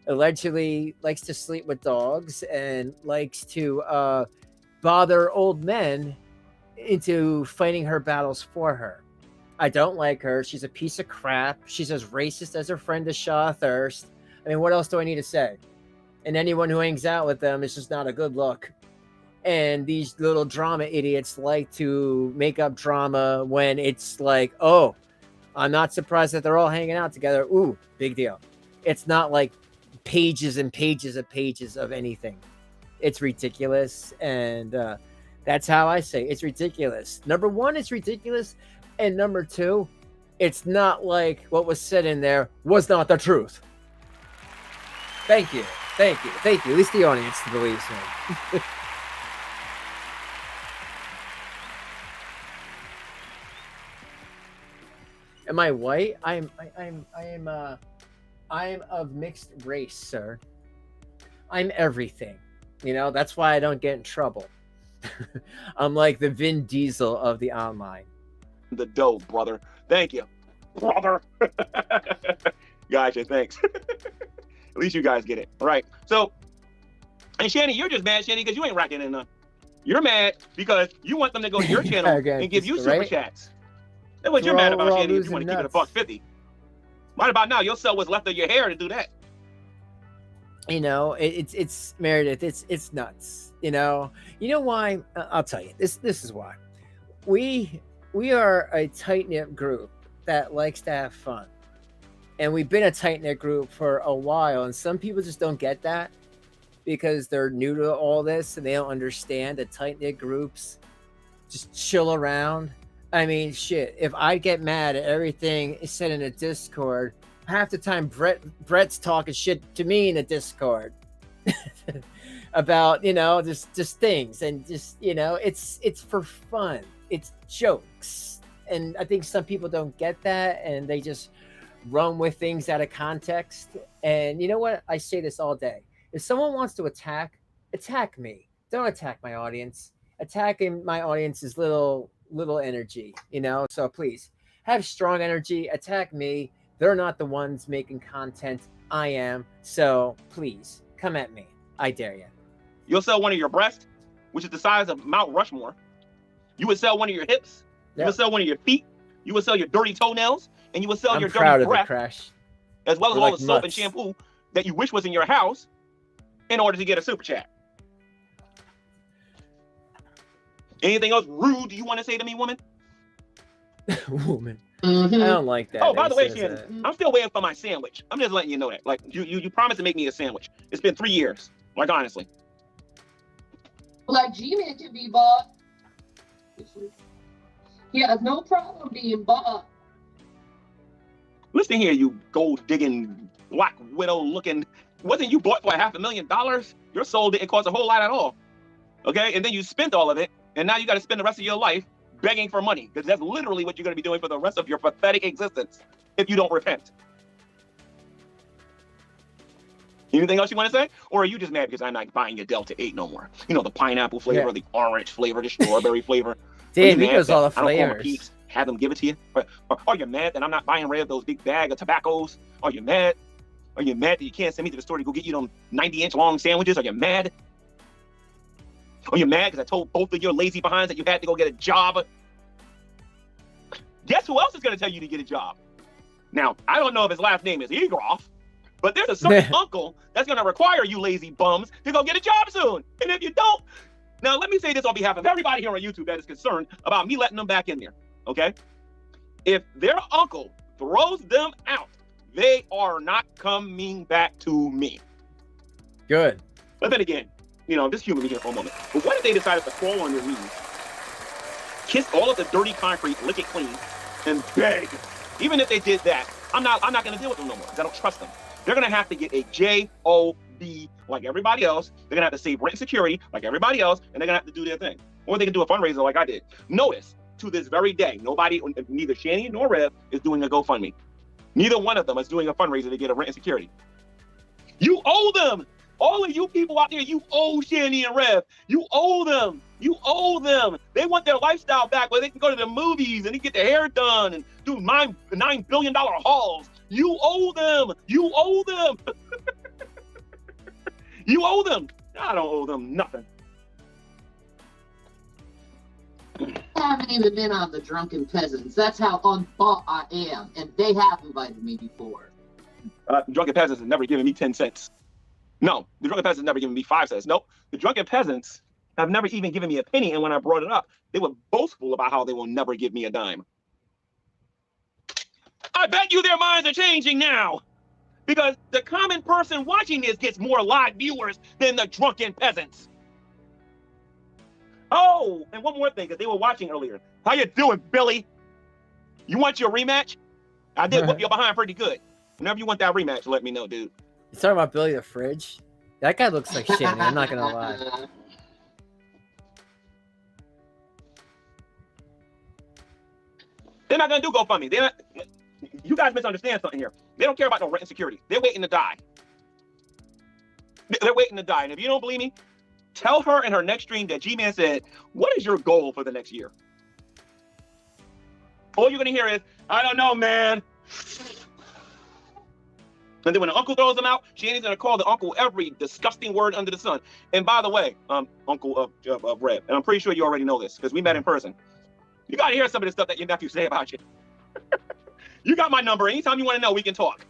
allegedly likes to sleep with dogs and likes to bother old men into fighting her battles for her. I don't like her. She's a piece of crap. She's as racist as her friend Shaw Thirst. I mean, what else do I need to say? And anyone who hangs out with them is just not a good look. And these little drama idiots like to make up drama when it's like, oh, I'm not surprised that they're all hanging out together. Ooh, big deal. It's not like pages and pages of pages of anything. It's ridiculous. And that's how I say it's ridiculous. Number one, it's ridiculous. And number two, it's not like what was said in there was not the truth. Thank you. Thank you. Thank you. At least the audience believes me. Am I white? I am of mixed race, sir. I'm everything. You know, that's why I don't get in trouble. I'm like the Vin Diesel of the online. The dough, brother. Thank you, brother. Gotcha, thanks. At least you guys get it. All right. So, and Shanny, you're just mad, Shanny, because you ain't racking in none. You're mad because you want them to go to your channel and give you super chats. That's what you're mad about, Shanny, if you want to keep it $1.50. Right about now, you'll sell what's left of your hair to do that. You know, it's Meredith. It's nuts. You know why? I'll tell you. This is why. We are a tight-knit group that likes to have fun. And we've been a tight-knit group for a while. And some people just don't get that because they're new to all this and they don't understand that tight-knit groups just chill around. I mean, shit, if I get mad at everything said in a Discord, half the time Brett's talking shit to me in a Discord about, just things. And just, it's for fun. It's jokes. And I think some people don't get that and they just run with things out of context. And you know what? I say this all day. If someone wants to attack me. Don't attack my audience. Attacking my audience is little energy, So please have strong energy. Attack me. They're not the ones making content. I am. So please come at me. I dare you. You'll sell one of your breasts, which is the size of Mount Rushmore. You would sell one of your hips. You would sell one of your feet. You would sell your dirty toenails, and you would sell your dirty breath, Crash. as well as all the soap and shampoo that you wish was in your house, in order to get a super chat. Anything else rude you want to say to me, woman? Woman. Mm-hmm. I don't like that. Oh, by the way, Shannon, I'm still waiting for my sandwich. I'm just letting you know that. Like, you promised to make me a sandwich. It's been 3 years. Like, honestly. Like, GMAN can be bought. He has no problem being bought. Listen here, you gold-digging, Black Widow-looking. Wasn't you bought for $500,000? Your soul didn't cost a whole lot at all. Okay? And then you spent all of it, and now you got to spend the rest of your life begging for money, because that's literally what you're going to be doing for the rest of your pathetic existence if you don't repent. Anything else you want to say? Or are you just mad because I'm not buying your Delta 8 no more? You know, the pineapple flavor, the orange flavor, the strawberry flavor. Damn, he knows all the flavors. I don't call my peeps, have them give it to you. Or are you mad that I'm not buying rid of those big bag of tobaccos? Are you mad? Are you mad that you can't send me to the store to go get you them 90-inch long sandwiches? Are you mad? Are you mad because I told both of your lazy behinds that you had to go get a job? Guess who else is going to tell you to get a job? Now, I don't know if his last name is Egroff, but there's a certain uncle that's going to require you lazy bums to go get a job soon. And if you don't, Now, let me say this on behalf of everybody here on YouTube that is concerned about me letting them back in there, okay? If their uncle throws them out, they are not coming back to me. Good. But then again, you know, just humor me here for a moment. But what if they decided to crawl on their knees, kiss all of the dirty concrete, lick it clean, and beg? Even if they did that, I'm not going to deal with them no more because I don't trust them. They're going to have to get a J-O-B like everybody else. They're going to have to save rent and security like everybody else, and they're going to have to do their thing. Or they can do a fundraiser like I did. Notice, to this very day, nobody, neither Shanny nor Rev, is doing a GoFundMe. Neither one of them is doing a fundraiser to get a rent and security. You owe them. All of you people out there, you owe Shanny and Rev. You owe them. You owe them. They want their lifestyle back where they can go to the movies and they get their hair done and do $9 billion hauls. You owe them. You owe them. You owe them. I don't owe them nothing. I haven't even been on the Drunken Peasants. That's how unthought I am, and they have invited me before. Drunken Peasants have never given me 10 cents. No, the Drunken Peasants have never given me 5 cents. Nope, the Drunken Peasants have never even given me a penny, and when I brought it up, they were boastful about how they will never give me a dime. I bet you their minds are changing now, because the common person watching this gets more live viewers than the Drunken Peasants. Oh, and one more thing, because they were watching earlier. How you doing, Billy? You want your rematch? I did whip your behind pretty good. Whenever you want that rematch, let me know, dude. You talking about Billy the Fridge? That guy looks like Shanny, I'm not gonna lie. They're not gonna do GoFundMe. They're not. You guys misunderstand something here. They don't care about no rent and security. They're waiting to die. They're waiting to die. And if you don't believe me, tell her in her next stream that GMAN said, "What is your goal for the next year?" All you're gonna hear is, "I don't know, man." And then when the uncle throws them out, Shanny's gonna call the uncle every disgusting word under the sun. And by the way, uncle of Red, and I'm pretty sure you already know this because we met in person. You gotta hear some of the stuff that your nephew say about you. You got my number. Anytime you want to know, we can talk.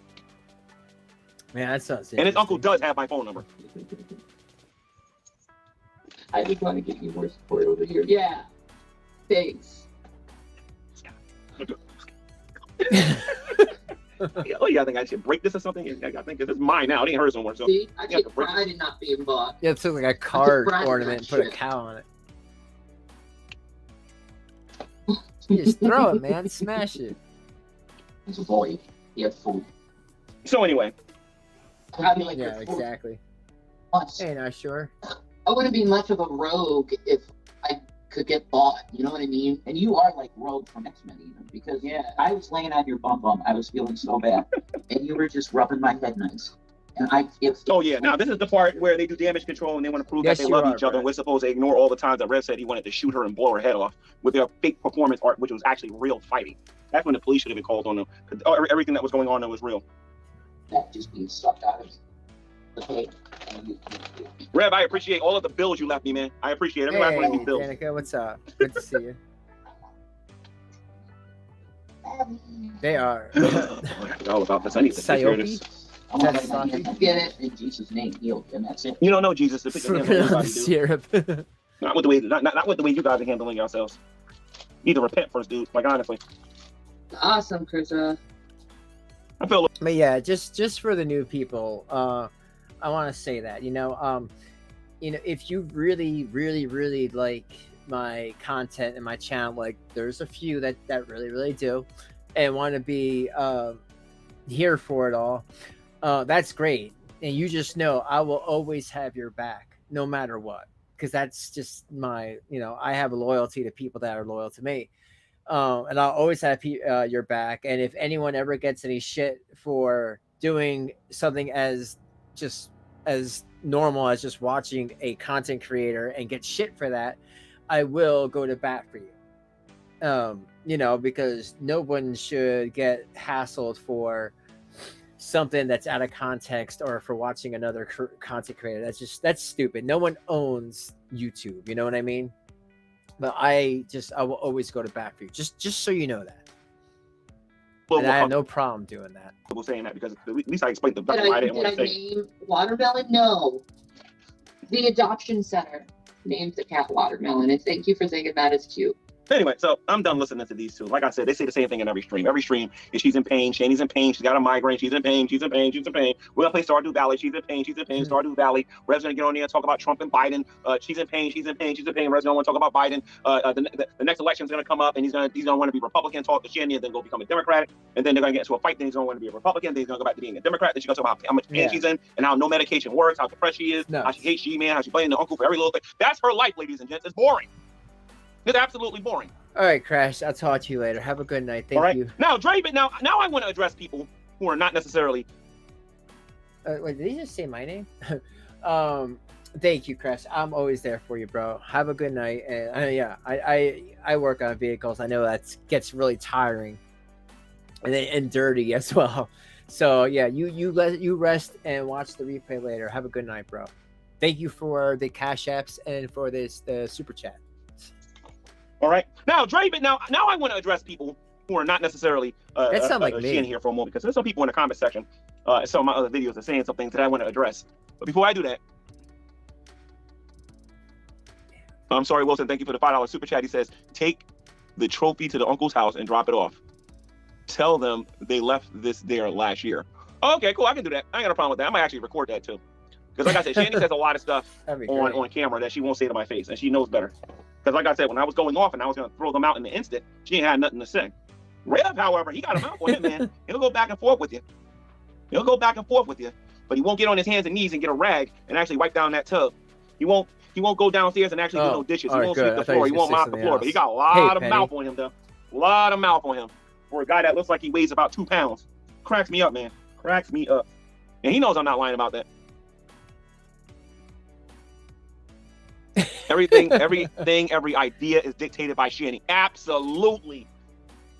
Man, that sounds And his uncle does have my phone number. I just want to get you more support over here. Yeah. Thanks. Oh, yeah, I think I should break this or something. I think this is mine now. It ain't hers no more. So see, I take pride in not being bought. Yeah, it took like a card ornament and put a cow on it. You just throw it, man. Smash it. He's a boy. He has food. So anyway. How do you like Yeah, your food? exactly. Much. Hey, not sure. I wouldn't be much of a rogue if I could get bought. You know what I mean? And you are like Rogue from X-Men even. Because, yeah, I was laying on your bum. I was feeling so bad. And you were just rubbing my head nice. And I feel... Oh, yeah. Now, this is the part where they do damage control and they want to prove that they love each other. And we're supposed to ignore all the times that Rev said he wanted to shoot her and blow her head off with their fake performance art, which was actually real fighting. That's when the police should have been called on them. Everything that was going on there was real. That just being sucked out of okay. Rev, I appreciate all of the bills you left me, man. I appreciate every last one of these bills. Danica, what's up? Good to see you. They are. I forgot all about this. I need to take care of this. Get it in Jesus' name, healed, and that's it. You don't know Jesus. To pick syrup. Not with the way, not with the way you guys are handling yourselves. You need to repent first, dude. Like honestly. Awesome, Chris. I feel. But yeah, just for the new people, I want to say that you know, if you really like my content and my channel, like there's a few that really do, and want to be here for it all. That's great, and you just know I will always have your back no matter what, because that's just my, I have a loyalty to people that are loyal to me, and I'll always have your back. And if anyone ever gets any shit for doing something as normal as just watching a content creator and get shit for that, I will go to bat for you. Because no one should get hassled for something that's out of context or for watching another content creator. That's stupid. No one owns YouTube, you know what I mean? But I will always go to bat for you, just so you know that. And I have no problem doing that. I was saying that because at least I explained the Did I name Watermelon? No. The adoption center. named the cat Watermelon, and thank you for thinking that is cute. Anyway, so I'm done listening to these two. Like I said, they say the same thing in every stream. Every stream is she's in pain. Shanny's in pain. She's got a migraine. She's in pain. She's in pain. She's in pain. We're gonna play Stardew Valley. She's in pain. She's in pain. Stardew Valley. Rev's gonna get on there and talk about Trump and Biden. She's in pain. She's in pain. She's in pain. Rev's gonna want to talk about Biden. The next election's gonna come up, and he's gonna want to be Republican, talk to Shanny, and then go become a Democrat. And then they're gonna get into a fight. Then he's gonna want to be a Republican. Then he's gonna go back to being a Democrat. Then she's gonna talk about how much pain she's in and how no medication works, how depressed she is, how she hates GMAN, how she's blaming the uncle for every little thing. That's her life, ladies and gents. It's boring. It's absolutely boring. All right, Crash. I'll talk to you later. Have a good night. Thank you. Now, Draven. Now I want to address people who are not necessarily. Wait, did he just say my name? Thank you, Crash. I'm always there for you, bro. Have a good night. And yeah, I work on vehicles. I know that gets really tiring and dirty as well. So yeah, you rest and watch the replay later. Have a good night, bro. Thank you for the cash apps and for the super chat. All right. Now, Draven, now I want to address people who are not necessarily that sound like me here for a moment, because there's some people in the comment section and some of my other videos are saying some things that I want to address. But before I do that, I'm sorry, Wilson. Thank you for the $5 super chat. He says, take the trophy to the uncle's house and drop it off. Tell them they left this there last year. Okay, cool. I can do that. I ain't got a problem with that. I might actually record that too. Because like I said, Shanny says a lot of stuff on camera that she won't say to my face, and she knows better. Because like I said, when I was going off and I was going to throw them out in the instant, she ain't had nothing to say. Rev, however, he got a mouth on him, man. He'll go back and forth with you. He'll go back and forth with you, but he won't get on his hands and knees and get a rag and actually wipe down that tub. He won't go downstairs and actually do no dishes. He won't sweep the floor. He won't mop the floor. But he got a lot of mouth on him, though. A lot of mouth on him for a guy that looks like he weighs about 2 pounds. Cracks me up, man. Cracks me up. And he knows I'm not lying about that. Everything, every idea is dictated by Shanny. Absolutely.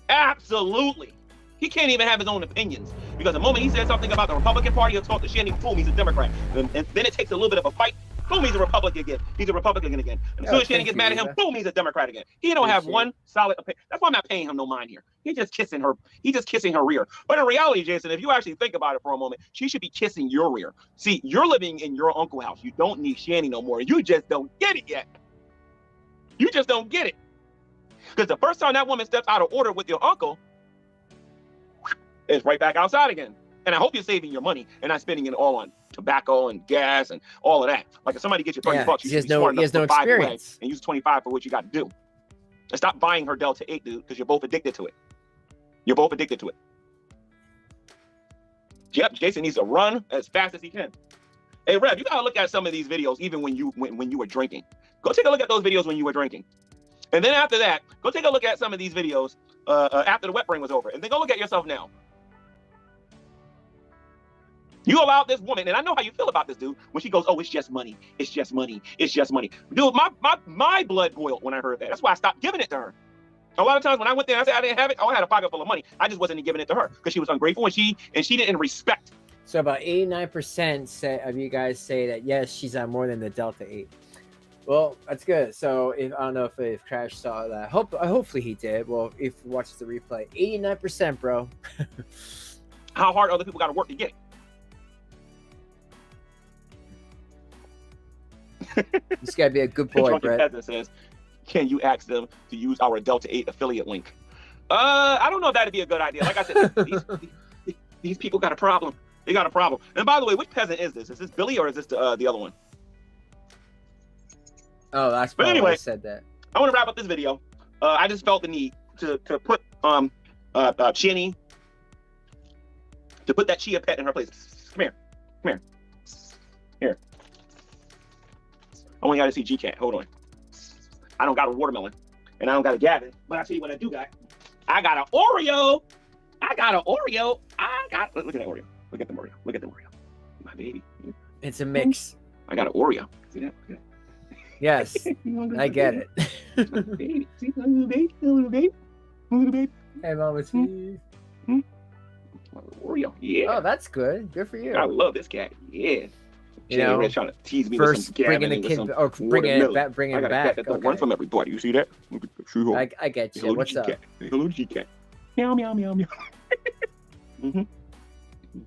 Absolutely. He can't even have his own opinions, because the moment he says something about the Republican Party, he'll talk to Shanny, boom, he's a Democrat. And then it takes a little bit of a fight, boom, he's a Republican again. He's a Republican again. And as soon as Shanny gets mad at him, boom, he's a Democrat again. He don't have one solid opinion. That's why I'm not paying him no mind here. He's just kissing her rear. But in reality, Jason, if you actually think about it for a moment, she should be kissing your rear. See, you're living in your uncle's house. You don't need Shanny no more. You just don't get it yet. You just don't get it. Because the first time that woman steps out of order with your uncle, it's right back outside again. And I hope you're saving your money and not spending it all on tobacco and gas and all of that. Like if somebody gets you $30, you should be smart enough to put 5 away and use 25 for what you got to do. And stop buying her Delta 8, dude, because you're both addicted to it. You're both addicted to it. Yep, Jason needs to run as fast as he can. Hey, Rev, you gotta look at some of these videos even when you were drinking. Go take a look at those videos when you were drinking. And then after that, go take a look at some of these videos after the wet brain was over. And then go look at yourself now. You allowed this woman, and I know how you feel about this, dude, when she goes, oh, it's just money. It's just money. It's just money. Dude, my blood boiled when I heard that. That's why I stopped giving it to her. A lot of times when I went there and I said I didn't have it, I had a pocket full of money. I just wasn't giving it to her because she was ungrateful and she didn't respect. So about 89% of you guys say that, yes, she's on more than the Delta 8. Well, that's good. So I don't know if Crash saw that. Hopefully he did. Well, if he watches the replay, 89%, bro. How hard other people got to work to get it. This gotta be a good boy, Brett. Says, can you ask them to use our Delta 8 affiliate link? I don't know if that'd be a good idea. Like I said, these people got a problem. They got a problem. And by the way, which peasant is this? Is this Billy or is this the other one? Oh, that's probably anyway, I said that. I want to wrap up this video. I just felt the need to put Shanny, to put that Chia pet in her place. Come here. Come here. Here. I only got to see G-Cat. Hold on. I don't got a watermelon, and I don't got a Gavin, but I tell you what I do got. I got an Oreo. I got an Oreo. Look at that Oreo. Look at the Oreo. Look at the Oreo. My baby. It's a mix. I got an Oreo. See that? Look at that. Yes, I get it. Baby. See, little baby. Little baby. Little baby. Hey, Mama T. Oreo. Yeah. Oh, that's good. Good for you. I love this cat. Yeah. You know, trying to tease me first with some bringing the kid, or bringing it back, bringing it back. Don't run from everybody. You see that? I get you. What's up? Hello, G-Cat. Meow, meow, meow, meow. Mm-hmm.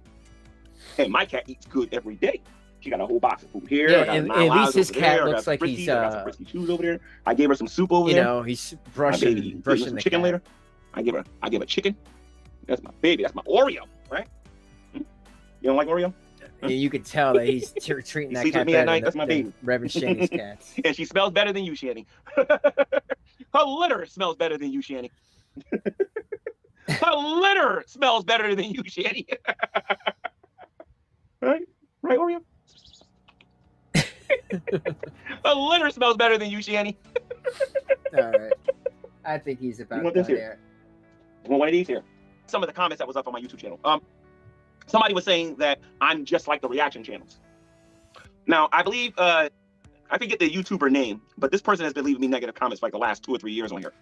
Hey, my cat eats good every day. She got a whole box of food here. Yeah, I got and 9 at lives least his over cat there. I got looks some like Friskies. he's, I got some Frisky chews over there. I gave her some soup over you there. know, he's My baby, brushing some the chicken cat. later. I give her chicken. That's my baby. That's my Oreo, right? You don't like Oreo? Yeah, you could tell that he's treating He that sleeps cat with me at better night. than That's my baby. Reverend Shanny's cats. And she smells better than you, Shanny. Her litter smells better than you, Shanny. Her litter smells better than you, Shanny. Right, Oreo. Her litter smells better than you, Shanny. All right, I think he's about want this done here? there. You want one of these here? Some of the comments that was up on my YouTube channel. Somebody was saying that I'm just like the reaction channels. Now, I believe, I forget the YouTuber name, but this person has been leaving me negative comments for like the last 2 or 3 years on here.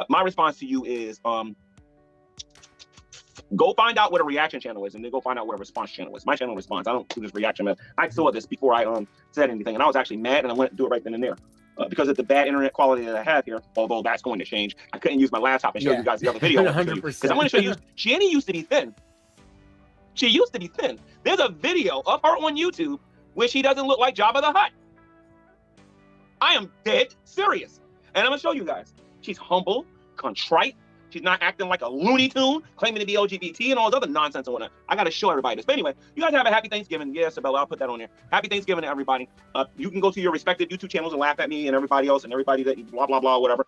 My response to you is, go find out what a reaction channel is, and then go find out what a response channel is. My channel responds. I don't do this reaction method. I saw this before I said anything, and I was actually mad, and I went to do it right then and there. Because of the bad internet quality that I have here, although that's going to change. I couldn't use my laptop and show you guys the other video. 100%. Because I want to show you, Shanny used to be thin. She used to be thin. There's a video of her on YouTube where she doesn't look like Jabba the Hutt. I am dead serious. And I'm going to show you guys. She's humble, contrite. She's not acting like a Looney Tune, claiming to be LGBT and all this other nonsense and whatnot. I got to show everybody this. But anyway, you guys have a happy Thanksgiving. Yeah, Isabella, I'll put that on there. Happy Thanksgiving to everybody. You can go to your respective YouTube channels and laugh at me and everybody else and everybody that blah, blah, blah, whatever.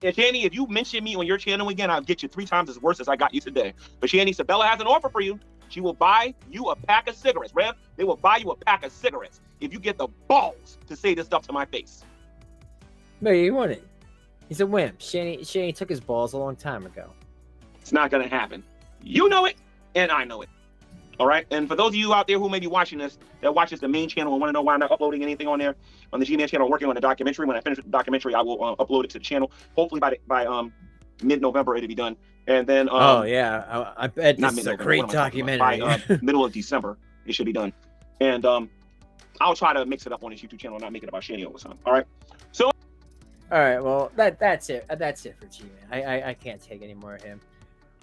And Shanny, if you mention me on your channel again, I'll get you 3 times as worse as I got you today. But Shanny, Isabella has an offer for you. She will buy you a pack of cigarettes. Rev, they will buy you a pack of cigarettes if you get the balls to say this stuff to my face. No, you want it. He's a wimp. Shanny took his balls a long time ago. It's not going to happen. You know it, and I know it. All right? And for those of you out there who may be watching this, that watches the main channel and want to know why I'm not uploading anything on there, on the GMAN channel, working on the documentary. When I finish the documentary, I will upload it to the channel. Hopefully by mid-November, it'll be done. And then... oh, yeah. I bet this is a great documentary. By middle of December, it should be done. And I'll try to mix it up on this YouTube channel and not make it about Shanny all the time. All right? So... All right, well, that's it. That's it for G-Man. I can't take any more of him.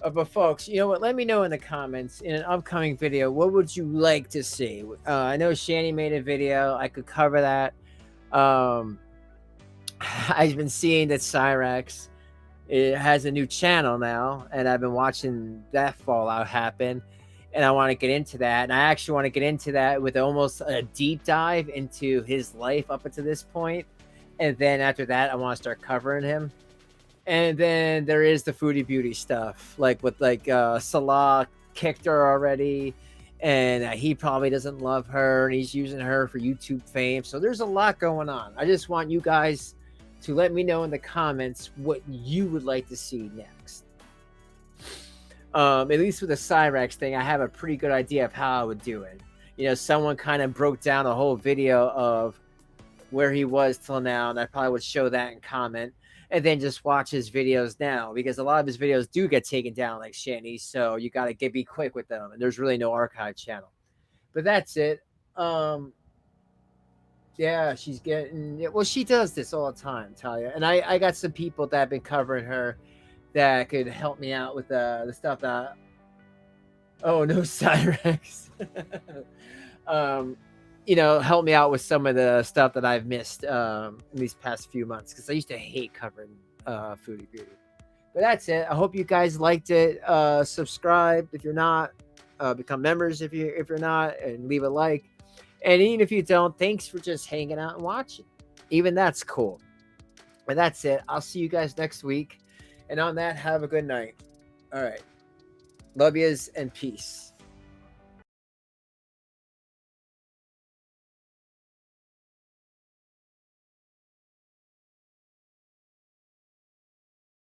But folks, you know what? Let me know in the comments in an upcoming video, what would you like to see? I know Shanny made a video. I could cover that. I've been seeing that Cyrax has a new channel now, and I've been watching that fallout happen. And I want to get into that. And I actually want to get into that with almost a deep dive into his life up until this point. And then after that, I want to start covering him. And then there is the Foodie Beauty stuff, like with Salah kicked her already, and he probably doesn't love her, and he's using her for YouTube fame. So there's a lot going on. I just want you guys to let me know in the comments what you would like to see next. At least with the Cyrax thing, I have a pretty good idea of how I would do it. You know, someone kind of broke down a whole video of where he was till now, and I probably would show that and comment, and then just watch his videos now, because a lot of his videos do get taken down like Shanny, so you got to be quick with them, and there's really no archive channel. But that's it. Yeah, she's getting, well, she does this all the time, Talia, and I got some people that have been covering her that could help me out with the stuff that, oh no, Cyrax. You know, help me out with some of the stuff that I've missed in these past few months, because I used to hate covering Foodie Beauty. But that's it. I hope you guys liked it. Subscribe if you're not. Become members if you're not, and leave a like. And even if you don't, thanks for just hanging out and watching. Even that's cool. And that's it. I'll see you guys next week. And on that, have a good night. All right. Love yous and peace.